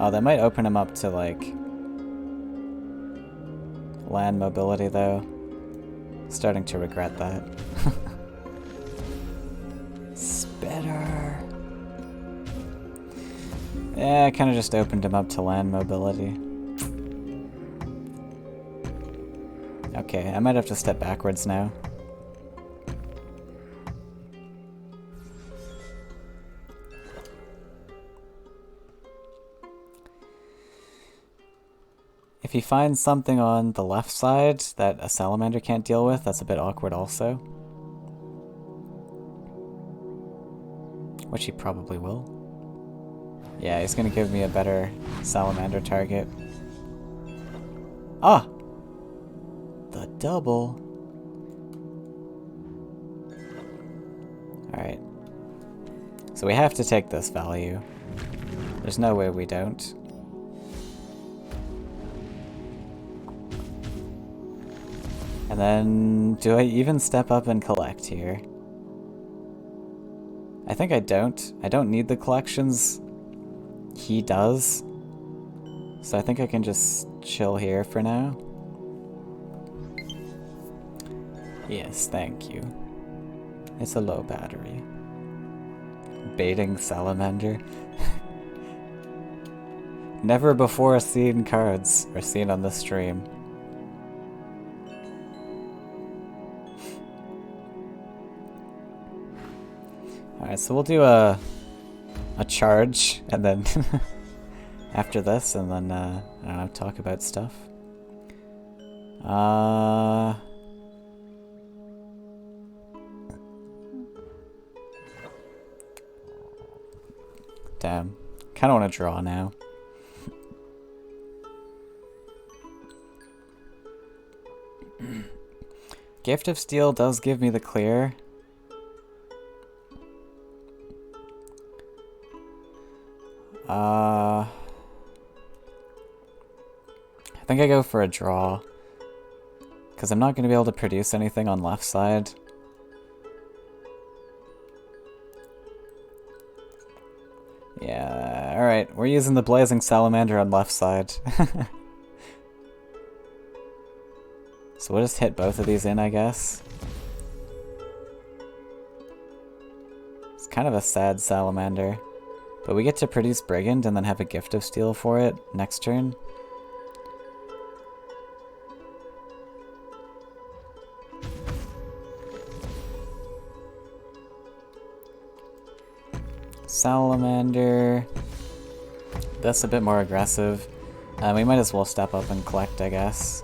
[SPEAKER 1] Oh, that might open him up to, like... land mobility, though. Starting to regret that. Spitter. Yeah, I kind of just opened him up to land mobility. Okay, I might have to step backwards now. If he finds something on the left side that a salamander can't deal with, that's a bit awkward also. Which he probably will. Yeah, he's gonna give me a better salamander target. Ah! The double. Alright. So we have to take this value. There's no way we don't. And then, do I even step up and collect here? I think I don't. I don't need the collections. He does. So I think I can just chill here for now. Yes, thank you. It's a low battery. Baiting salamander. Never before seen cards, or seen on the stream. Alright, so we'll do a charge, and then after this, and then, I don't know, talk about stuff. Damn. Kinda wanna draw now. Gift of Steel does give me the clear. I think I go for a draw. Because I'm not going to be able to produce anything on left side. Yeah, alright. We're using the Blazing Salamander on left side. So we'll just hit both of these in, I guess. It's kind of a sad salamander. But we get to produce Brigand and then have a Gift of Steel for it next turn. Salamander. That's a bit more aggressive. We might as well step up and collect, I guess.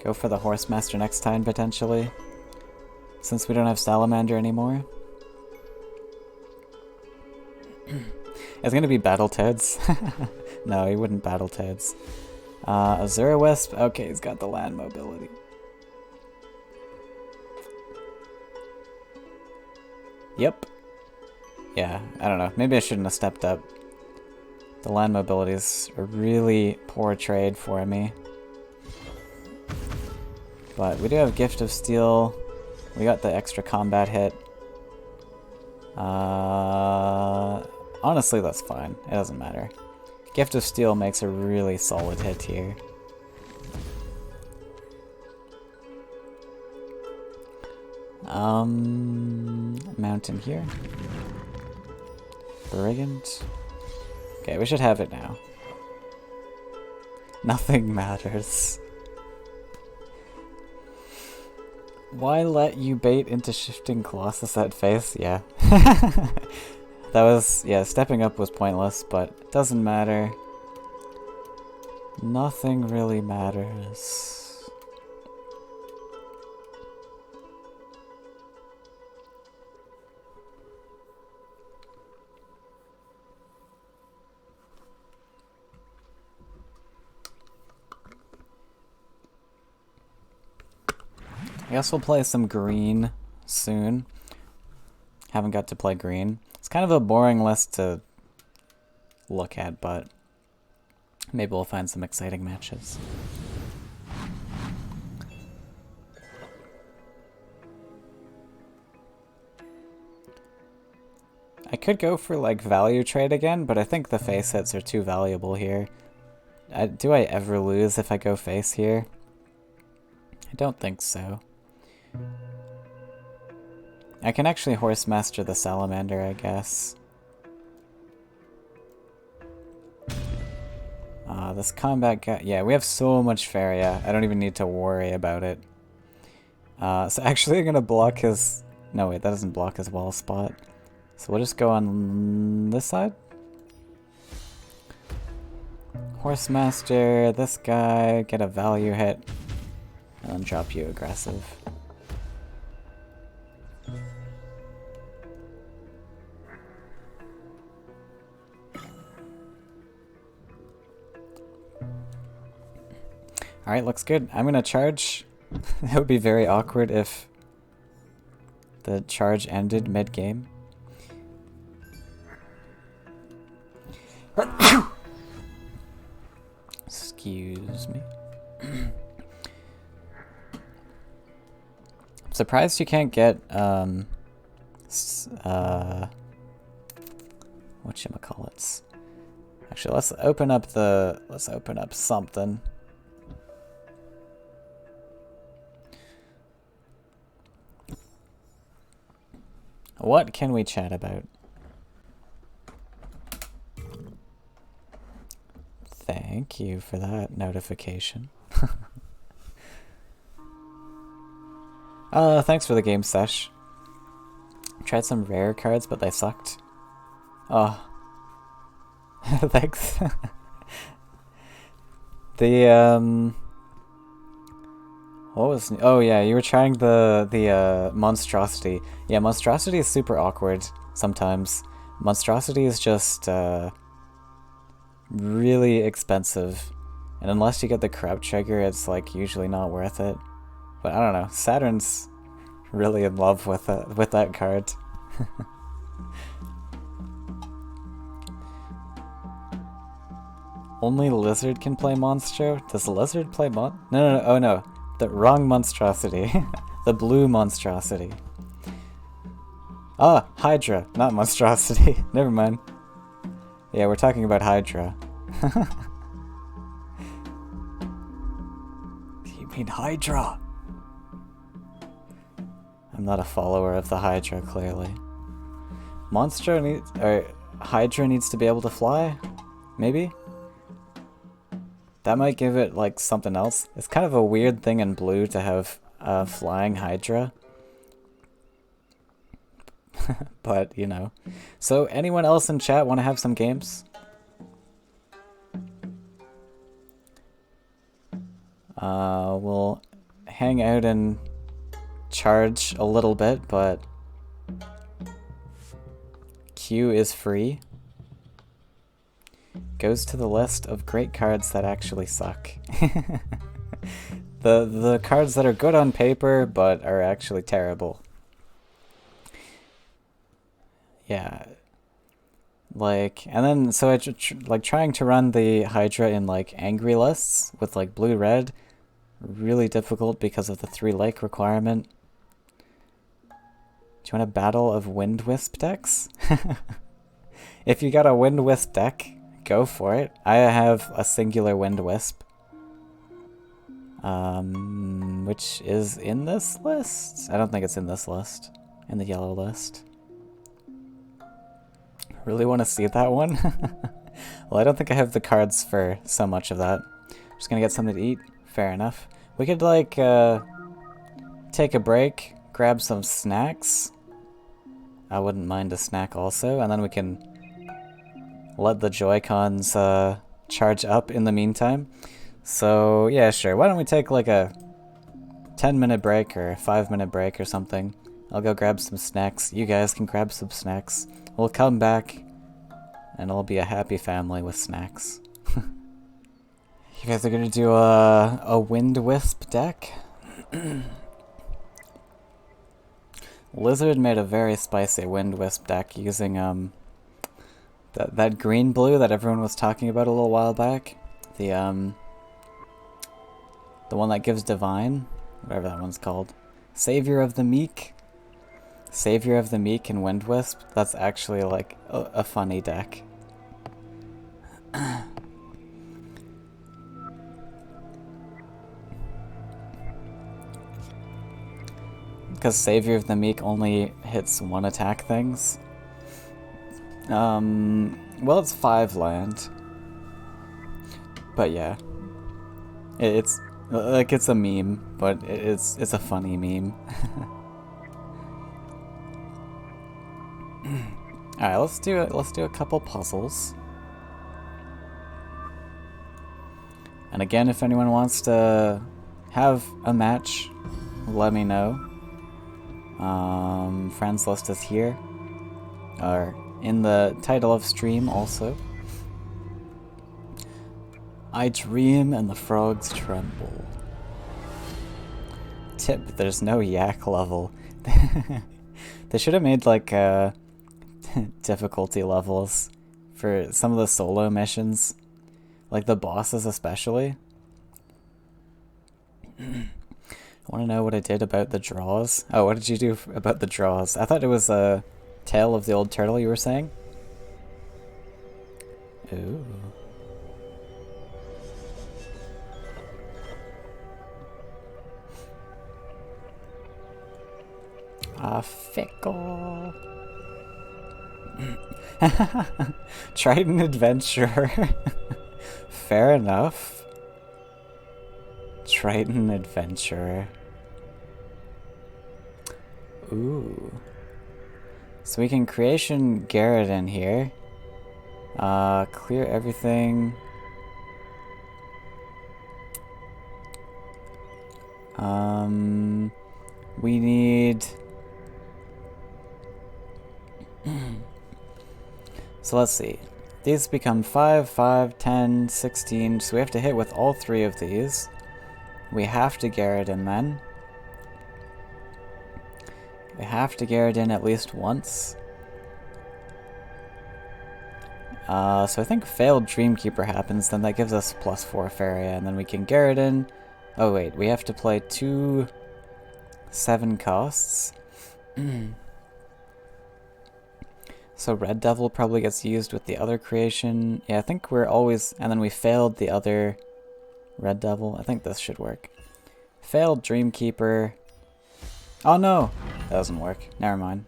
[SPEAKER 1] Go for the Horsemaster next time, potentially. Since we don't have Salamander anymore. It's gonna be Battletoads. No, he wouldn't Battletoads. Azura Wisp. Okay, he's got the land mobility. Yep. Yeah, I don't know. Maybe I shouldn't have stepped up. The land mobility is a really poor trade for me. But we do have Gift of Steel. We got the extra combat hit. Honestly, that's fine. It doesn't matter. Gift of Steel makes a really solid hit here. Mountain here. Brigand. Okay, we should have it now. Nothing matters. Why let you bait into Shifting Colossus at face? Yeah. That was, yeah, stepping up was pointless, but it doesn't matter. Nothing really matters. I guess we'll play some green soon. Haven't got to play green. It's kind of a boring list to look at, but maybe we'll find some exciting matches. I could go for like value trade again, but I think the face hits are too valuable here. Do I ever lose if I go face here? I don't think so. I can actually Horsemaster the Salamander, I guess. This combat guy... Yeah, we have so much Faeria. I don't even need to worry about it. So actually I'm gonna block his... No, wait, that doesn't block his wall spot. So we'll just go on this side? Horsemaster, this guy, get a value hit, and then drop you aggressive. Alright, looks good. I'm gonna charge. It would be very awkward if the charge ended mid-game. Excuse me. I'm surprised you can't get, whatchamacallits. Actually, let's open up something. What can we chat about? Thank you for that notification. Thanks for the game sesh. Tried some rare cards, but they sucked. Oh. Thanks. The, what was... Oh yeah, you were trying the Monstrosity. Yeah, Monstrosity is super awkward sometimes. Monstrosity is just, really expensive. And unless you get the crowd trigger, it's like usually not worth it. But I don't know, Saturn's really in love with that card. Only Lizard can play Monstro? Does Lizard play No, oh no. The wrong Monstrosity. The blue Monstrosity. Ah, Hydra, not Monstrosity. Never mind. Yeah, we're talking about Hydra. You mean Hydra? I'm not a follower of the Hydra, clearly. Hydra needs to be able to fly? Maybe? That might give it, like, something else. It's kind of a weird thing in blue to have flying Hydra. But, you know. So, anyone else in chat want to have some games? We'll hang out and charge a little bit, but Q is free. Goes to the list of great cards that actually suck. The cards that are good on paper, but are actually terrible. Yeah. Like, and then, so I like trying to run the Hydra in like angry lists with like blue-red, really difficult because of the 3-lake requirement. Do you want a battle of Wind Wisp decks? If you got a Wind Wisp deck, go for it. I have a singular Wind Wisp. Which is in this list? I don't think it's in this list. In the yellow list. Really want to see that one? Well, I don't think I have the cards for so much of that. Just gonna get something to eat. Fair enough. We could, like, take a break, grab some snacks. I wouldn't mind a snack also, and then we can let the Joy-Cons charge up in the meantime. So, yeah, sure. Why don't we take, like, a 10-minute break or a 5-minute break or something. I'll go grab some snacks. You guys can grab some snacks. We'll come back, and it'll be a happy family with snacks. You guys are gonna do a Wind Wisp deck? Lizard made a very spicy Wind Wisp deck using that green blue that everyone was talking about a little while back. The one that gives Divine, whatever that one's called. Savior of the Meek. Savior of the Meek and Wind Wisp. That's actually like a funny deck. Because Savior of the Meek only hits 1 attack things. Well, it's 5 land. But yeah. It's like, it's a meme, but it's a funny meme. Alright, let's do a couple puzzles. And again, if anyone wants to have a match, let me know. Friends list is here, or in the title of stream also. I dream and the frogs tremble. Tip, there's no yak level. They should have made like difficulty levels for some of the solo missions, like the bosses especially. Want to know what I did about the draws? Oh, what did you do about the draws? I thought it was a Tale of the Old Turtle you were saying? Ooh. Fickle. Triton Adventurer. Fair enough. Triton Adventurer. Ooh. So we can creation Garrett in here. Clear everything. We need... So let's see. These become 5, 5, 10, 16. So we have to hit with all 3 of these. We have to Garrett in then. We have to Garrett in at least once. So I think failed Dreamkeeper happens, then that gives us +4 Faeria, and then we can Garrett in. Oh wait, we have to play 2 7 costs. So Red Devil probably gets used with the other creation. Yeah, I think we're always... And then we failed the other Red Devil. I think this should work. Failed Dreamkeeper. Oh no! That doesn't work. Never mind.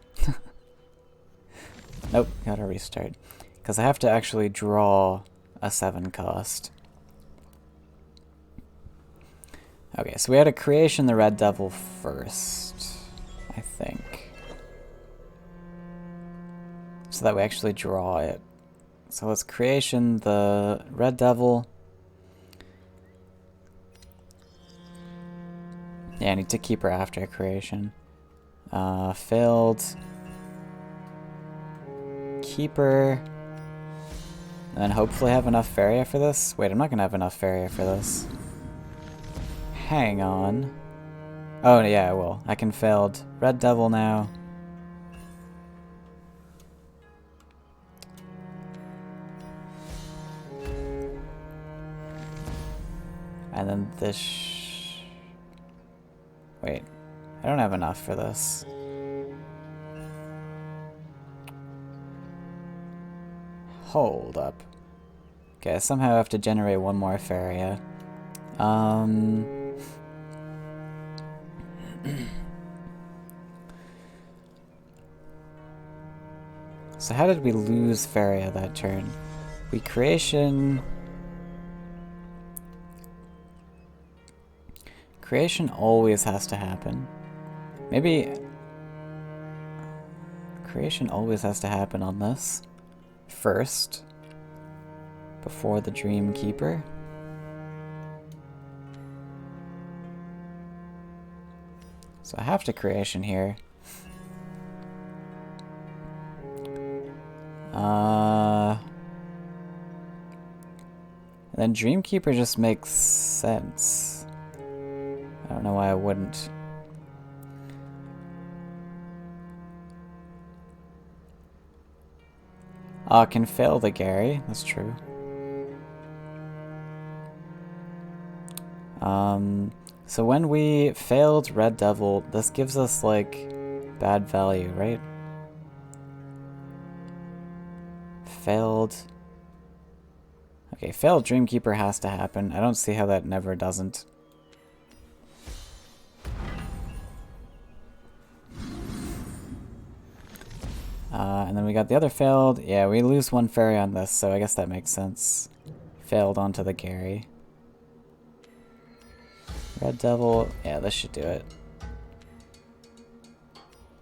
[SPEAKER 1] Nope, gotta restart. Because I have to actually draw a 7 cost. Okay, so we had to creation the Red Devil first, I think. So that we actually draw it. So let's creation the Red Devil. Yeah, I need to keep her after creation. Failed. Keeper. And then hopefully have enough Faeria for this. Wait, I'm not gonna have enough Faeria for this. Hang on. Oh yeah, I will. I can failed Red Devil now. And then this... Wait, I don't have enough for this. Hold up. Okay, I somehow have to generate one more Faeria. So how did we lose Faeria that turn? We creation... Creation always has to happen. Maybe... Creation always has to happen on this. First. Before the Dream Keeper. So I have to creation here. And then Dreamkeeper just makes sense. I don't know why I wouldn't. Can fail the Gary, that's true. So when we failed Red Devil, this gives us, like, bad value, right? Failed... Okay, failed Dreamkeeper has to happen. I don't see how that never doesn't. And then we got the other failed. Yeah, we lose one fairy on this, so I guess that makes sense. Failed onto the Gary. Red Devil. Yeah, this should do it.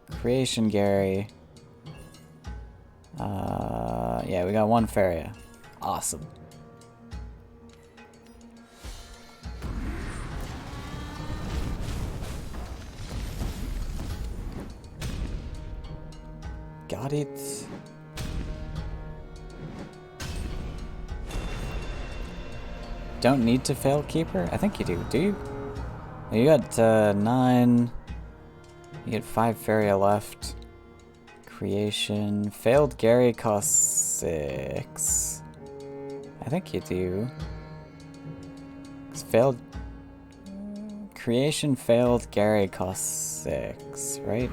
[SPEAKER 1] Creation Gary. Yeah, we got one Faeria. Awesome. Got it. Don't need to fail Keeper? I think you do you? You got 9. You get 5 Faeria left. Creation. Failed Gary costs 6. I think you do. It's failed. Creation failed Gary costs 6, right?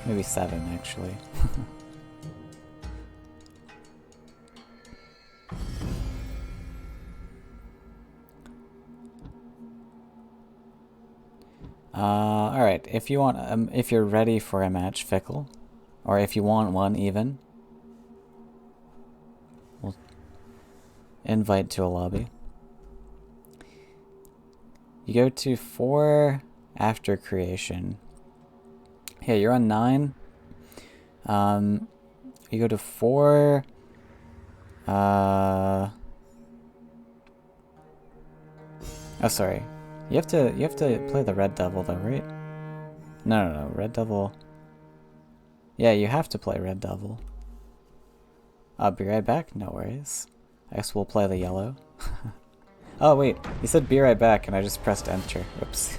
[SPEAKER 1] Maybe 7 actually. Alright, if you want, if you're ready for a match, Fickle, or if you want one even, we'll invite to a lobby. You go to 4 after creation. Yeah, you're on 9. You go to 4. Oh, sorry. You have to play the Red Devil though, right? No, Red Devil. Yeah, you have to play Red Devil. I'll be right back. No worries. I guess we'll play the yellow. Oh wait, you said be right back, and I just pressed enter. Whoops.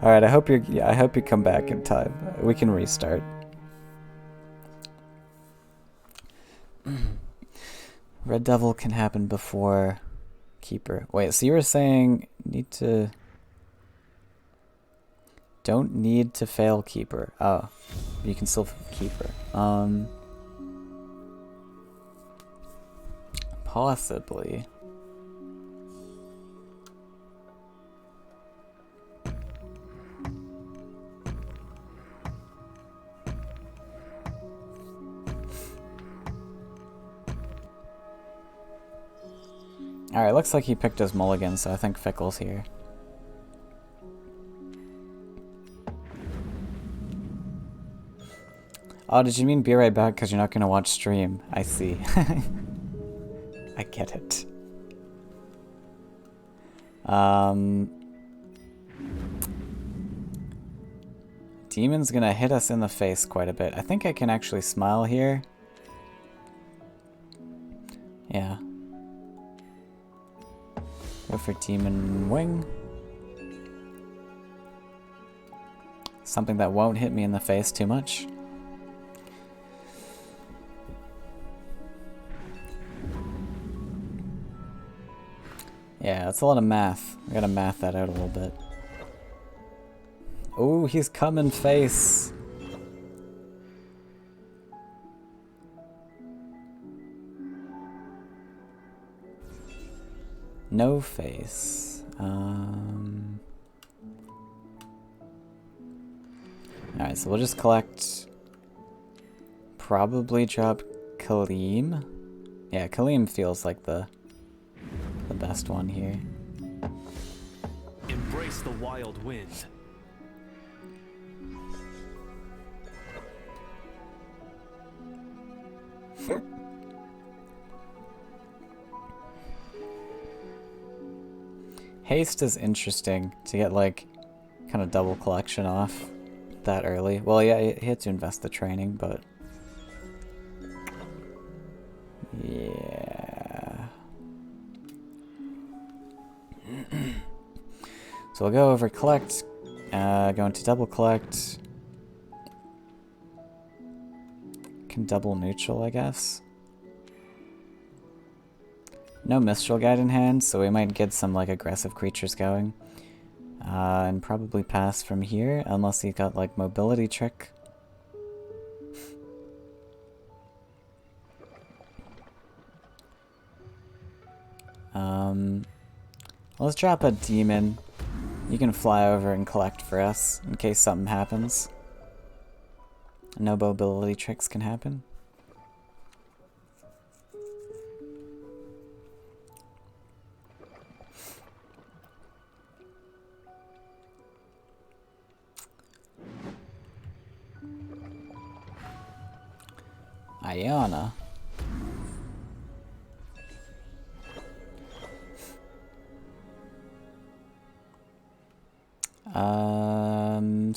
[SPEAKER 1] All right, I hope you come back in time. We can restart. Red Devil can happen before Keeper. Wait, so you were saying don't need to fail Keeper. Oh, you can still Keeper. Possibly. Alright, looks like he picked his mulligan, so I think Fickle's here. Oh, did you mean be right back because you're not going to watch stream? I see. I get it. Demon's going to hit us in the face quite a bit. I think I can actually smile here. Yeah. Go for Demon Wing. Something that won't hit me in the face too much. Yeah, that's a lot of math. I gotta math that out a little bit. Oh, he's coming face. No face. Alright, so we'll just collect. Probably drop Kaleem. Yeah, Kaleem feels like the best one here.
[SPEAKER 3] Embrace the wild wind.
[SPEAKER 1] Haste is interesting to get like kind of double collection off that early. Well, yeah, he had to invest the training, but yeah. So we'll go over collect, go into double collect. Can double neutral, I guess. No Mistral Guide in hand, so we might get some like aggressive creatures going. And probably pass from here, unless he got like mobility trick. Let's drop a demon. You can fly over and collect for us in case something happens. No mobility tricks can happen. Ayana.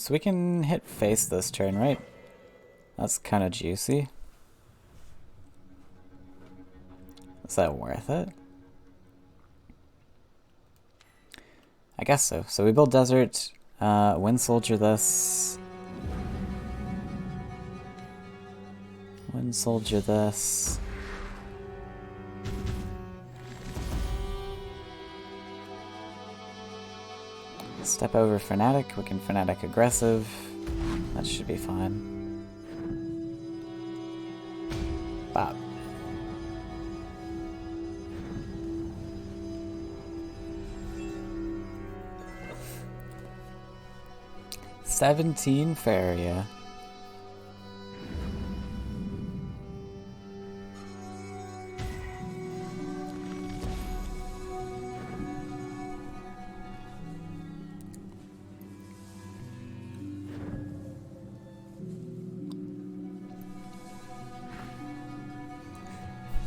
[SPEAKER 1] So we can hit face this turn, right? That's kind of juicy. Is that worth it? I guess so. So we build desert, wind soldier this. Wind soldier this. Step over fanatic, we can fanatic aggressive. That should be fine. Bop. $17 Faeria.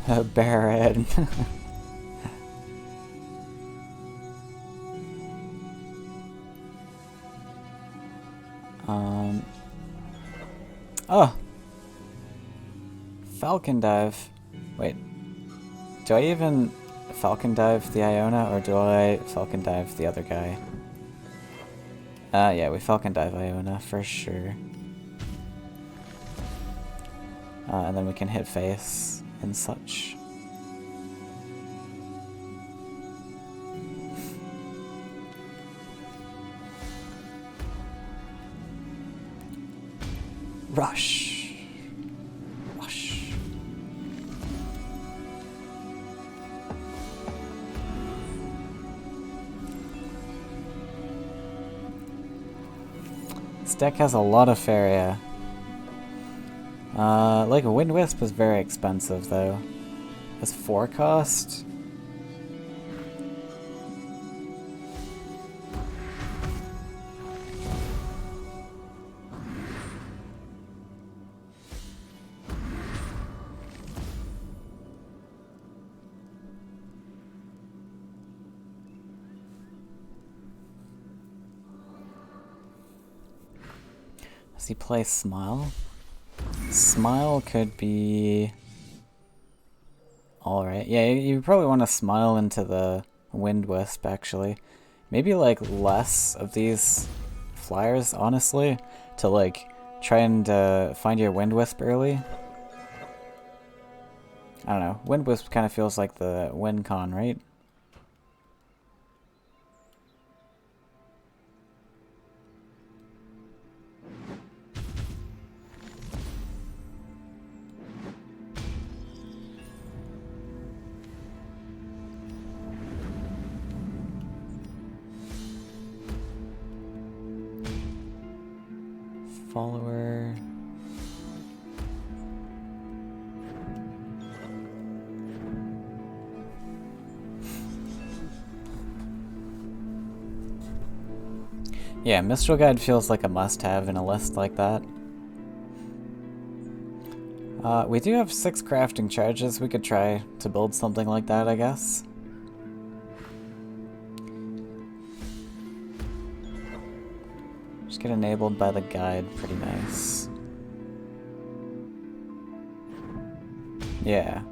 [SPEAKER 1] A Baron. Oh! Falcon Dive. Wait. Do I even Falcon Dive the Iona, or do I Falcon Dive the other guy? Yeah, we Falcon Dive Iona for sure. And then we can hit face and such. Rush. Rush. This deck has a lot of Faeria. Like a Wind Wisp is very expensive though. It's 4 cost. Does he play Smile? Smile could be alright. Yeah, you probably want to Smile into the Wind Wisp, actually. Maybe, like, less of these flyers, honestly, to, like, try and find your Wind Wisp early. I don't know. Wind Wisp kind of feels like the win con, right? Follower. Yeah, Mistral Guide feels like a must-have in a list like that. We do have 6 crafting charges. We could try to build something like that, I guess. Just get enabled by the guide, pretty nice. Yeah.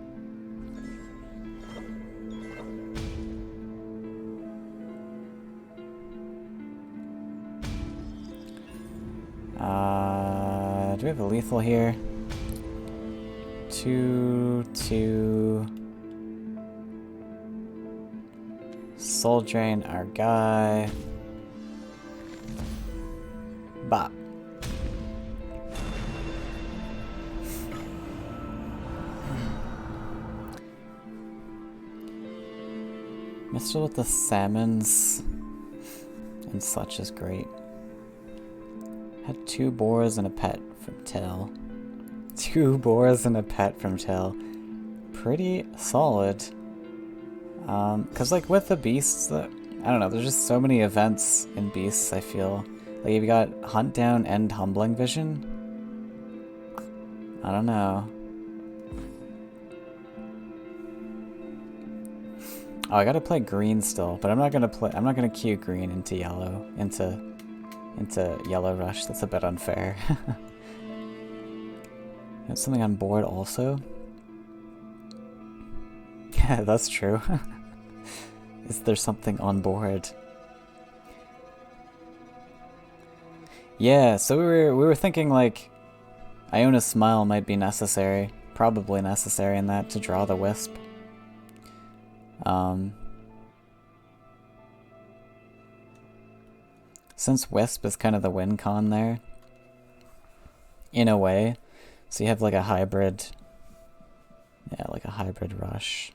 [SPEAKER 1] Do we have a lethal here? 2, 2. Soul Drain our guy. Bop. Mr. with the salmons and such is great. Had 2 boars and a pet from Tell. 2 boars and a pet from Tell. Pretty solid. Cause like with the beasts, I don't know, there's just so many events in beasts, I feel. Like if you got Hunt Down and Humbling Vision. I don't know. Oh, I gotta play green still, but I'm not gonna queue green into yellow, into into Yellow Rush. That's a bit unfair. There's something on board also. Yeah, that's true. Is there something on board? Yeah, so we were thinking like Iona's Smile might be necessary, probably necessary in that to draw the Wisp. Since Wisp is kind of the win con there, in a way, so you have like a hybrid, yeah, like a hybrid rush.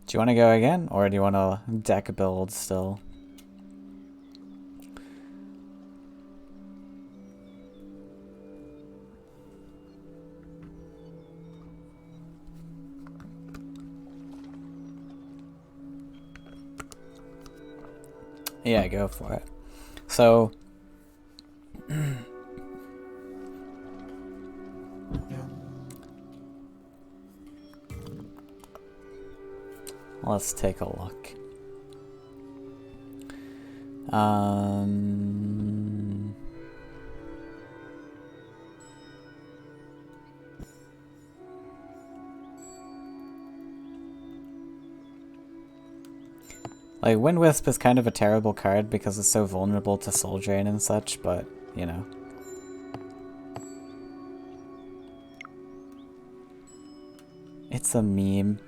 [SPEAKER 1] Do you want to go again, or do you want to deck build still? Yeah, go for it. So, let's take a look. Like, Wind Wisp is kind of a terrible card because it's so vulnerable to Soul Drain and such, but, you know. It's a meme.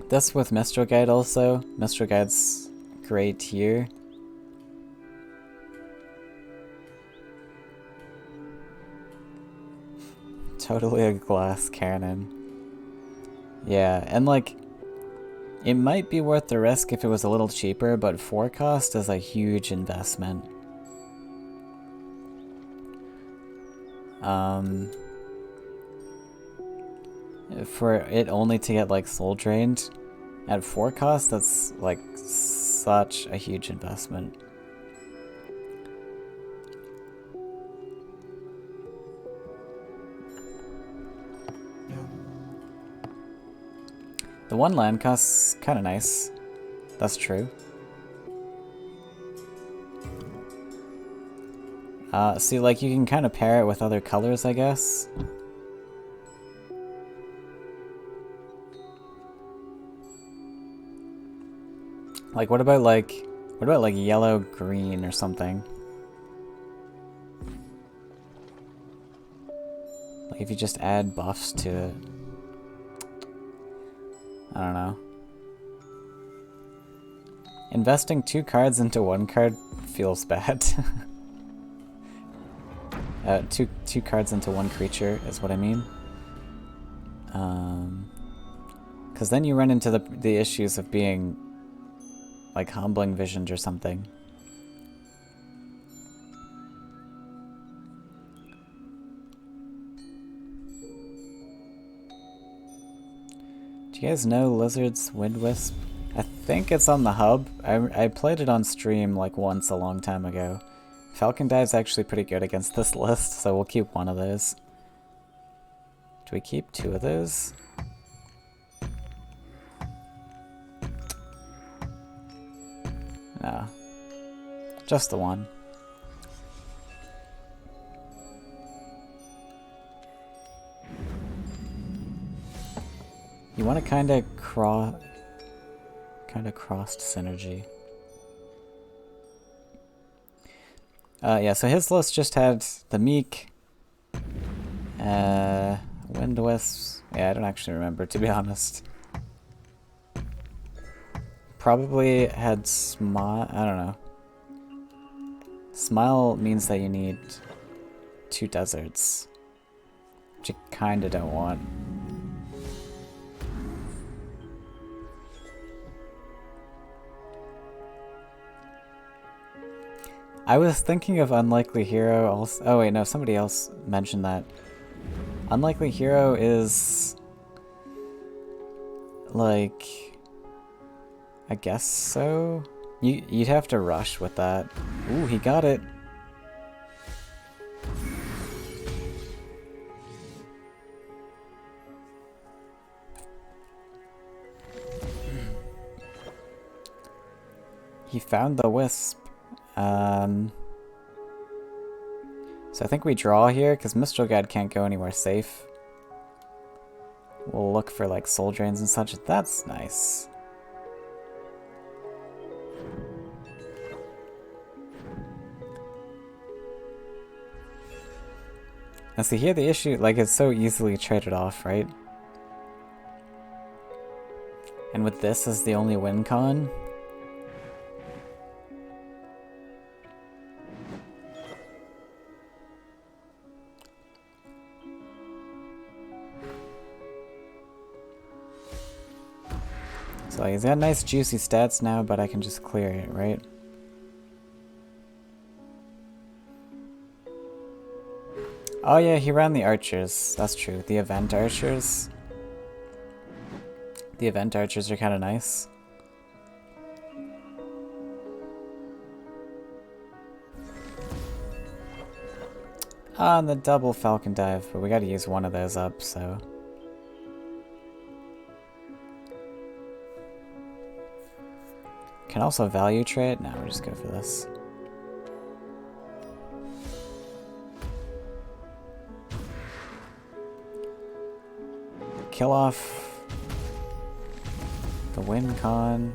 [SPEAKER 1] This with Mistral Guide also. Mistral Guide's great here. Totally a glass cannon. Yeah, and like, it might be worth the risk if it was a little cheaper, but 4 cost is a huge investment. For it only to get like Soul Drained at 4 cost, that's like such a huge investment. The 1 land cost's kind of nice. That's true. See, like, you can kind of pair it with other colors, I guess. Like, what about like yellow green or something? Like, if you just add buffs to it. I don't know. Investing 2 cards into 1 card feels bad. Two cards into 1 creature is what I mean. Because then you run into the issues of being like Humbling Visioned or something. Do you guys know Lizard's Wind Wisp? I think it's on the hub. I played it on stream like once a long time ago. Falcon Dive's actually pretty good against this list, so we'll keep 1 of those. Do we keep 2 of those? No. Just the 1. You want to kind of crossed synergy. Yeah, so his list just had the Meek, Wind Wisps. Yeah, I don't actually remember, to be honest. Probably had Smile. I don't know. Smile means that you need 2 deserts, which you kinda don't want. I was thinking of Unlikely Hero also. Oh wait, no, somebody else mentioned that. Unlikely Hero is like, I guess so. You'd have to rush with that. Ooh, he got it. He found the wisp. So I think we draw here, because Mistral Guide can't go anywhere safe. We'll look for like soul drains and such. That's nice. Now see here the issue, like it's so easily traded off, right? And with this as the only win con, so he's got nice juicy stats now, but I can just clear it, right? Oh yeah, he ran the archers. That's true. The event archers. The event archers are kind of nice. Ah, and the double falcon dive, but we gotta use one of those up, so... Can also value trade? No, we'll just go for this. Kill off the win con.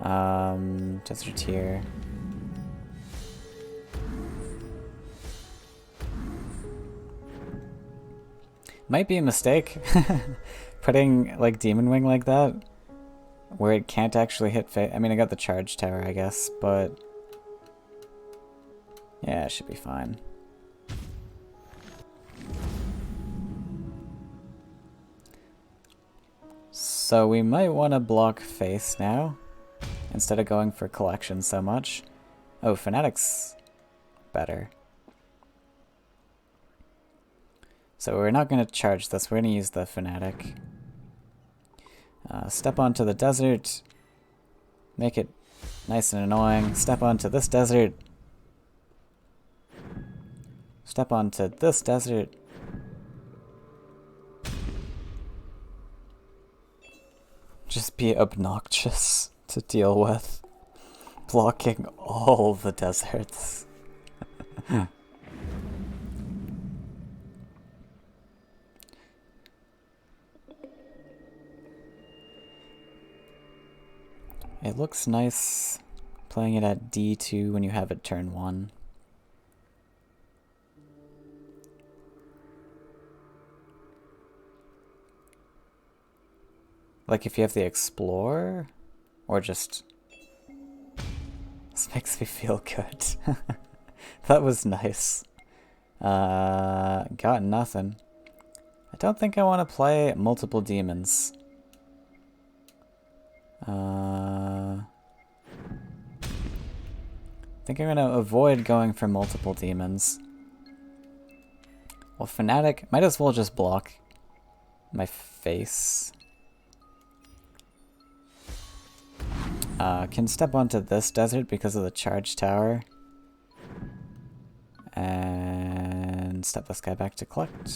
[SPEAKER 1] Deserteer. Might be a mistake putting like Demon Wing like that, where it can't actually hit I mean, I got the charge tower, I guess, but yeah, it should be fine. So we might want to block face now, instead of going for collection so much. Oh, Fanatic's better. So we're not going to charge this, we're going to use the Fanatic. Step onto the desert, make it nice and annoying. Step onto this desert. Step onto this desert. Just be obnoxious to deal with. Blocking all the deserts. It looks nice playing it at D2 when you have it turn 1. Like if you have the Explorer, or just... This makes me feel good. That was nice. Got nothing. I don't think I want to play multiple demons. I think I'm going to avoid going for multiple demons. Well, Fanatic, might as well just block my face. Can step onto this desert because of the charge tower. And step this guy back to collect.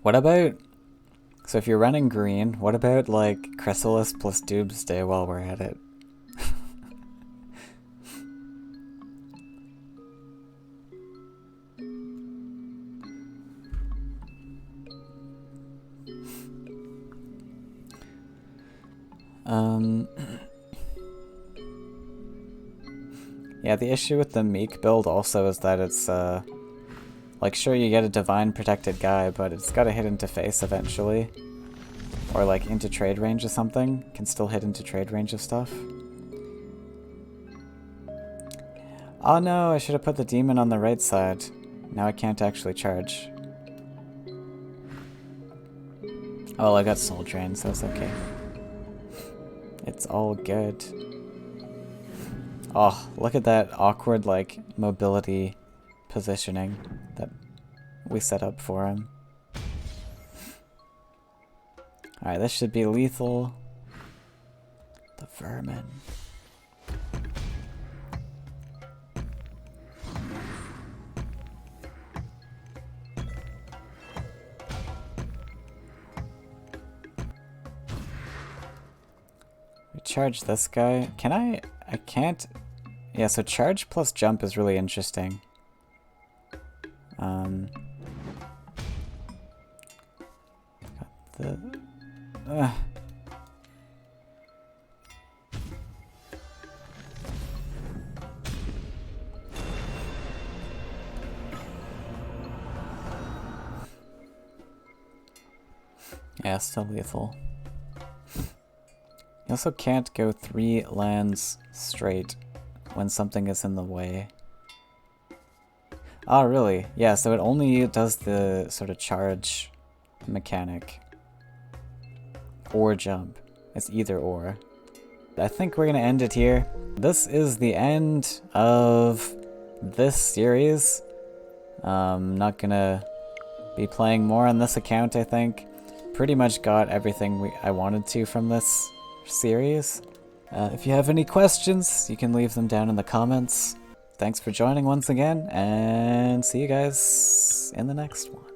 [SPEAKER 1] What about, so if you're running green, what about like Chrysalis plus Doomsday while we're at it? Yeah, the issue with the Meek build also is that it's, like, sure, you get a Divine Protected guy, but it's gotta hit into face eventually. Or, like, into trade range or something. Can still hit into trade range of stuff. Oh no, I should have put the demon on the right side. Now I can't actually charge. Oh, well, I got soul drain, so it's okay. It's all good. Oh, look at that awkward, like, mobility positioning that we set up for him. Alright, this should be lethal. The vermin. charge this guy. Can I? I can't. Yeah, so charge plus jump is really interesting. Got the... Yeah, still lethal. You also can't go 3 lands straight when something is in the way. Oh, really? Yeah, so it only does the sort of charge mechanic. Or jump. It's either or. I think we're gonna end it here. This is the end of this series. Not gonna be playing more on this account, I think. Pretty much got everything I wanted to from this series. If you have any questions, you can leave them down in the comments. Thanks for joining once again, and see you guys in the next one.